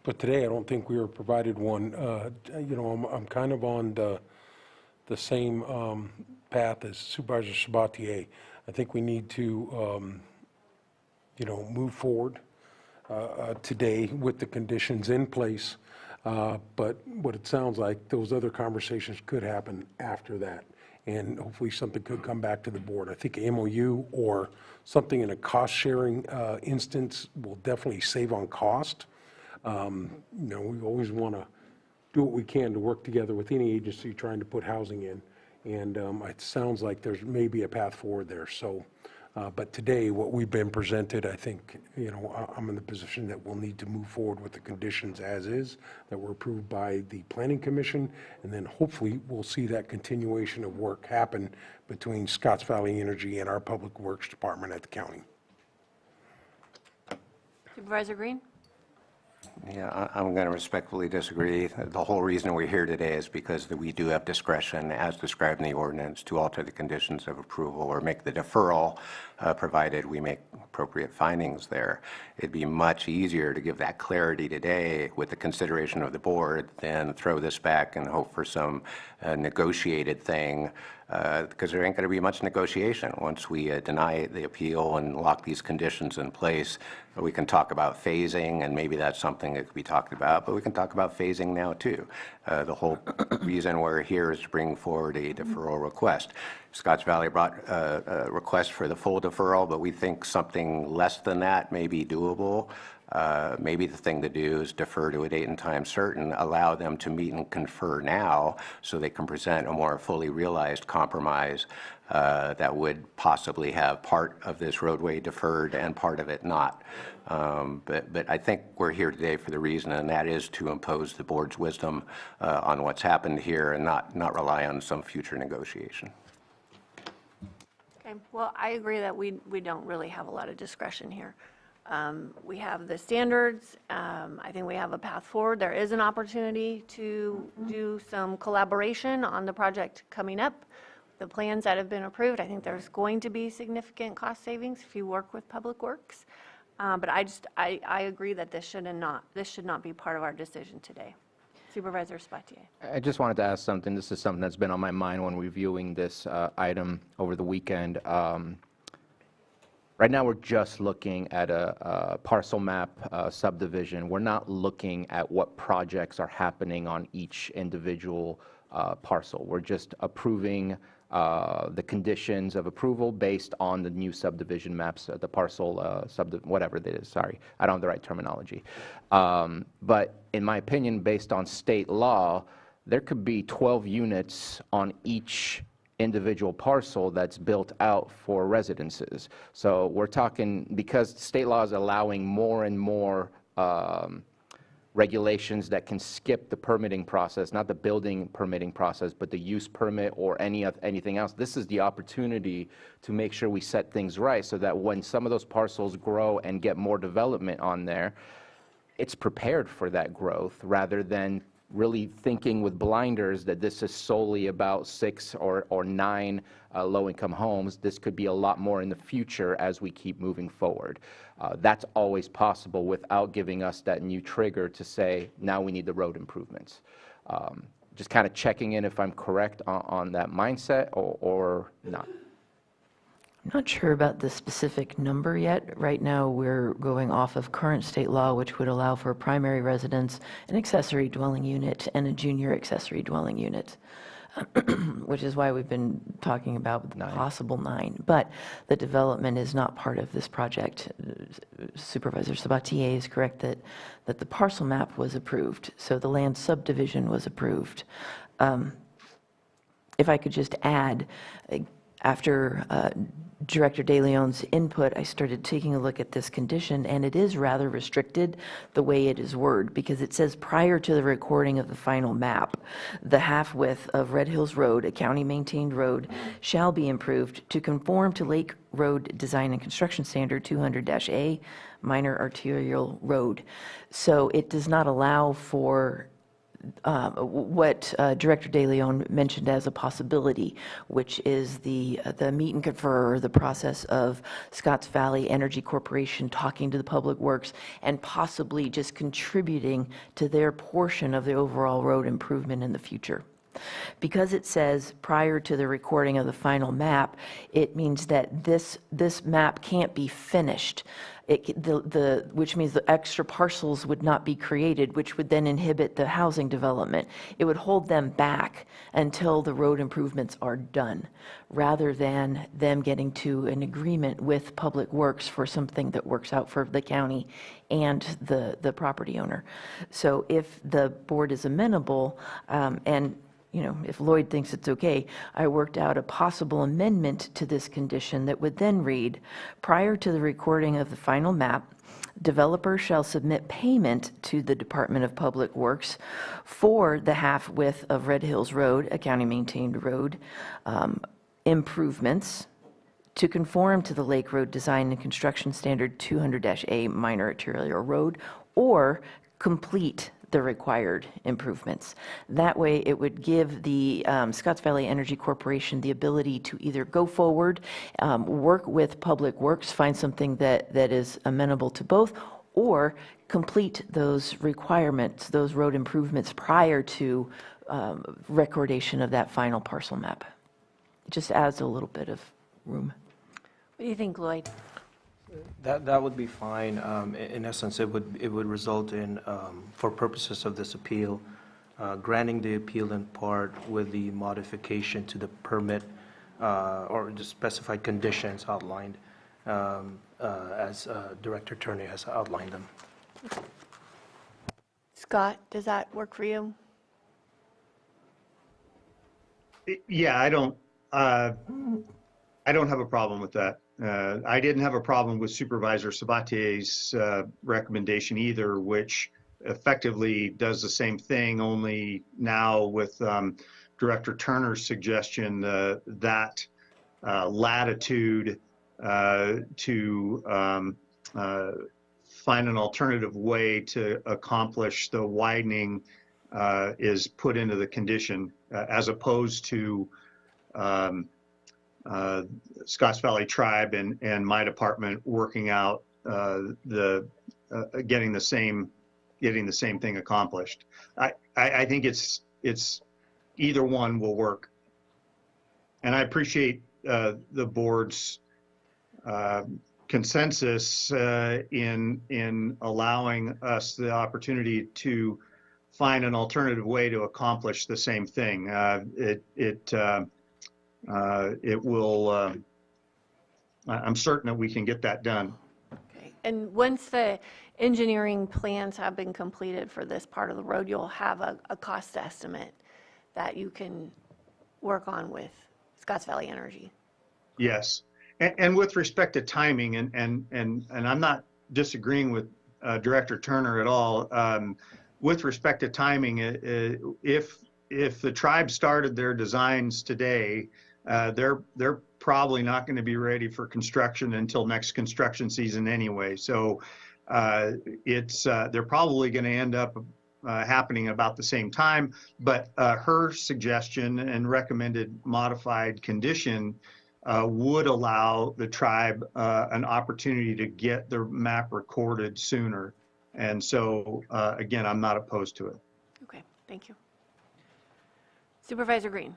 but today I don't think we were provided one. You know, I'm kind of on the same path as Supervisor Sabatier. I think we need to, you know, move forward today with the conditions in place. But what it sounds like, those other conversations could happen after that. And hopefully something could come back to the board. I think a MOU or something in a cost-sharing instance will definitely save on cost. You know, we always want to do what we can to work together with any agency trying to put housing in. And it sounds like there's maybe a path forward there. So, but today, what we've been presented, I think, you know, I'm in the position that we'll need to move forward with the conditions as is, that were approved by the Planning Commission, and then hopefully we'll see that continuation of work happen between Scotts Valley Energy and our Public Works Department at the county. Supervisor Green? Yeah, I'm going to respectfully disagree. The whole reason we're here today is because we do have discretion, as described in the ordinance, to alter the conditions of approval or make the deferral, provided we make appropriate findings there. It'd be much easier to give that clarity today with the consideration of the board than throw this back and hope for some negotiated thing, because there ain't going to be much negotiation. Once we deny the appeal and lock these conditions in place, we can talk about phasing, and maybe that's something that could be talked about, but we can talk about phasing now too. The whole reason we're here is to bring forward a deferral request. Scotts Valley brought a request for the full deferral, but we think something less than that may be doable. Maybe the thing to do is defer to a date and time certain, allow them to meet and confer now so they can present a more fully realized compromise that would possibly have part of this roadway deferred and part of it not. But I think we're here today for the reason, and that is to impose the board's wisdom on what's happened here and not rely on some future negotiation. Okay, well, I agree that we don't really have a lot of discretion here. We have the standards. I think we have a path forward. There is an opportunity to do some collaboration on the project coming up. The plans that have been approved, I think there's going to be significant cost savings if you work with Public Works. But I agree that this should not be part of our decision today. Supervisor Sabatier. I just wanted to ask something. This is something that's been on my mind when reviewing this item over the weekend. Right now, we're just looking at a parcel map subdivision. We're not looking at what projects are happening on each individual parcel. We're just approving the conditions of approval based on the new subdivision maps, the parcel, whatever it is, sorry. I don't have the right terminology. But in my opinion, based on state law, there could be 12 units on each individual parcel that's built out for residences. So we're talking, because state law is allowing more and more regulations that can skip the permitting process, not the building permitting process, but the use permit or anything else. This is the opportunity to make sure we set things right so that when some of those parcels grow and get more development on there, it's prepared for that growth rather than really thinking with blinders that this is solely about 6 or 9 low-income homes. This could be a lot more in the future as we keep moving forward. That's always possible without giving us that new trigger to say, now we need the road improvements. Just kind of checking in if I'm correct on that mindset or not. I'm not sure about the specific number yet. Right now, we're going off of current state law, which would allow for a primary residence, an accessory dwelling unit, and a junior accessory dwelling unit, which is why we've been talking about the possible 9. But the development is not part of this project. Supervisor Sabatier is correct that the parcel map was approved, so the land subdivision was approved. If I could just add, after Director De Leon's input, I started taking a look at this condition, and it is rather restricted the way it is worded, because it says prior to the recording of the final map, the half width of Red Hills Road, a county-maintained road, shall be improved to conform to Lake Road Design and Construction Standard 200-A, minor arterial road. So it does not allow for what Director De Leon mentioned as a possibility, which is the meet and confer, or the process of Scotts Valley Energy Corporation talking to the Public Works and possibly just contributing to their portion of the overall road improvement in the future. Because it says prior to the recording of the final map, it means that this map can't be finished. Which means the extra parcels would not be created, which would then inhibit the housing development. It would hold them back until the road improvements are done, rather than them getting to an agreement with Public Works for something that works out for the county and the property owner. So if the board is amenable, and if Lloyd thinks it's okay, I worked out a possible amendment to this condition that would then read, prior to the recording of the final map, developer shall submit payment to the Department of Public Works for the half width of Red Hills Road, a county-maintained road, improvements to conform to the Lake Road Design and Construction Standard 200-A minor arterial road, or complete the required improvements. That way, it would give the Scotts Valley Energy Corporation the ability to either go forward, work with Public Works, find something that is amenable to both, or complete those requirements, those road improvements prior to recordation of that final parcel map. It just adds a little bit of room. What do you think, Lloyd? That would be fine. In essence, it would result in, for purposes of this appeal, granting the appeal in part with the modification to the permit or the specified conditions outlined as Director Turner has outlined them. Scott, does that work for you? Yeah, I don't have a problem with that. I didn't have a problem with Supervisor Sabatier's recommendation either, which effectively does the same thing, only now with Director Turner's suggestion that latitude to find an alternative way to accomplish the widening is put into the condition, as opposed to Scotts Valley Tribe and my department working out getting the same thing accomplished. I think it's either one will work, and I appreciate the board's consensus in allowing us the opportunity to find an alternative way to accomplish the same thing. It will, I'm certain that we can get that done. Okay. And once the engineering plans have been completed for this part of the road, you'll have a cost estimate that you can work on with Scotts Valley Energy. Yes. And with respect to timing, and I'm not disagreeing with Director Turner at all. With respect to timing, if the tribe started their designs today, they're probably not going to be ready for construction until next construction season anyway. So they're probably going to end up happening about the same time. But her suggestion and recommended modified condition would allow the tribe an opportunity to get the map recorded sooner. And so, again, I'm not opposed to it. Okay, thank you. Supervisor Green.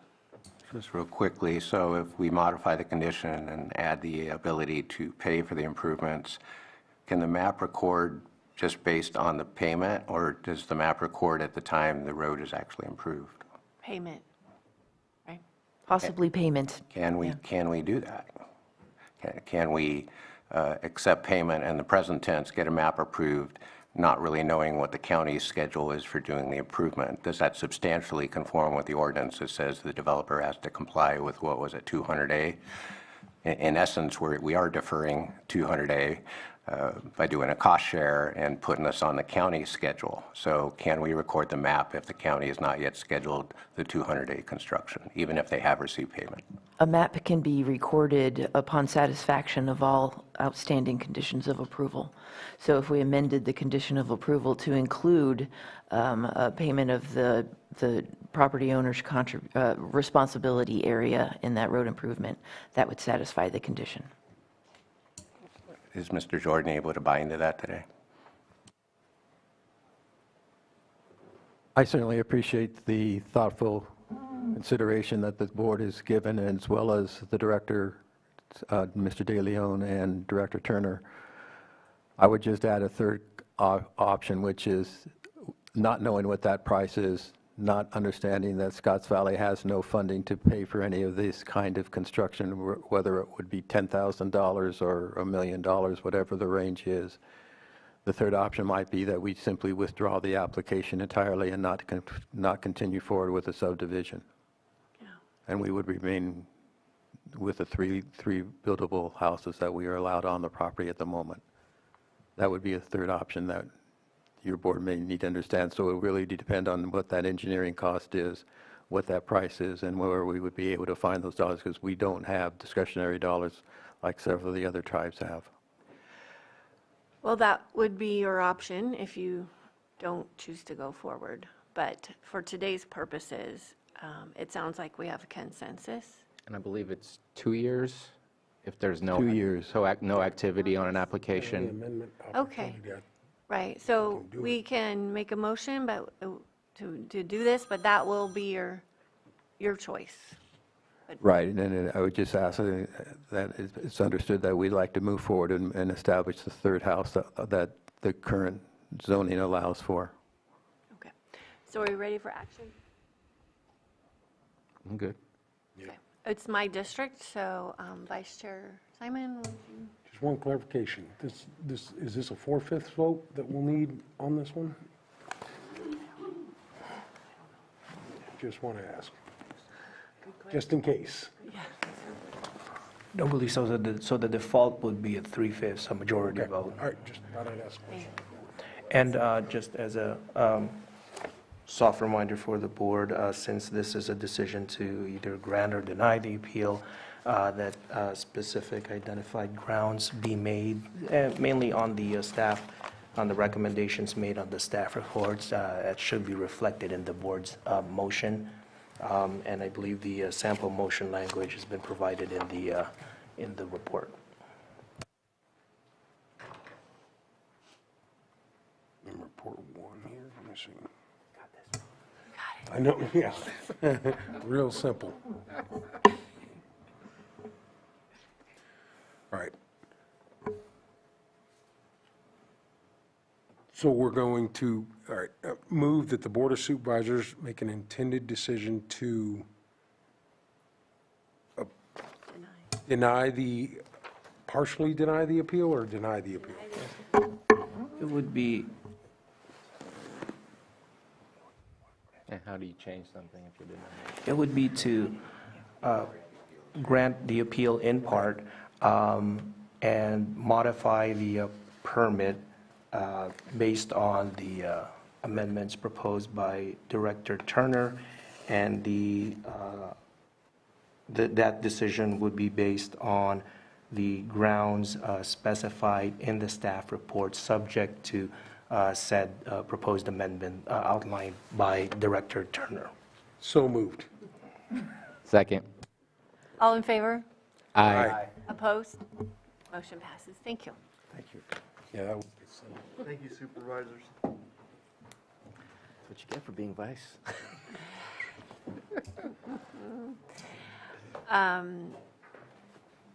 Just real quickly, so if we modify the condition and add the ability to pay for the improvements, can the map record just based on the payment, or does the map record at the time the road is actually improved? Payment, right? Possibly payment. Can we do that? Can we accept payment in the present tense, get a map approved, not really knowing what the county's schedule is for doing the improvement? Does that substantially conform with the ordinance that says the developer has to comply with, what was it, 200A? In essence, we are deferring 200A by doing a cost share and putting us on the county schedule. So can we record the map if the county has not yet scheduled the 200A construction, even if they have received payment? A map can be recorded upon satisfaction of all outstanding conditions of approval. So if we amended the condition of approval to include a payment of the property owner's responsibility area in that road improvement, that would satisfy the condition. Is Mr. Jordan able to buy into that today? I certainly appreciate the thoughtful consideration that the board has given, as well as the director, Mr. De Leon, and Director Turner. I would just add a third option, which is not knowing what that price is, not understanding that Scotts Valley has no funding to pay for any of this kind of construction, whether it would be $10,000 or $1 million, whatever the range is. The third option might be that we simply withdraw the application entirely and not continue forward with the subdivision. Yeah. And we would remain with the three buildable houses that we are allowed on the property at the moment. That would be a third option that your board may need to understand. So it would really depend on what that engineering cost is, what that price is, and where we would be able to find those dollars, because we don't have discretionary dollars like several of the other tribes have. Well, that would be your option if you don't choose to go forward. But for today's purposes, it sounds like we have a consensus. And I believe it's 2 years if there's no 2 years. no activity on an application. Amendment Okay. opportunity. Right, so we can make a motion but to do this, but that will be your choice. Right, and then I would just ask that it's understood that we'd like to move forward and establish the third house that the current zoning allows for. Okay, so are we ready for action? I'm good. Okay. It's my district, so Vice Chair Simon, would you? Just one clarification. Is this a 4/5 vote that we'll need on this one? Just want to ask. Just in case. No, believe so. So the default would be a 3/5, a majority vote. All right, just thought I'd ask a question. And just as a soft reminder for the board, since this is a decision to either grant or deny the appeal, that specific identified grounds be made, mainly on the staff, on the recommendations made on the staff reports. That should be reflected in the board's motion. And I believe the sample motion language has been provided in the report. In report 1 here, let me see. I know, yeah. Real simple. All right. So we're going to, all right, move that the Board of Supervisors make an intended decision to partially deny the appeal or deny the appeal? It would be, And how do you change something if you didn't? it would be to grant the appeal in part and modify the permit based on the amendments proposed by Director Turner, and that decision would be based on the grounds specified in the staff report, subject to said proposed amendment outlined by Director Turner. So moved. Second. All in favor? Aye. Opposed? Motion passes. Thank you. Thank you. Yeah, that would be simple. Thank you, supervisors. That's what you get for being vice.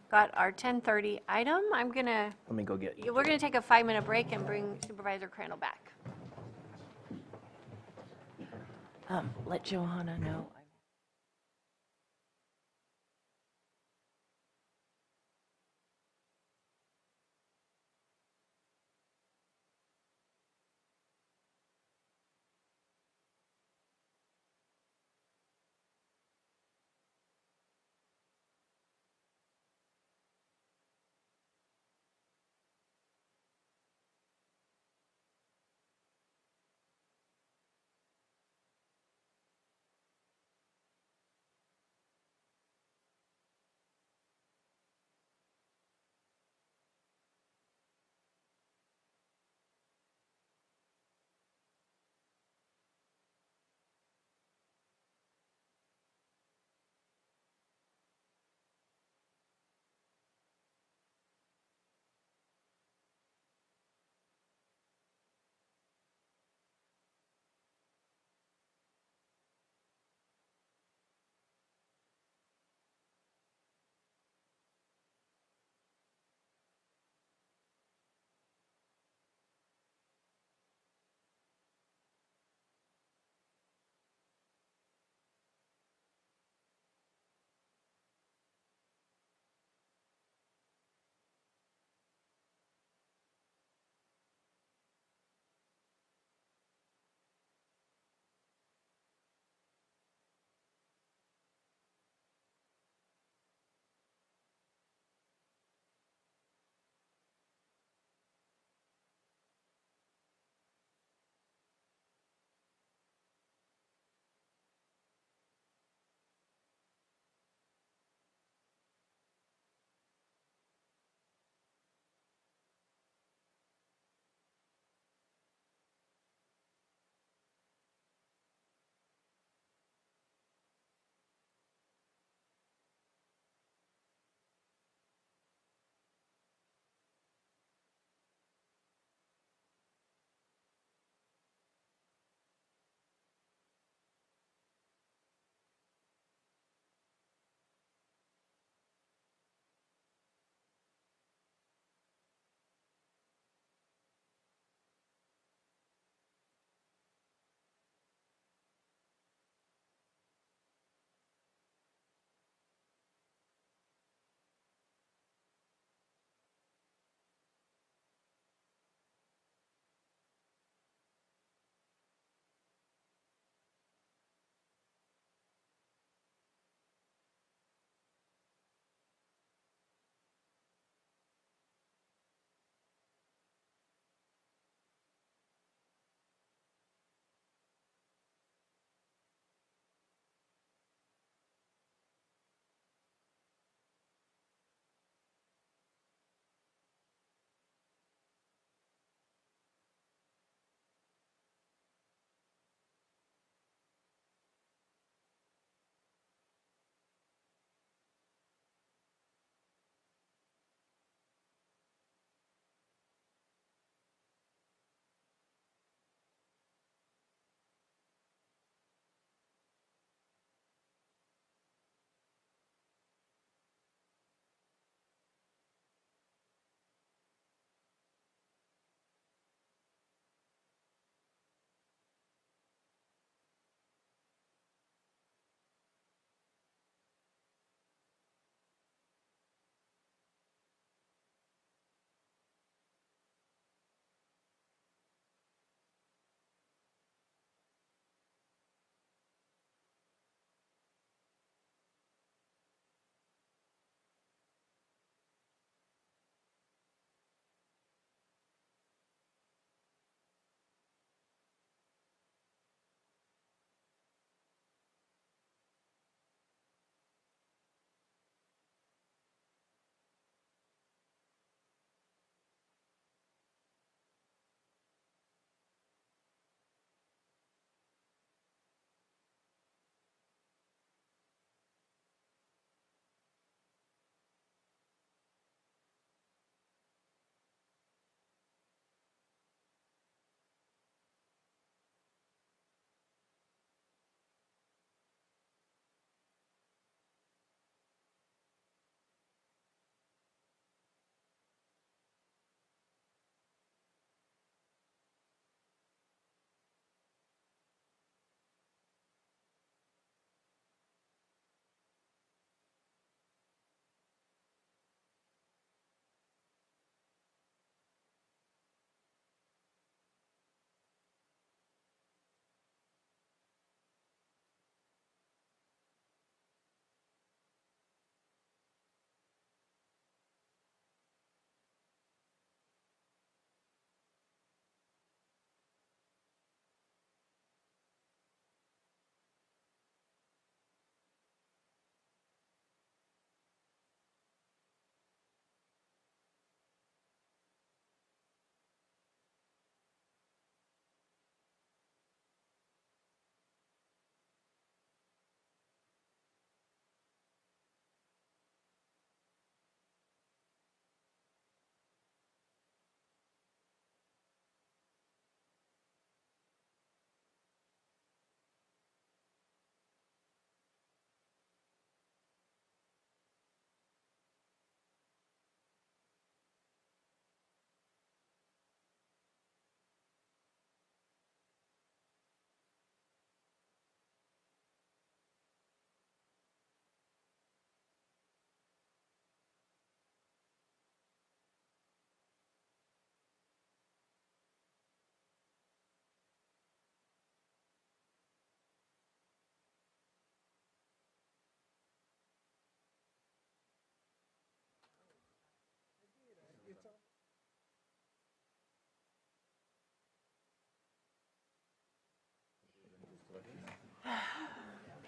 Got our 10:30 item. Let me go get. We're gonna take a 5-minute break and bring Supervisor Crandall back. Let Johanna know.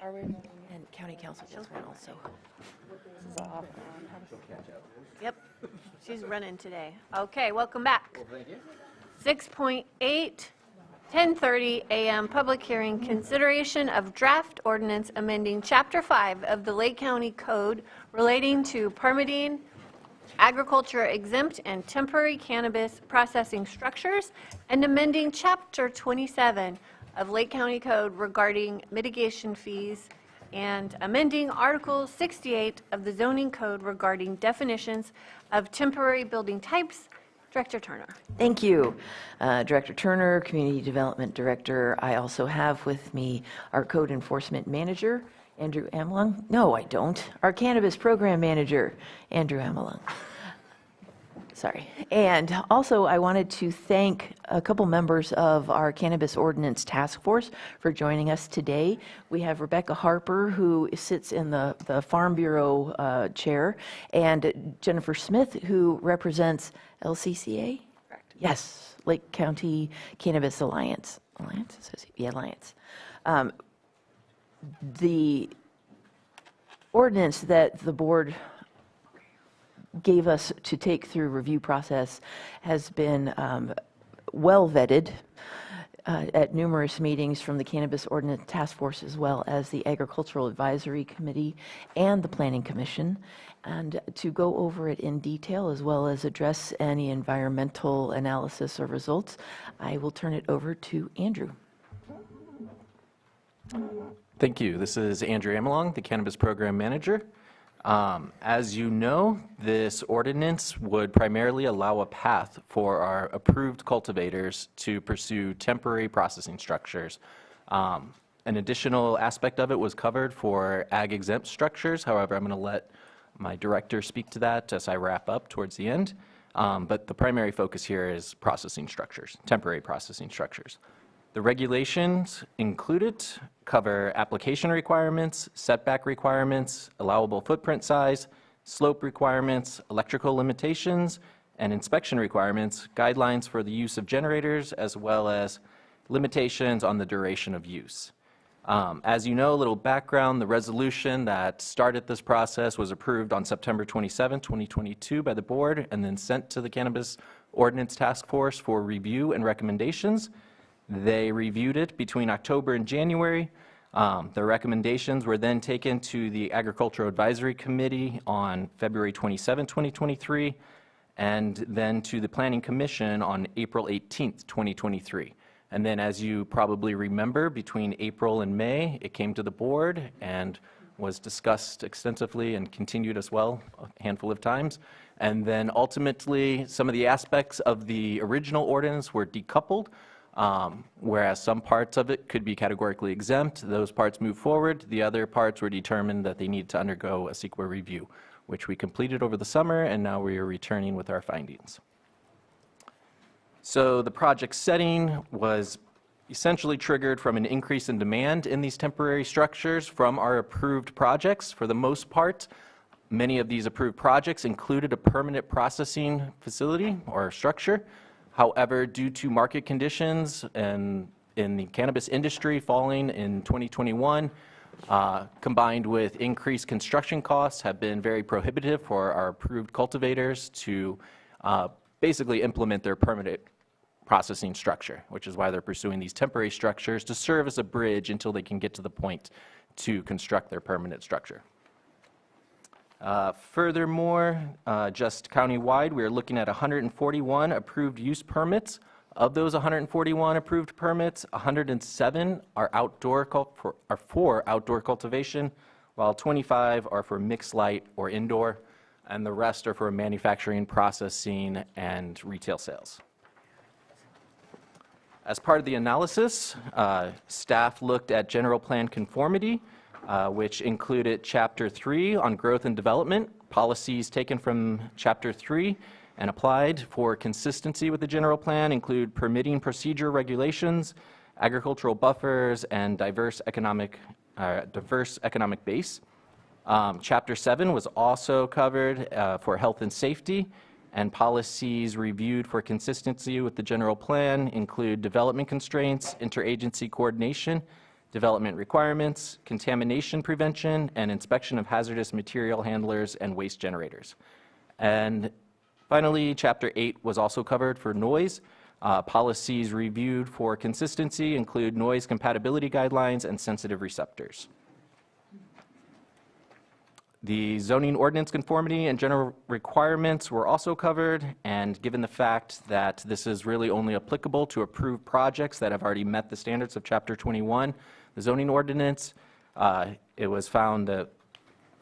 And county council just went also. This is off. Yep, she's running today. Okay, welcome back. 6.8, 10:30 a.m. Public hearing, consideration of draft ordinance amending Chapter 5 of the Lake County Code relating to permitting, agriculture exempt and temporary cannabis processing structures, and amending Chapter 27 of Lake County Code regarding mitigation fees, and amending Article 68 of the zoning code regarding definitions of temporary building types. Director Turner. Thank you, Director Turner, Community Development Director. I also have with me our Code Enforcement Manager, Andrew Amelung. No, I don't. Our Cannabis Program Manager, Andrew Amelung. Sorry. And also, I wanted to thank a couple members of our Cannabis Ordinance Task Force for joining us today. We have Rebecca Harper, who sits in the Farm Bureau chair, and Jennifer Smith, who represents LCCA? Correct. Yes, Lake County Cannabis Alliance. Alliance. The ordinance that the board gave us to take through review process has been well vetted at numerous meetings from the Cannabis Ordinance Task Force, as well as the Agricultural Advisory Committee and the Planning Commission. And to go over it in detail, as well as address any environmental analysis or results, I will turn it over to Andrew. Thank you. This is Andrew Amelung, the Cannabis Program Manager. As you know, this ordinance would primarily allow a path for our approved cultivators to pursue temporary processing structures. An additional aspect of it was covered for ag-exempt structures. However, I'm going to let my director speak to that as I wrap up towards the end. But the primary focus here is processing structures, temporary processing structures. The regulations included cover application requirements, setback requirements, allowable footprint size, slope requirements, electrical limitations, and inspection requirements, guidelines for the use of generators, as well as limitations on the duration of use. As you know, a little background, the resolution that started this process was approved on September 27, 2022 by the board, and then sent to the Cannabis Ordinance Task Force for review and recommendations. They reviewed it between October and January. The recommendations were then taken to the Agricultural Advisory Committee on February 27, 2023, and then to the Planning Commission on April 18, 2023. And then, as you probably remember, between April and May, it came to the board and was discussed extensively and continued as well a handful of times. And then ultimately, some of the aspects of the original ordinance were decoupled. Whereas some parts of it could be categorically exempt, those parts moved forward. The other parts were determined that they need to undergo a CEQA review, which we completed over the summer, and now we are returning with our findings. So the project setting was essentially triggered from an increase in demand in these temporary structures from our approved projects. For the most part, many of these approved projects included a permanent processing facility or structure. However, due to market conditions and in the cannabis industry falling in 2021, combined with increased construction costs, have been very prohibitive for our approved cultivators to basically implement their permanent processing structure, which is why they're pursuing these temporary structures to serve as a bridge until they can get to the point to construct their permanent structure. Furthermore, just countywide, we are looking at 141 approved use permits. Of those 141 approved permits, 107 are for outdoor cultivation, while 25 are for mixed light or indoor, and the rest are for manufacturing, processing, and retail sales. As part of the analysis, staff looked at general plan conformity, which included Chapter 3 on growth and development, policies taken from Chapter 3 and applied for consistency with the general plan include permitting procedure regulations, agricultural buffers, and diverse economic base. Chapter 7 was also covered for health and safety, and policies reviewed for consistency with the general plan include development constraints, interagency coordination, development requirements, contamination prevention, and inspection of hazardous material handlers and waste generators. And finally, Chapter 8 was also covered for noise. Policies reviewed for consistency include noise compatibility guidelines and sensitive receptors. The zoning ordinance conformity and general requirements were also covered, and given the fact that this is really only applicable to approved projects that have already met the standards of Chapter 21, the zoning ordinance, it was found that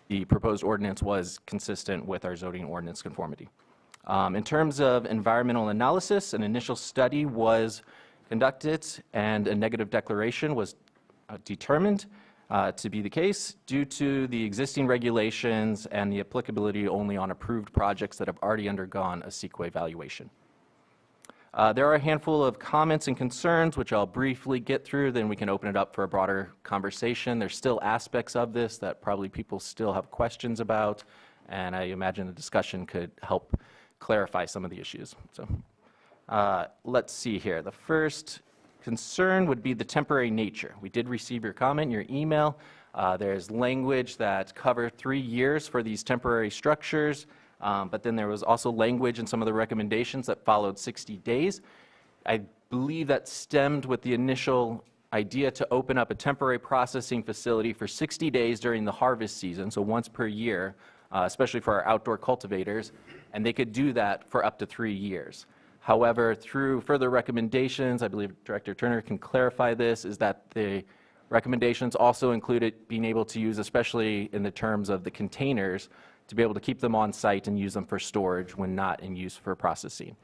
the proposed ordinance was consistent with our zoning ordinance conformity. In terms of environmental analysis, an initial study was conducted and a negative declaration was determined to be the case due to the existing regulations and the applicability only on approved projects that have already undergone a CEQA evaluation. There are a handful of comments and concerns which I'll briefly get through, then we can open it up for a broader conversation. There's still aspects of this that probably people still have questions about, and I imagine the discussion could help clarify some of the issues. So let's see here. The first concern would be the temporary nature. We did receive your comment, your email. There's language that covered 3 years for these temporary structures, but then there was also language in some of the recommendations that followed 60 days. I believe that stemmed with the initial idea to open up a temporary processing facility for 60 days during the harvest season, so once per year, especially for our outdoor cultivators, and they could do that for up to 3 years. However, through further recommendations, I believe Director Turner can clarify this, is that the recommendations also included being able to use, especially in the terms of the containers, to be able to keep them on site and use them for storage when not in use for processing.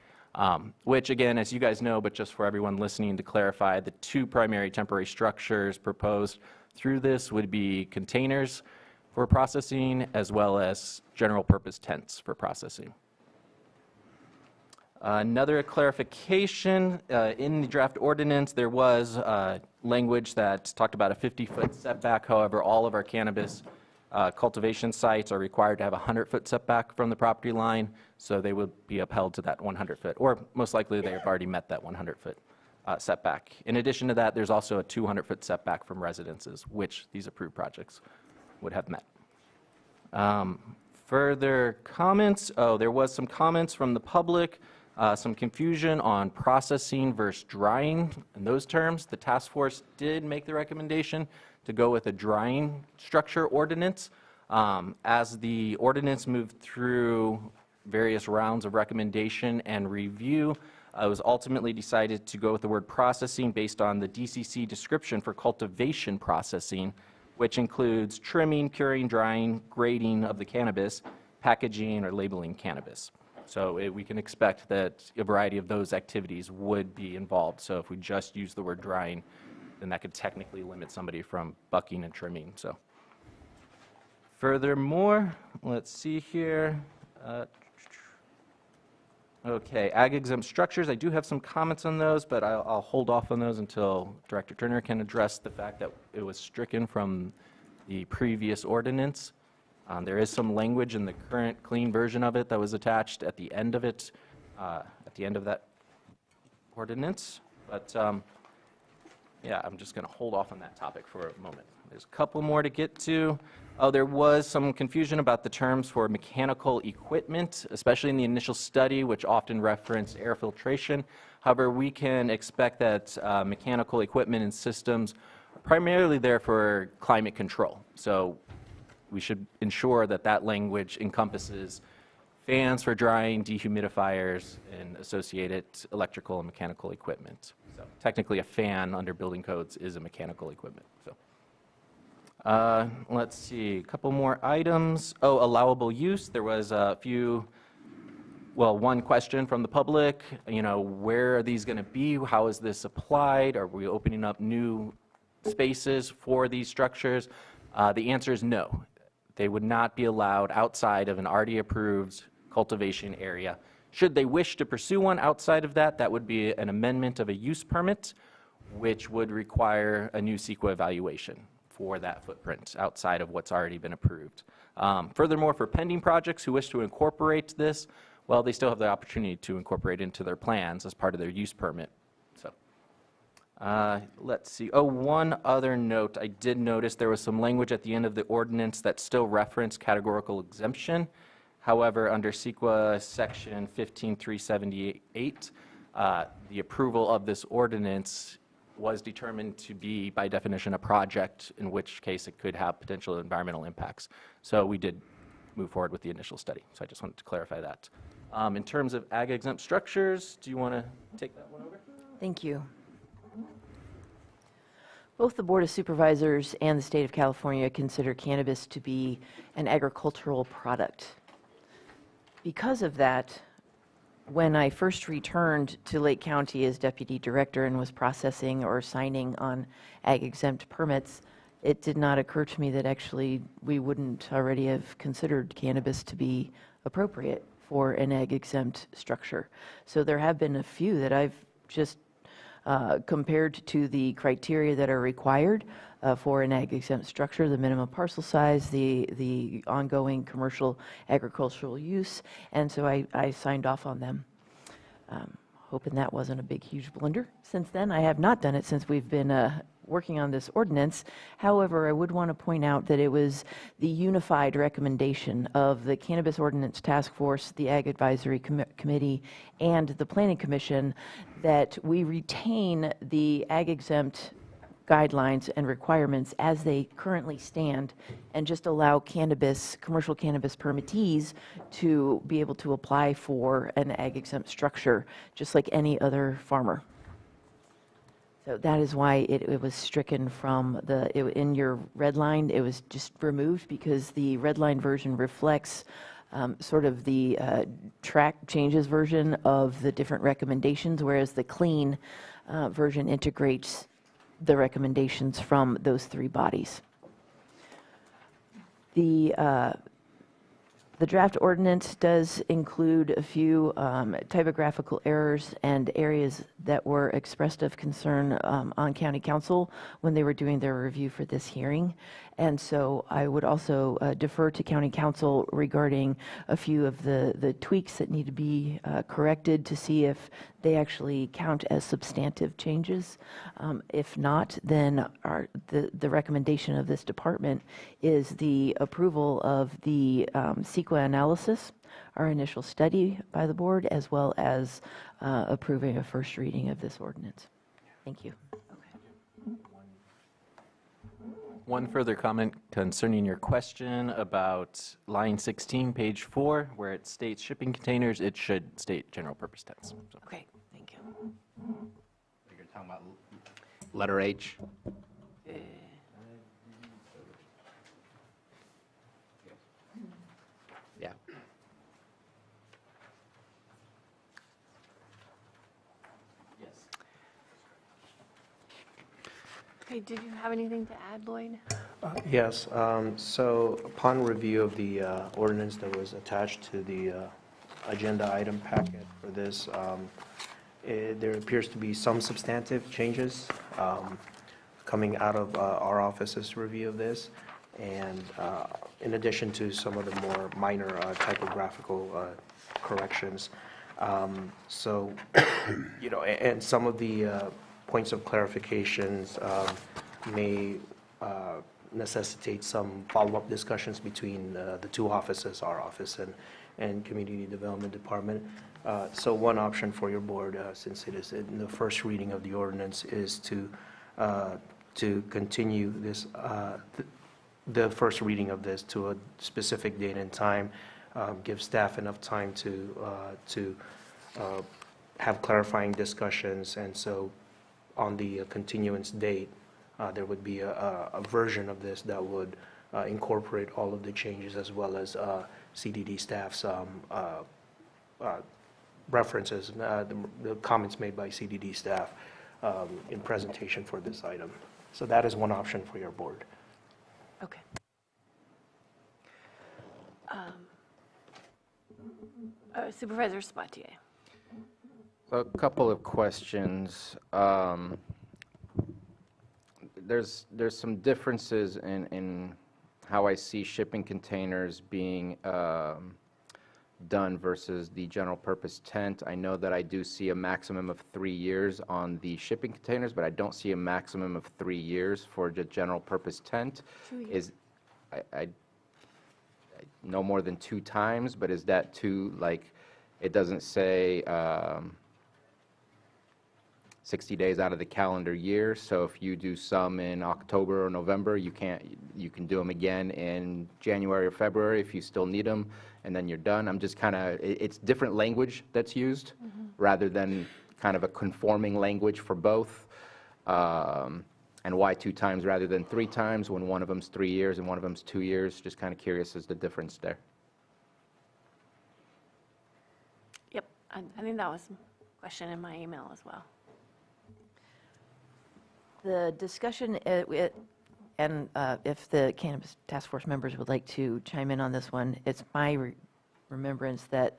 Which again, as you guys know, but just for everyone listening to clarify, the 2 primary temporary structures proposed through this would be containers for processing as well as general purpose tents for processing. Another clarification, in the draft ordinance, there was language that talked about a 50-foot setback. However, all of our cannabis cultivation sites are required to have a 100-foot setback from the property line, so they would be upheld to that 100-foot, or most likely they have already met that 100-foot setback. In addition to that, there's also a 200-foot setback from residences, which these approved projects would have met. Further comments, there was some comments from the public. Some confusion on processing versus drying in those terms. The task force did make the recommendation to go with a drying structure ordinance. As the ordinance moved through various rounds of recommendation and review, it was ultimately decided to go with the word processing based on the DCC description for cultivation processing, which includes trimming, curing, drying, grading of the cannabis, packaging, or labeling cannabis. So we can expect that a variety of those activities would be involved. So if we just use the word drying, then that could technically limit somebody from bucking and trimming. So furthermore, let's see here. Okay, ag exempt structures. I do have some comments on those, but I'll hold off on those until Director Turner can address the fact that it was stricken from the previous ordinance. There is some language in the current clean version of it that was attached at the end of it, at the end of that ordinance. But yeah, I'm just going to hold off on that topic for a moment. There's a couple more to get to. There was some confusion about the terms for mechanical equipment, especially in the initial study, which often referenced air filtration. However, we can expect that mechanical equipment and systems are primarily there for climate control. So we should ensure that that language encompasses fans for drying, dehumidifiers, and associated electrical and mechanical equipment. So technically a fan under building codes is a mechanical equipment. So let's see, a couple more items. Allowable use. There was a few, well, one question from the public, where are these going to be? How is this applied? Are we opening up new spaces for these structures? The answer is no. They would not be allowed outside of an already approved cultivation area. Should they wish to pursue one outside of that, that would be an amendment of a use permit, which would require a new CEQA evaluation for that footprint outside of what's already been approved. Furthermore, for pending projects who wish to incorporate this, well, they still have the opportunity to incorporate into their plans as part of their use permit. So Let's see. Oh, one other note. I did notice there was some language at the end of the ordinance that still referenced categorical exemption. However, under CEQA section 15378, the approval of this ordinance was determined to be, by definition, a project, in which case it could have potential environmental impacts. So we did move forward with the initial study. So I just wanted to clarify that. In terms of ag exempt structures, do you want to take that one over? Thank you. Both the Board of Supervisors and the State of California consider cannabis to be an agricultural product. Because of that, when I first returned to Lake County as Deputy Director and was processing or signing on ag exempt permits, it did not occur to me that actually we wouldn't already have considered cannabis to be appropriate for an ag exempt structure. So there have been a few that I've just compared to the criteria that are required for an ag exempt structure, the minimum parcel size, the ongoing commercial agricultural use, and so I signed off on them. Hoping that wasn't a big, huge blunder. Since then, I have not done it since we've been working on this ordinance. However, I would want to point out that it was the unified recommendation of the Cannabis Ordinance Task Force, the Ag Advisory Committee, and the Planning Commission that we retain the ag exempt guidelines and requirements as they currently stand and just allow cannabis, commercial cannabis permittees to be able to apply for an ag exempt structure just like any other farmer. So that is why it was stricken from in your red line, it was just removed because the red line version reflects sort of the track changes version of the different recommendations, whereas the clean version integrates the recommendations from those three bodies. The draft ordinance does include a few typographical errors and areas that were expressed of concern on County Council when they were doing their review for this hearing. And so I would also defer to County Council regarding a few of the tweaks that need to be corrected to see if they actually count as substantive changes. If not, then the recommendation of this department is the approval of the CEQA analysis, our initial study by the board, as well as approving a first reading of this ordinance. Thank you. One further comment concerning your question about line 16, page 4, where it states shipping containers, it should state general purpose tents. So. Okay, thank you. You're talking about letter H? Yeah. Okay, did you have anything to add, Lloyd? Yes, so upon review of the ordinance that was attached to the agenda item packet for this, there appears to be some substantive changes coming out of our office's review of this, and in addition to some of the more minor typographical corrections. So, you know, and some of the points of clarifications may necessitate some follow-up discussions between the two offices, our office and Community Development Department. So one option for your board, since it is in the first reading of the ordinance, is to continue this, the first reading of this to a specific date and time, give staff enough time to have clarifying discussions, and so on the continuance date, there would be a version of this that would incorporate all of the changes as well as CDD staff's references, the comments made by CDD staff in presentation for this item. So that is one option for your board. Okay. Supervisor Sabatier. A couple of questions. There's some differences in how I see shipping containers being done versus the general purpose tent. I know that I do see a maximum of 3 years on the shipping containers, but I don't see a maximum of 3 years for the general purpose tent. 2 years. I no more than 2 times, but is that too, like, it doesn't say 60 days out of the calendar year, so if you do some in October or November, you can do them again in January or February if you still need them, and then you're done. I'm just kind of, it's different language that's used rather than kind of a conforming language for both. And why 2 times rather than 3 times when one of them's 3 years and one of them's 2 years? Just kind of curious as the difference there. Yep, I think that was a question in my email as well. The discussion, and if the Cannabis Task Force members would like to chime in on this one, it's my remembrance that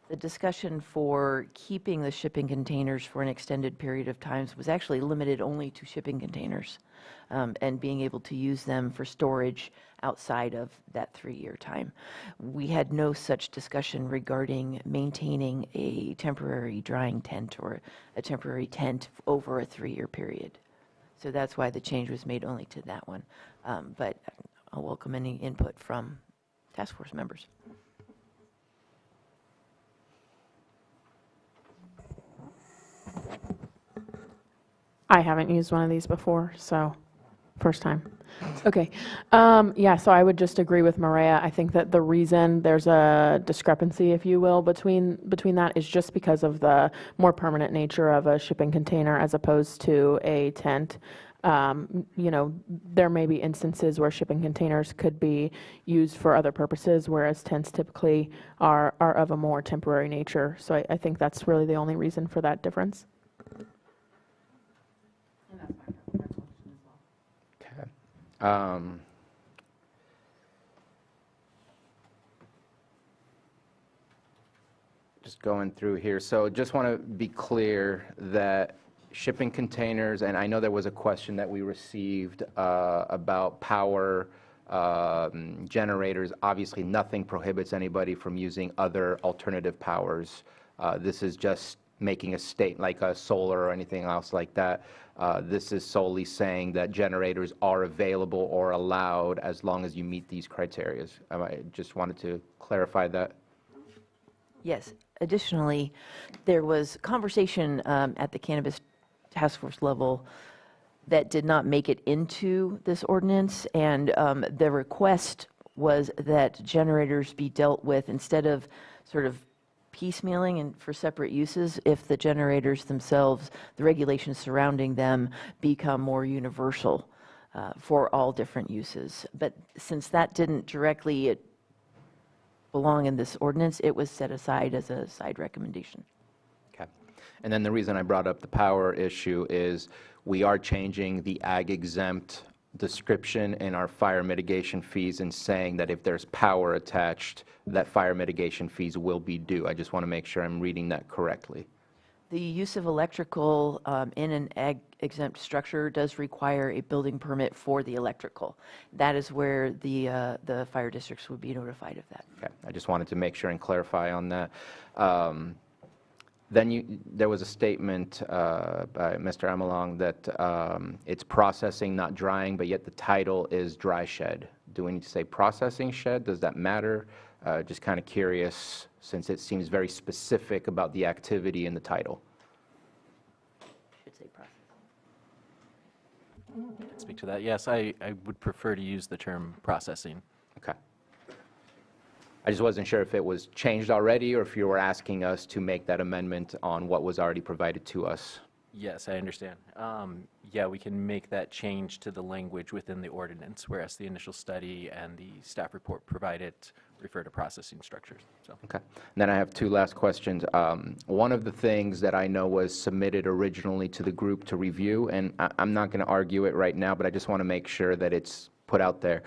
the discussion for keeping the shipping containers for an extended period of time was actually limited only to shipping containers and being able to use them for storage outside of that 3-year time. We had no such discussion regarding maintaining a temporary drying tent or a temporary tent over a 3-year period. So that's why the change was made only to that one. But I'll welcome any input from task force members. I haven't used one of these before, so first time. Okay. Yeah, so I would just agree with Maria. I think that the reason there's a discrepancy, if you will, between that is just because of the more permanent nature of a shipping container as opposed to a tent. You know, there may be instances where shipping containers could be used for other purposes, whereas tents typically are of a more temporary nature. So I think that's really the only reason for that difference. Just going through here. So just want to be clear that shipping containers, and I know there was a question that we received about power generators. Obviously, nothing prohibits anybody from using other alternative powers. This is just making a state like a solar or anything else like that. This is solely saying that generators are available or allowed as long as you meet these criteria. I just wanted to clarify that. Yes. Additionally, there was conversation at the Cannabis Task Force level that did not make it into this ordinance, and the request was that generators be dealt with instead of sort of piecemealing and for separate uses, if the generators themselves, the regulations surrounding them, become more universal for all different uses. But since that didn't directly belong in this ordinance, it was set aside as a side recommendation. Okay. And then the reason I brought up the power issue is we are changing the ag exempt description in our fire mitigation fees and saying that if there's power attached, that fire mitigation fees will be due. I just want to make sure I'm reading that correctly. The use of electrical in an ag exempt structure does require a building permit for the electrical. That is where the fire districts would be notified of that. Okay. I just wanted to make sure and clarify on that. Then there was a statement by Mr. Amelong that it's processing, not drying, but yet the title is dry shed. Do we need to say processing shed? Does that matter? Just kind of curious, since it seems very specific about the activity in the title. Should say process. I can speak to that. Yes, I would prefer to use the term processing. Okay. I just wasn't sure if it was changed already or if you were asking us to make that amendment on what was already provided to us. Yes, I understand. Yeah, we can make that change to the language within the ordinance, whereas the initial study and the staff report provided refer to processing structures. So. Okay. And then I have 2 last questions. One of the things that I know was submitted originally to the group to review, and I'm not going to argue it right now, but I just want to make sure that it's put out there.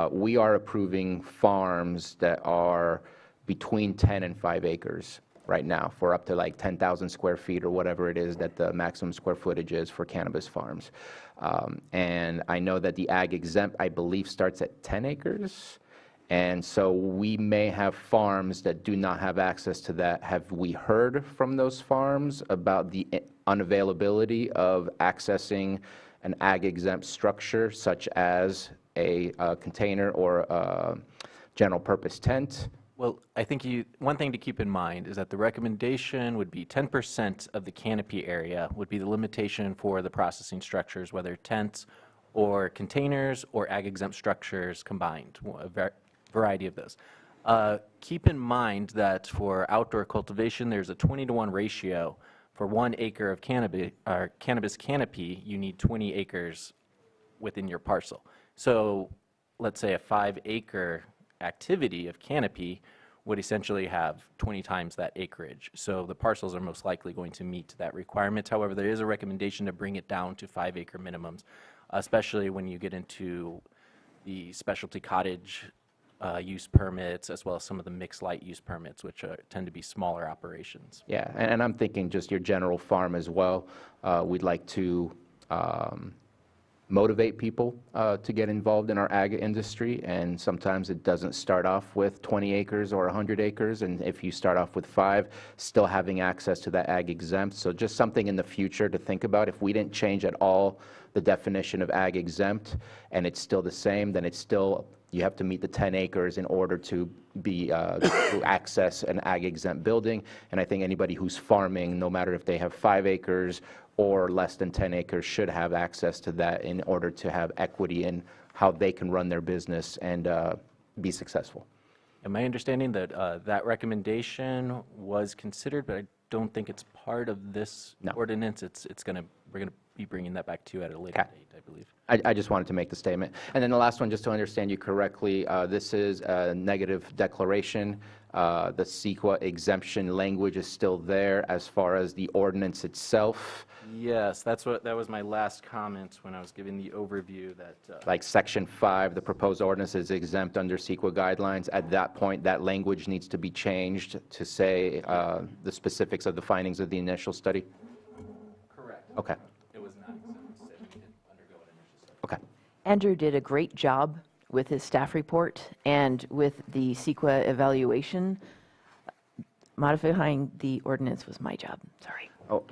We are approving farms that are between 10 and 5 acres right now for up to like 10,000 square feet or whatever it is that the maximum square footage is for cannabis farms. And I know that the ag exempt, I believe, starts at 10 acres. And so we may have farms that do not have access to that. Have we heard from those farms about the unavailability of accessing an ag exempt structure such as a container or a general purpose tent? Well, I think one thing to keep in mind is that the recommendation would be 10% of the canopy area would be the limitation for the processing structures, whether tents or containers or ag exempt structures combined, a variety of those. Keep in mind that for outdoor cultivation, there's a 20-to-1 ratio. For 1 acre of cannabis canopy, you need 20 acres within your parcel. So let's say a 5-acre activity of canopy would essentially have 20 times that acreage. So the parcels are most likely going to meet that requirement. However, there is a recommendation to bring it down to 5-acre minimums, especially when you get into the specialty cottage use permits, as well as some of the mixed light use permits, which tend to be smaller operations. Yeah, and I'm thinking just your general farm as well. We'd like to motivate people to get involved in our ag industry, and sometimes it doesn't start off with 20 acres or 100 acres, and if you start off with 5, still having access to that ag exempt. So just something in the future to think about. If we didn't change at all the definition of ag exempt and it's still the same, then it's still, you have to meet the 10 acres in order to be to access an ag exempt building. And I think anybody who's farming, no matter if they have 5 acres or less than 10 acres, should have access to that in order to have equity in how they can run their business and be successful. And my understanding that that recommendation was considered, but I don't think it's part of this ordinance. We're gonna be bringing that back to you at a later date, I believe. I just wanted to make the statement. And then the last one, just to understand you correctly, this is a negative declaration. The CEQA exemption language is still there as far as the ordinance itself. Yes, that was my last comment when I was giving the overview that. Like Section 5, the proposed ordinance is exempt under CEQA guidelines. At that point, that language needs to be changed to say the specifics of the findings of the initial study? Correct. Okay. It was not exempt, so we didn't undergo an initial study. Okay. Andrew did a great job with his staff report and with the CEQA evaluation. Modifying the ordinance was my job, sorry. Oh,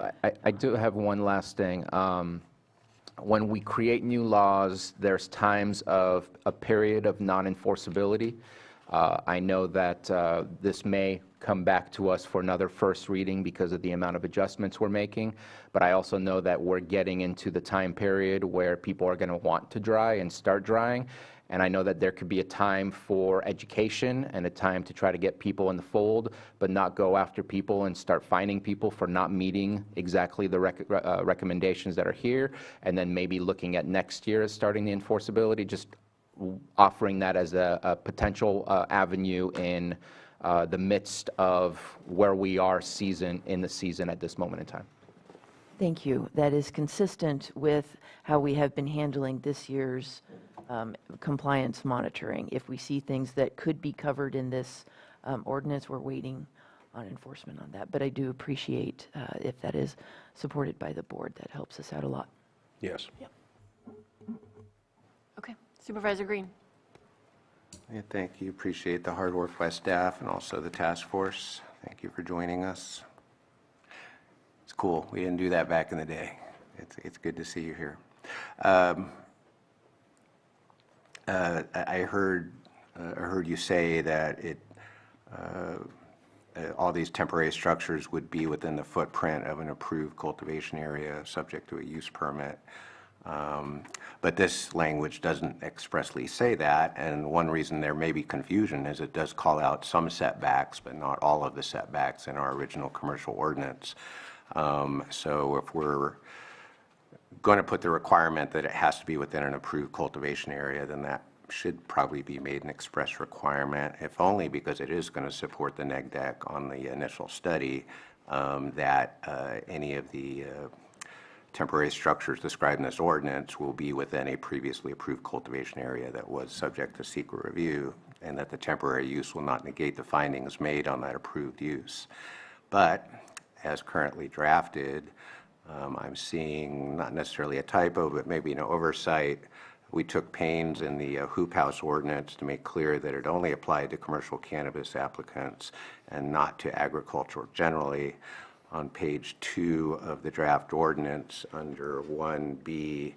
I do have one last thing. When we create new laws, there's times of a period of non-enforceability. I know that this may come back to us for another first reading because of the amount of adjustments we're making, but I also know that we're getting into the time period where people are going to want to dry and start drying. And I know that there could be a time for education and a time to try to get people in the fold, but not go after people and start finding people for not meeting exactly the recommendations that are here, and then maybe looking at next year as starting the enforceability, just offering that as a potential avenue in the midst of where we are in the season at this moment in time. Thank you. That is consistent with how we have been handling this year's compliance monitoring. If we see things that could be covered in this ordinance, we're waiting on enforcement on that. But I do appreciate if that is supported by the board. That helps us out a lot. Yes. Yep. Okay, Supervisor Green. Yeah, thank you. Appreciate the hard work by staff and also the task force. Thank you for joining us. It's cool. We didn't do that back in the day. It's good to see you here. I heard you say that all these temporary structures would be within the footprint of an approved cultivation area subject to a use permit. But this language doesn't expressly say that, and one reason there may be confusion is it does call out some setbacks, but not all of the setbacks in our original commercial ordinance. So if we're going to put the requirement that it has to be within an approved cultivation area, then that should probably be made an express requirement, if only because it is going to support the neg deck on the initial study, that any of the temporary structures described in this ordinance will be within a previously approved cultivation area that was subject to CEQA review, and that the temporary use will not negate the findings made on that approved use. But as currently drafted, I'm seeing not necessarily a typo, but maybe an oversight. We took pains in the hoop house ordinance to make clear that it only applied to commercial cannabis applicants and not to agricultural generally. On page 2 of the draft ordinance, under 1B,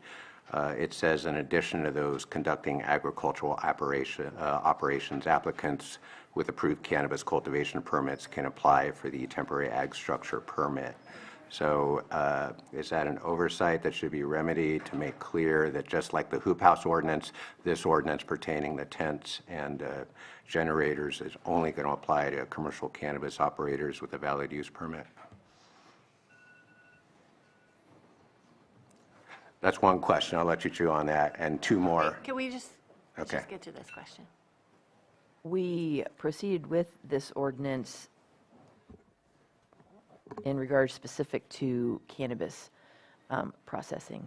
it says, in addition to those conducting agricultural operations, applicants with approved cannabis cultivation permits can apply for the temporary ag structure permit. So is that an oversight that should be remedied to make clear that just like the hoop house ordinance, this ordinance pertaining to tents and generators is only going to apply to commercial cannabis operators with a valid use permit? That's one question. I'll let you chew on that. And 2 more. Can we just, let's Okay. just get to this question? We proceeded with this ordinance in regards specific to cannabis processing.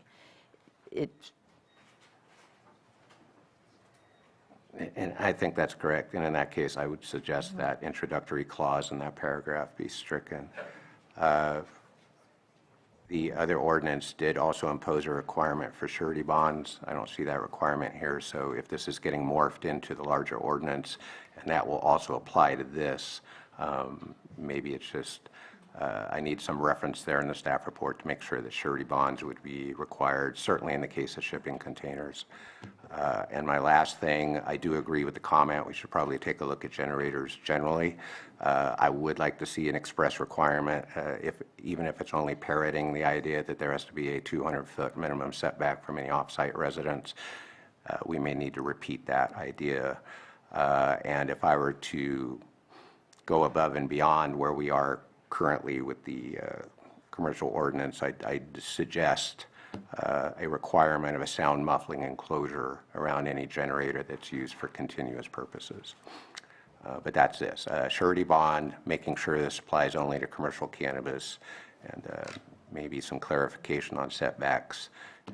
And I think that's correct. And in that case, I would suggest that introductory clause in that paragraph be stricken. The other ordinance did also impose a requirement for surety bonds. I don't see that requirement here, so if this is getting morphed into the larger ordinance, and that will also apply to this, maybe it's just, I need some reference there in the staff report to make sure that surety bonds would be required, certainly in the case of shipping containers. And my last thing, I do agree with the comment, we should probably take a look at generators generally. I would like to see an express requirement, even if it's only parroting the idea that there has to be a 200-foot minimum setback from any off-site residence. We may need to repeat that idea. And if I were to go above and beyond where we are currently with the commercial ordinance, I'd suggest a requirement of a sound muffling enclosure around any generator that's used for continuous purposes. But that's this, surety bond, making sure this applies only to commercial cannabis, and maybe some clarification on setbacks,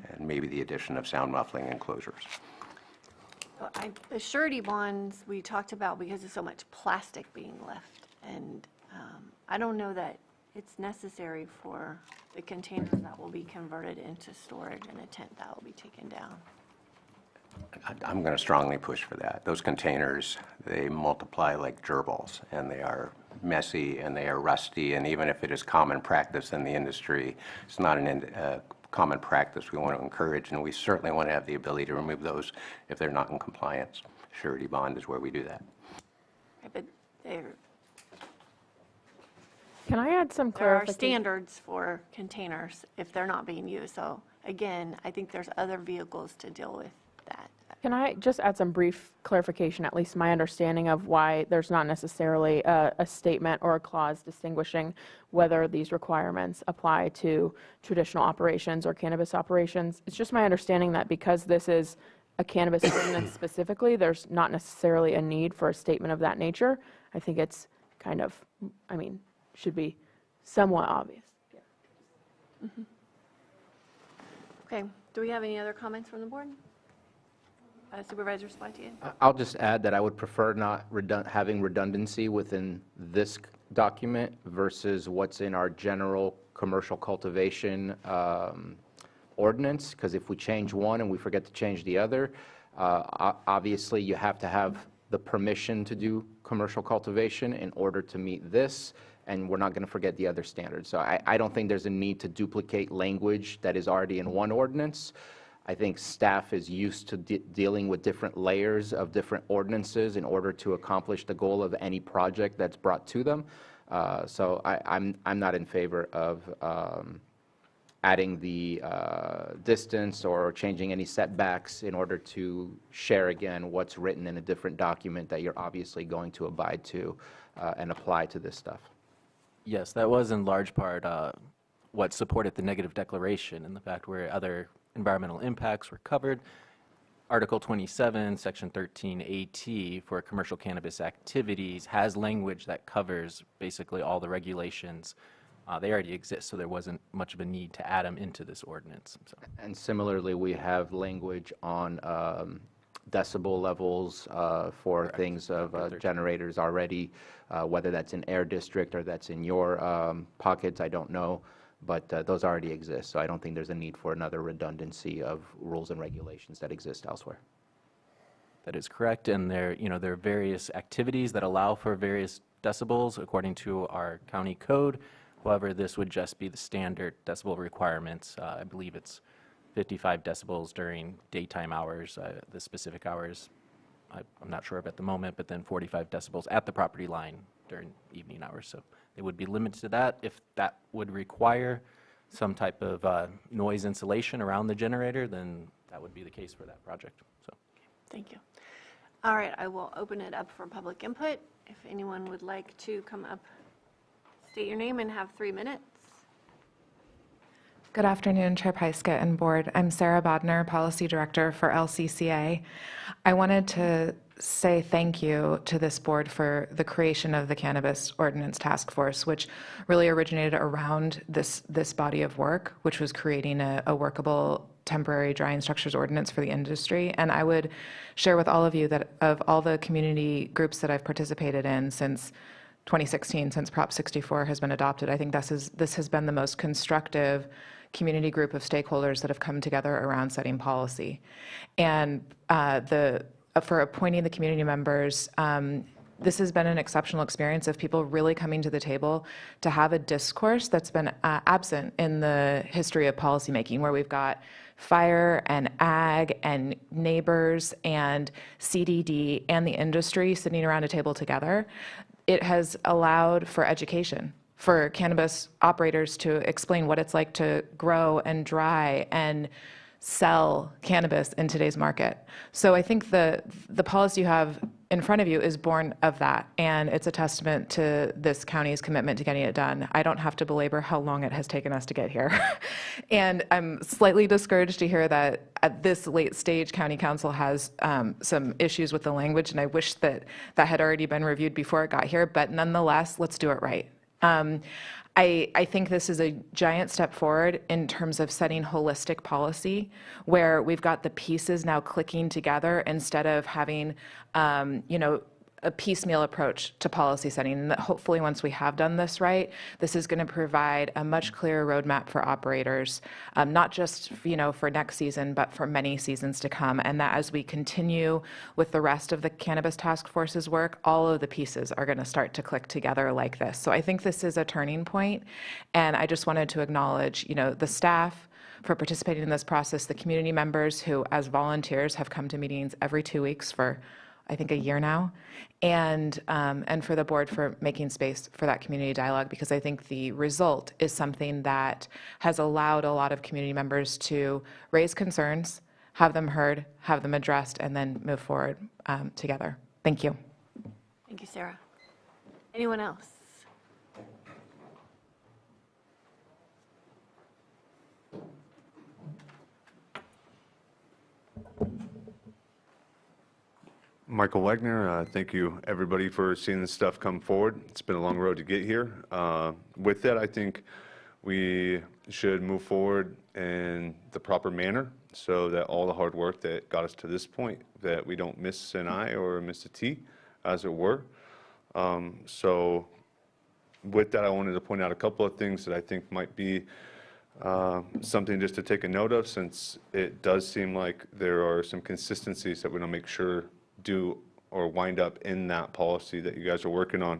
and maybe the addition of sound muffling enclosures. The surety bonds we talked about because of so much plastic being left, and I don't know that it's necessary for the containers that will be converted into storage in a tent that will be taken down. I'm going to strongly push for that. Those containers, they multiply like gerbils, and they are messy, and they are rusty, and even if it is common practice in the industry, it's not a common practice we want to encourage, and we certainly want to have the ability to remove those if they're not in compliance. Surety bond is where we do that. But there Can I add some are clarification? standards for containers if they're not being used. So again, I think there's other vehicles to deal with that. Can I just add some brief clarification, at least my understanding of why there's not necessarily a statement or a clause distinguishing whether these requirements apply to traditional operations or cannabis operations? It's just my understanding that because this is a cannabis ordinance specifically, there's not necessarily a need for a statement of that nature. I think it's kind of, should be somewhat obvious. Okay, do we have any other comments from the board? Supervisor Splatien? I'll just add that I would prefer not having redundancy within this document versus what's in our general commercial cultivation ordinance, because if we change one and we forget to change the other, obviously you have to have the permission to do commercial cultivation in order to meet this, and we're not going to forget the other standards. So I don't think there's a need to duplicate language that is already in one ordinance. I think staff is used to dealing with different layers of different ordinances in order to accomplish the goal of any project that's brought to them. So I'm not in favor of adding the distance or changing any setbacks in order to share again what's written in a different document that you're obviously going to abide to and apply to this stuff. Yes, that was in large part what supported the negative declaration and the fact where other environmental impacts were covered. Article 27, Section 13AT for commercial cannabis activities has language that covers basically all the regulations. They already exist, so there wasn't much of a need to add them into this ordinance. So. And similarly, we have language on decibel levels for Correct. things of generators already, whether that's in Air District or that's in your pockets, I don't know. but those already exist, so I don't think there's a need for another redundancy of rules and regulations that exist elsewhere. That is correct, and there are various activities that allow for various decibels according to our county code. However, this would just be the standard decibel requirements. I believe it's 55 decibels during daytime hours. The specific hours, I'm not sure of at the moment, but then 45 decibels at the property line during evening hours. So they would be limited to that. If that would require some type of noise insulation around the generator, then that would be the case for that project. So. Thank you. All right, I will open it up for public input. If anyone would like to come up, state your name and have 3 minutes. Good afternoon, Chair Pyska and Board. I'm Sarah Bodner, Policy Director for LCCA. I wanted to say thank you to this board for the creation of the Cannabis Ordinance Task Force, which really originated around this body of work, which was creating a workable temporary drying structures ordinance for the industry. And I would share with all of you that of all the community groups that I've participated in since 2016, since Prop 64 has been adopted, I think this has been the most constructive community group of stakeholders that have come together around setting policy. And for appointing the community members, this has been an exceptional experience of people really coming to the table to have a discourse that's been absent in the history of policymaking, where we've got fire and ag and neighbors and CDD and the industry sitting around a table together. It has allowed for education, for cannabis operators to explain what it's like to grow and dry and sell cannabis in today's market. So I think the policy you have in front of you is born of that, and it's a testament to this county's commitment to getting it done. I don't have to belabor how long it has taken us to get here. And I'm slightly discouraged to hear that at this late stage, County Council has some issues with the language, and I wish that had already been reviewed before it got here, but nonetheless, let's do it right. I think this is a giant step forward in terms of setting holistic policy, where we've got the pieces now clicking together instead of having, a piecemeal approach to policy setting. And that hopefully once we have done this right, this is going to provide a much clearer roadmap for operators, not just for next season, but for many seasons to come. And that as we continue with the rest of the Cannabis Task Force's work, all of the pieces are going to start to click together like this. So I think this is a turning point, and I just wanted to acknowledge, the staff for participating in this process, the community members who, as volunteers, have come to meetings every 2 weeks for, I think, a year now, and for the board for making space for that community dialogue, because I think the result is something that has allowed a lot of community members to raise concerns, have them heard, have them addressed, and then move forward together. Thank you. Thank you, Sarah. Anyone else? Michael Wagner, thank you everybody for seeing this stuff come forward. It's been a long road to get here. With that, I think we should move forward in the proper manner so that all the hard work that got us to this point, that we don't miss an I or miss a T, as it were. So with that, I wanted to point out a couple of things that I think might be something just to take a note of, since it does seem like there are some consistencies that we want to make sure do or wind up in that policy that you guys are working on.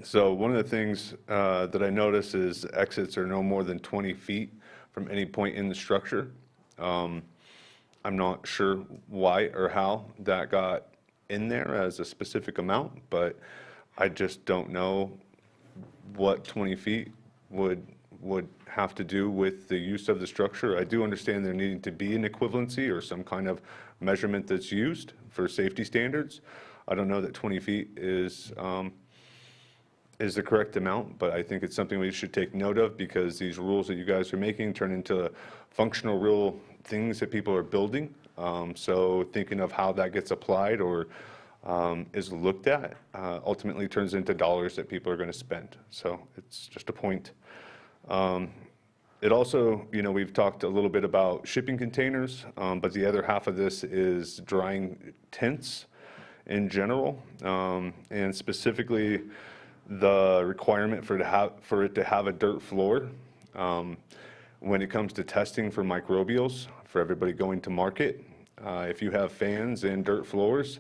So one of the things that I noticed is exits are no more than 20 feet from any point in the structure. I'm not sure why or how that got in there as a specific amount, but I just don't know what 20 feet would have to do with the use of the structure. I do understand there needing to be an equivalency or some kind of measurement that's used for safety standards. I don't know that 20 feet is the correct amount, but I think it's something we should take note of, because these rules that you guys are making turn into functional, real things that people are building. So thinking of how that gets applied or is looked at ultimately turns into dollars that people are going to spend. So it's just a point. It also, we've talked a little bit about shipping containers, but the other half of this is drying tents in general. And specifically, the requirement for it to have a dirt floor. When it comes to testing for microbials, for everybody going to market, if you have fans and dirt floors,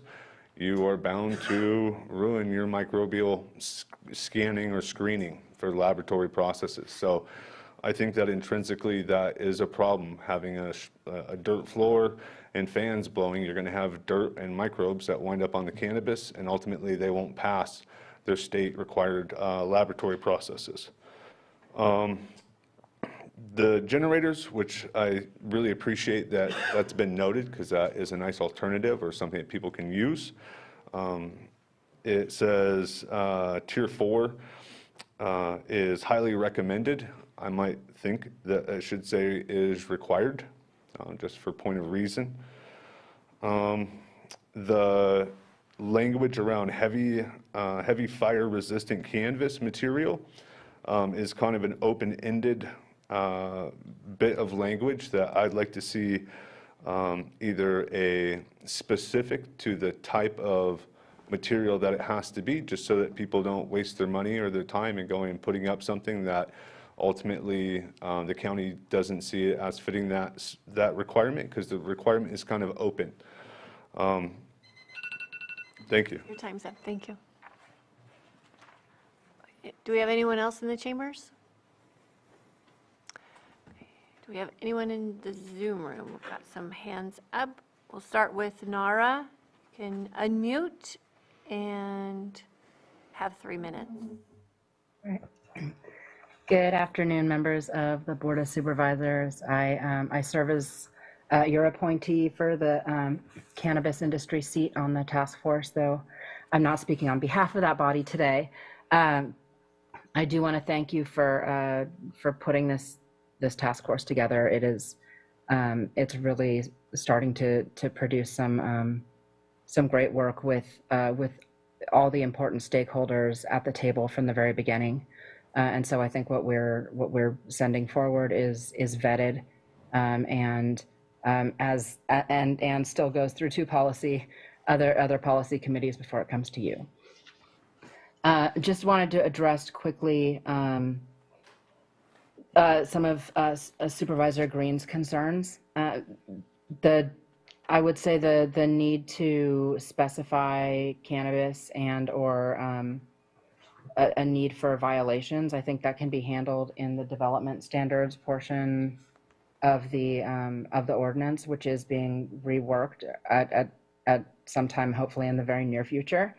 you are bound to ruin your microbial scanning or screening for laboratory processes. So I think that intrinsically that is a problem. Having a dirt floor and fans blowing, you're going to have dirt and microbes that wind up on the cannabis, and ultimately they won't pass their state required laboratory processes. The generators, which I really appreciate that that's been noted, because that is a nice alternative or something that people can use. It says Tier 4 is highly recommended. I might think that it should say is required, just for point of reason. The language around heavy fire-resistant canvas material is kind of an open-ended bit of language that I'd like to see either a specific to the type of material that it has to be, just so that people don't waste their money or their time and going and putting up something that ultimately the county doesn't see it as fitting that requirement, because the requirement is kind of open. Thank you. Your time's up. Thank you. Do we have anyone else in the chambers? Do we have anyone in the Zoom room? We've got some hands up. We'll start with Nara. You can unmute and have 3 minutes. Good afternoon, members of the Board of Supervisors. I serve as your appointee for the cannabis industry seat on the task force, though I'm not speaking on behalf of that body today. I do want to thank you for putting this task force together. It is it's really starting to produce some great work with all the important stakeholders at the table from the very beginning. And so I think what we're sending forward is vetted and still goes through other policy committees before it comes to you. Just wanted to address quickly some of Supervisor Green's concerns. I would say the need to specify cannabis and or a need for violations, I think that can be handled in the development standards portion of the ordinance, which is being reworked at some time, hopefully in the very near future.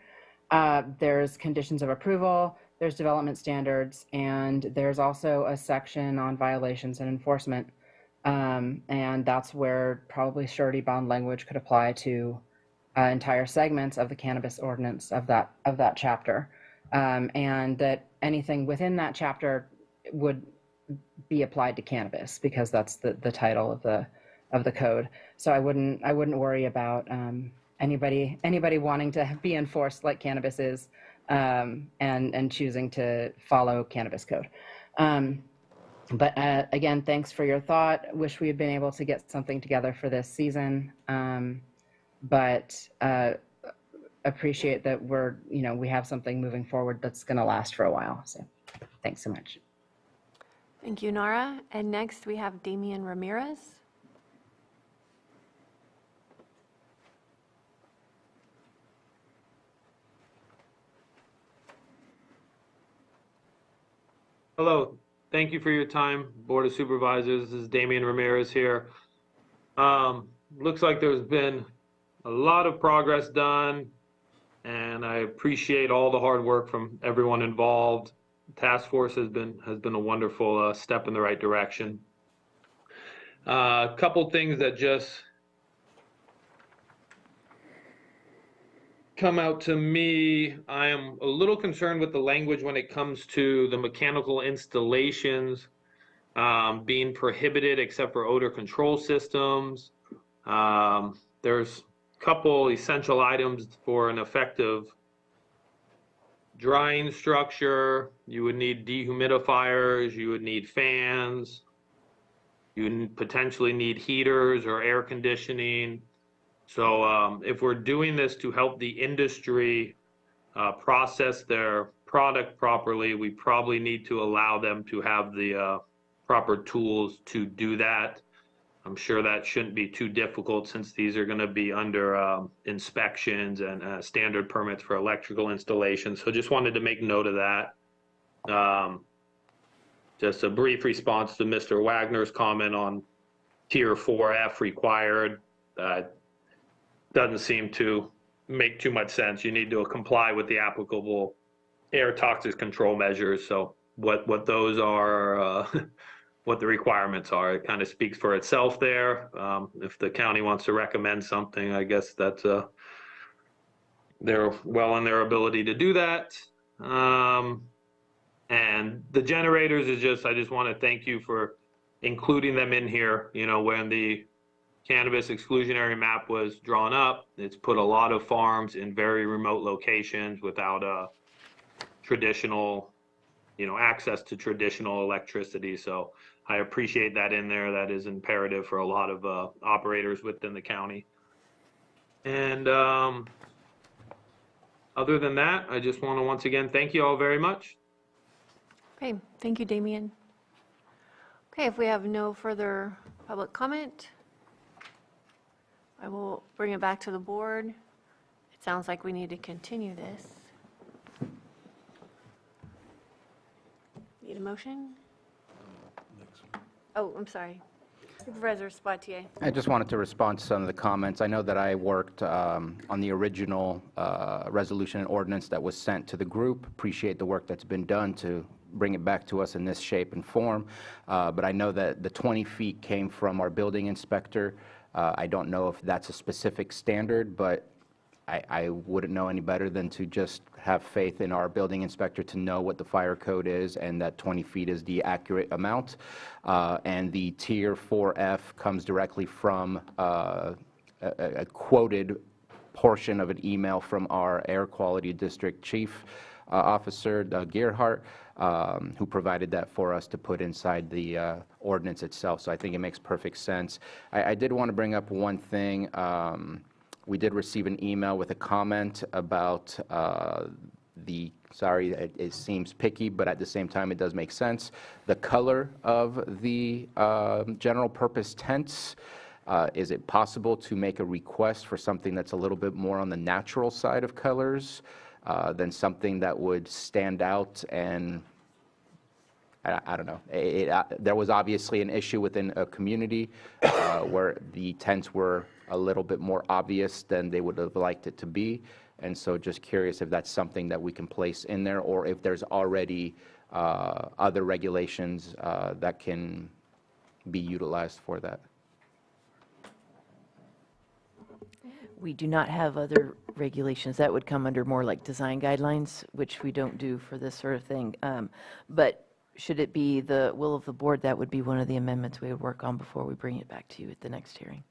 There's conditions of approval, there's development standards, and there's also a section on violations and enforcement. And that's where probably surety bond language could apply to entire segments of the cannabis ordinance of that chapter. And that anything within that chapter would be applied to cannabis, because that's the title of the code. So I wouldn't worry about anybody wanting to be enforced like cannabis is, and choosing to follow cannabis code. But again, thanks for your thought. Wish we had been able to get something together for this season, but appreciate that we have something moving forward that's going to last for a while. So thanks so much. Thank you, Nara. And next we have Damian Ramirez. Hello, thank you for your time, Board of Supervisors. This is Damian Ramirez here. Looks like there's been a lot of progress done, and I appreciate all the hard work from everyone involved. The task force has been a wonderful step in the right direction. A couple things that just come out to me. I am a little concerned with the language when it comes to the mechanical installations being prohibited except for odor control systems. There's a couple essential items for an effective drying structure. You would need dehumidifiers, you would need fans, you would potentially need heaters or air conditioning. So if we're doing this to help the industry process their product properly, we probably need to allow them to have the proper tools to do that. I'm sure that shouldn't be too difficult since these are going to be under inspections and standard permits for electrical installations. So just wanted to make note of that. Just a brief response to Mr. Wagner's comment on Tier 4F required. Doesn't seem to make too much sense. You need to comply with the applicable air toxic control measures. So what those are, what the requirements are, it kind of speaks for itself there. If the county wants to recommend something, I guess that's they're well in their ability to do that. And the generators is just, I just want to thank you for including them in here. You know, when the cannabis exclusionary map was drawn up, it's put a lot of farms in very remote locations without traditional, you know, access to traditional electricity. So I appreciate that in there. That is imperative for a lot of operators within the county. And other than that, I just want to once again thank you all very much. Okay, thank you, Damien. Okay, if we have no further public comment, I will bring it back to the board. It sounds like we need to continue this. Need a motion? Oh, I'm sorry. Supervisor Spatier. I just wanted to respond to some of the comments. I know that I worked on the original resolution and ordinance that was sent to the group. Appreciate the work that's been done to bring it back to us in this shape and form. But I know that the 20 feet came from our building inspector. I don't know if that's a specific standard, but I wouldn't know any better than to just have faith in our building inspector to know what the fire code is and that 20 feet is the accurate amount. And the Tier 4F comes directly from a quoted portion of an email from our Air Quality District Chief Officer, Doug Gearhart, who provided that for us to put inside the ordinance itself. So I think it makes perfect sense. I did want to bring up one thing. We did receive an email with a comment about sorry, it seems picky, but at the same time, it does make sense. The color of the general purpose tents. Is it possible to make a request for something that's a little bit more on the natural side of colors than something that would stand out? And I don't know. There was obviously an issue within a community where the tents were a little bit more obvious than they would have liked it to be. And so just curious if that's something that we can place in there, or if there's already other regulations that can be utilized for that. We do not have other regulations. That would come under more like design guidelines, which we don't do for this sort of thing. But should it be the will of the board, that would be one of the amendments we would work on before we bring it back to you at the next hearing.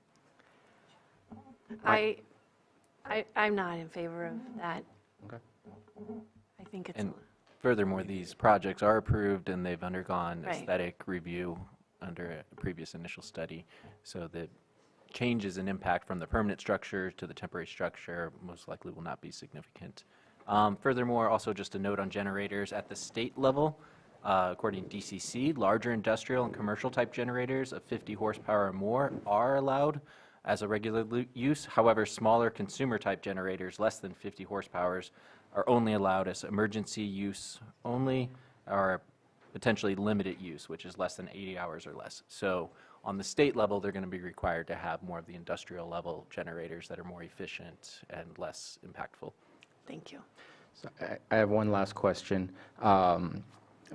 I'm not in favor of that. Okay. I think it's. And furthermore, these projects are approved and they've undergone Right. aesthetic review under a previous initial study, so that changes in impact from the permanent structure to the temporary structure most likely will not be significant. Furthermore, also just a note on generators at the state level, according to DCC, larger industrial and commercial type generators of 50 horsepower or more are allowed as a regular use. However, smaller consumer type generators less than 50 horsepower are only allowed as emergency use only, or potentially limited use, which is less than 80 hours or less. So on the state level, they're going to be required to have more of the industrial level generators that are more efficient and less impactful. Thank you. So I have one last question.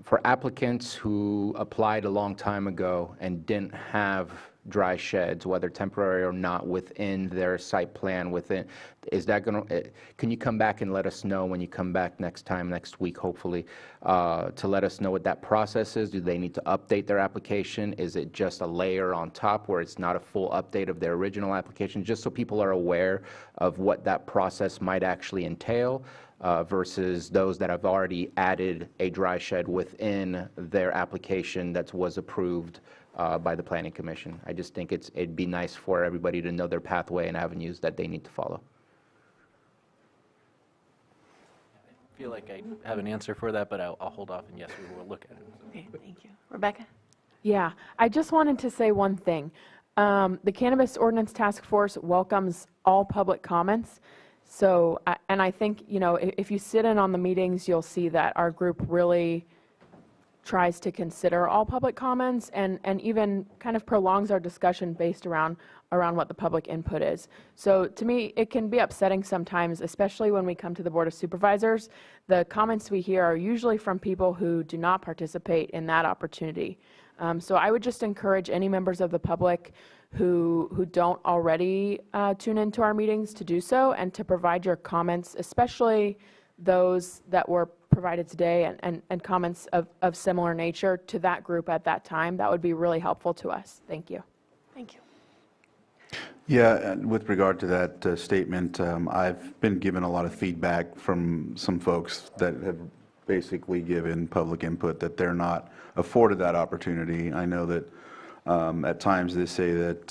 For applicants who applied a long time ago and didn't have dry sheds, whether temporary or not, within their site plan, is that going to, can you come back and let us know when you come back next week, hopefully, to let us know what that process is? Do they need to update their application? Is it just a layer on top where it's not a full update of their original application? Just so people are aware of what that process might actually entail. Versus those that have already added a dry shed within their application that was approved by the Planning Commission. I just think it'd be nice for everybody to know their pathway and avenues that they need to follow. feel like I have an answer for that, but I'll hold off, and yes, we will look at it. Okay, thank you. Rebecca? Yeah, I just wanted to say one thing. The Cannabis Ordinance Task Force welcomes all public comments. So, and I think, you know, if you sit in on the meetings, you'll see that our group really tries to consider all public comments and even kind of prolongs our discussion based around what the public input is. So to me, it can be upsetting sometimes, especially when we come to the Board of Supervisors. The comments we hear are usually from people who do not participate in that opportunity. So I would just encourage any members of the public who don't already tune into our meetings to do so and to provide your comments, especially those that were provided today and comments of similar nature to that group at that time. That would be really helpful to us. Thank you. Thank you. Yeah, and with regard to that statement, I've been given a lot of feedback from some folks that have basically given public input that they're not afforded that opportunity. I know that at times they say that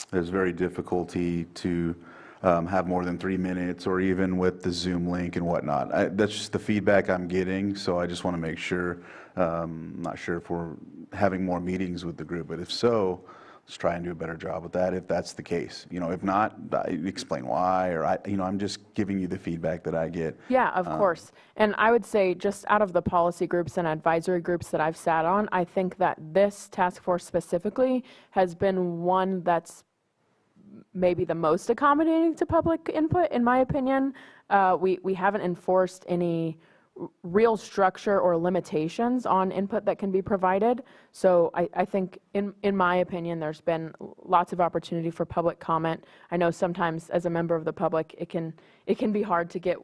there's very difficulty to have more than 3 minutes, or even with the Zoom link and whatnot. That's just the feedback I'm getting, so I just want to make sure, not sure if we're having more meetings with the group, but if so, let's try and do a better job with that if that's the case. You know, if not, explain why, or I'm just giving you the feedback that I get. Yeah, of course. And I would say just out of the policy groups and advisory groups that I've sat on, I think that this task force specifically has been one that's maybe the most accommodating to public input, in my opinion. We haven't enforced any real structure or limitations on input that can be provided. So I think, in my opinion, there's been lots of opportunity for public comment. I know sometimes as a member of the public, it can be hard to get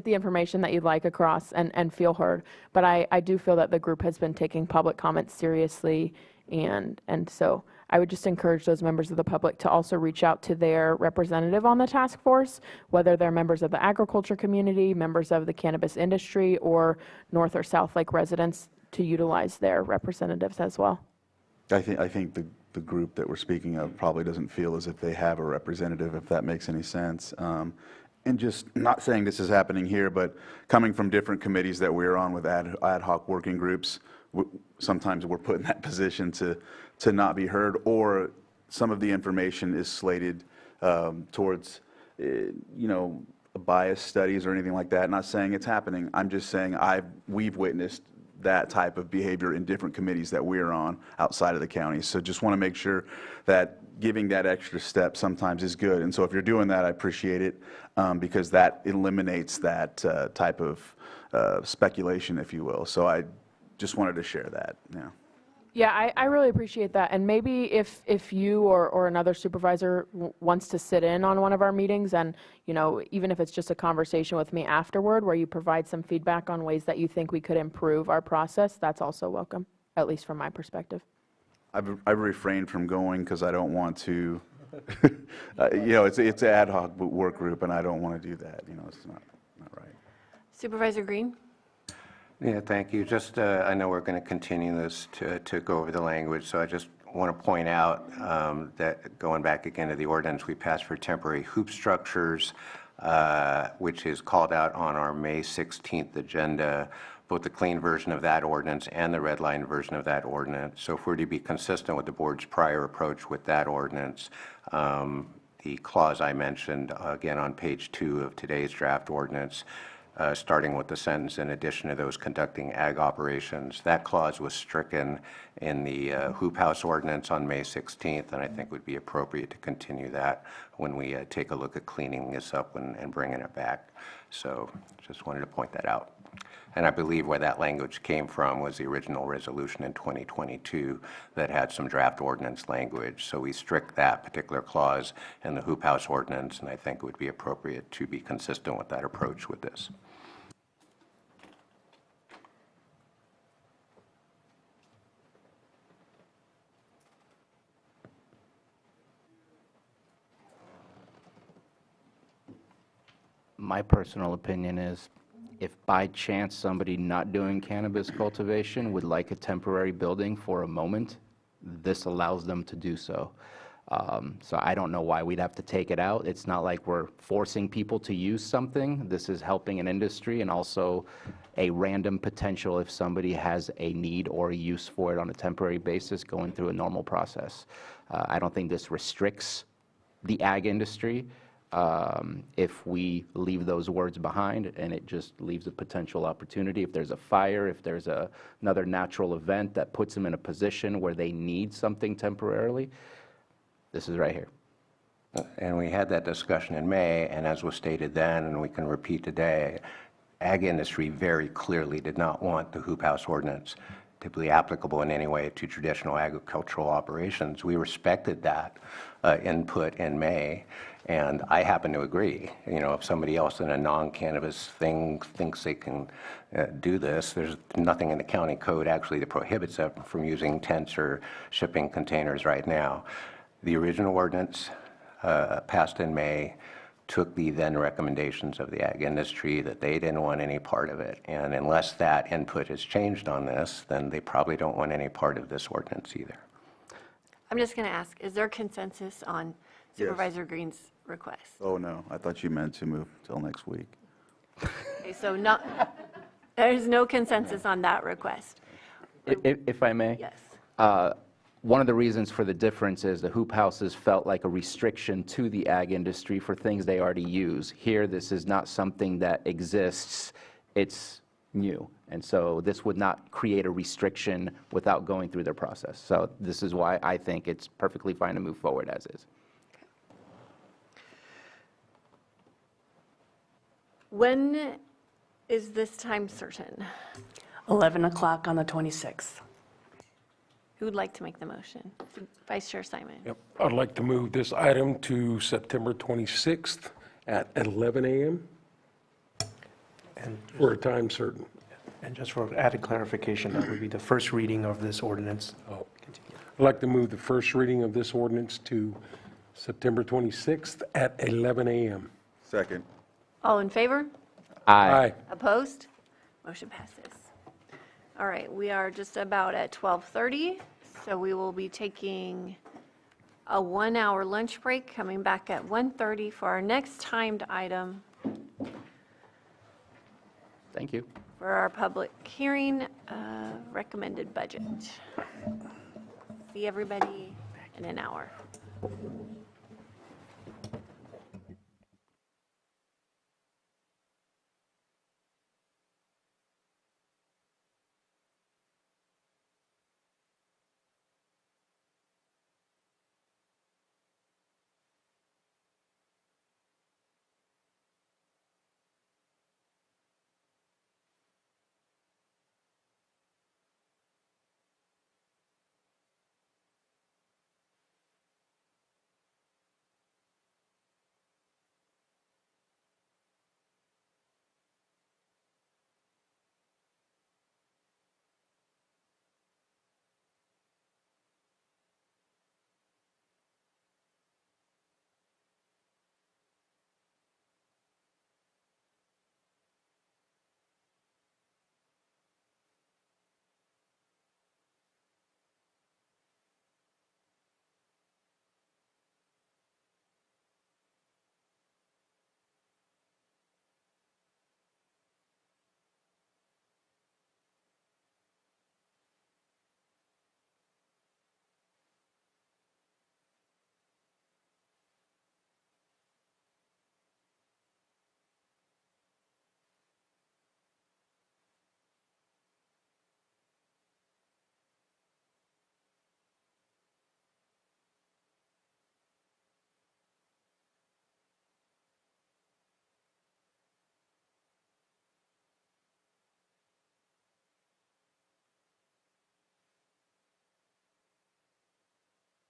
the information that you'd like across and feel heard. But I do feel that the group has been taking public comment seriously, and so I would just encourage those members of the public to also reach out to their representative on the task force, whether they're members of the agriculture community, members of the cannabis industry, or North or South Lake residents, to utilize their representatives as well. I think the group that we're speaking of probably doesn't feel as if they have a representative, if that makes any sense. And just not saying this is happening here, but coming from different committees that we're on with ad hoc working groups, sometimes we're put in that position to not be heard, or some of the information is slated towards, bias studies or anything like that. Not saying it's happening. I'm just saying we've witnessed that type of behavior in different committees that we're on outside of the county. So just want to make sure that giving that extra step sometimes is good. And so if you're doing that, I appreciate it, because that eliminates that type of speculation, if you will. So I just wanted to share that. Yeah. Yeah, I really appreciate that. And maybe if you or another supervisor wants to sit in on one of our meetings, and even if it's just a conversation with me afterward where you provide some feedback on ways that you think we could improve our process, that's also welcome, at least from my perspective. I've refrained from going because I don't want to, it's an ad hoc work group, and I don't want to do that. It's not right. Supervisor Green? Yeah, thank you. Just, I know we're going to continue this to go over the language, so I just want to point out that going back again to the ordinance we passed for temporary hoop structures, which is called out on our May 16th agenda, both the clean version of that ordinance and the red line version of that ordinance. So if we're to be consistent with the board's prior approach with that ordinance, the clause I mentioned, again on page 2 of today's draft ordinance, starting with the sentence, in addition to those conducting ag operations. That clause was stricken in the hoop house ordinance on May 16th, and I think would be appropriate to continue that when we take a look at cleaning this up and bringing it back. So just wanted to point that out. And I believe where that language came from was the original resolution in 2022 that had some draft ordinance language. So we strict that particular clause in the hoop house ordinance, and I think it would be appropriate to be consistent with that approach with this. My personal opinion is, if by chance somebody not doing cannabis cultivation would like a temporary building for a moment, this allows them to do so. So I don't know why we'd have to take it out. It's not like we're forcing people to use something. This is helping an industry and also a random potential if somebody has a need or a use for it on a temporary basis going through a normal process. I don't think this restricts the ag industry if we leave those words behind, and it just leaves a potential opportunity. If there's a fire, if there's another natural event that puts them in a position where they need something temporarily, this is right here. And we had that discussion in May, and as was stated then, and we can repeat today, ag industry very clearly did not want the hoop house ordinance to be applicable in any way to traditional agricultural operations. We respected that input in May, and I happen to agree. You know, if somebody else in a non-cannabis thing thinks they can do this, there's nothing in the county code actually that prohibits them from using tents or shipping containers right now. The original ordinance passed in May took the then recommendations of the ag industry that they didn't want any part of it. And unless that input has changed on this, then they probably don't want any part of this ordinance either. I'm just going to ask, is there consensus on Yes. Supervisor Green's request? Oh, no, I thought you meant to move till next week. Okay, so there's no consensus on that request. If I may? Yes. One of the reasons for the difference is the hoop houses felt like a restriction to the ag industry for things they already use. Here, this is not something that exists, it's new. And so this would not create a restriction without going through their process. So this is why I think it's perfectly fine to move forward as is. When is this time certain? 11 o'clock on the 26th. Who would like to make the motion? Vice Chair Simon. Yep, I'd like to move this item to September 26th at 11 a.m. And for a time certain. And just for added clarification, that would be the first reading of this ordinance. Oh. I'd like to move the first reading of this ordinance to September 26th at 11 a.m. Second. All in favor? Aye. Opposed? Motion passes. All right, we are just about at 12:30, so we will be taking a 1-hour lunch break, coming back at 1:30 for our next timed item Thank you. for our public hearing, recommended budget. See everybody in an hour.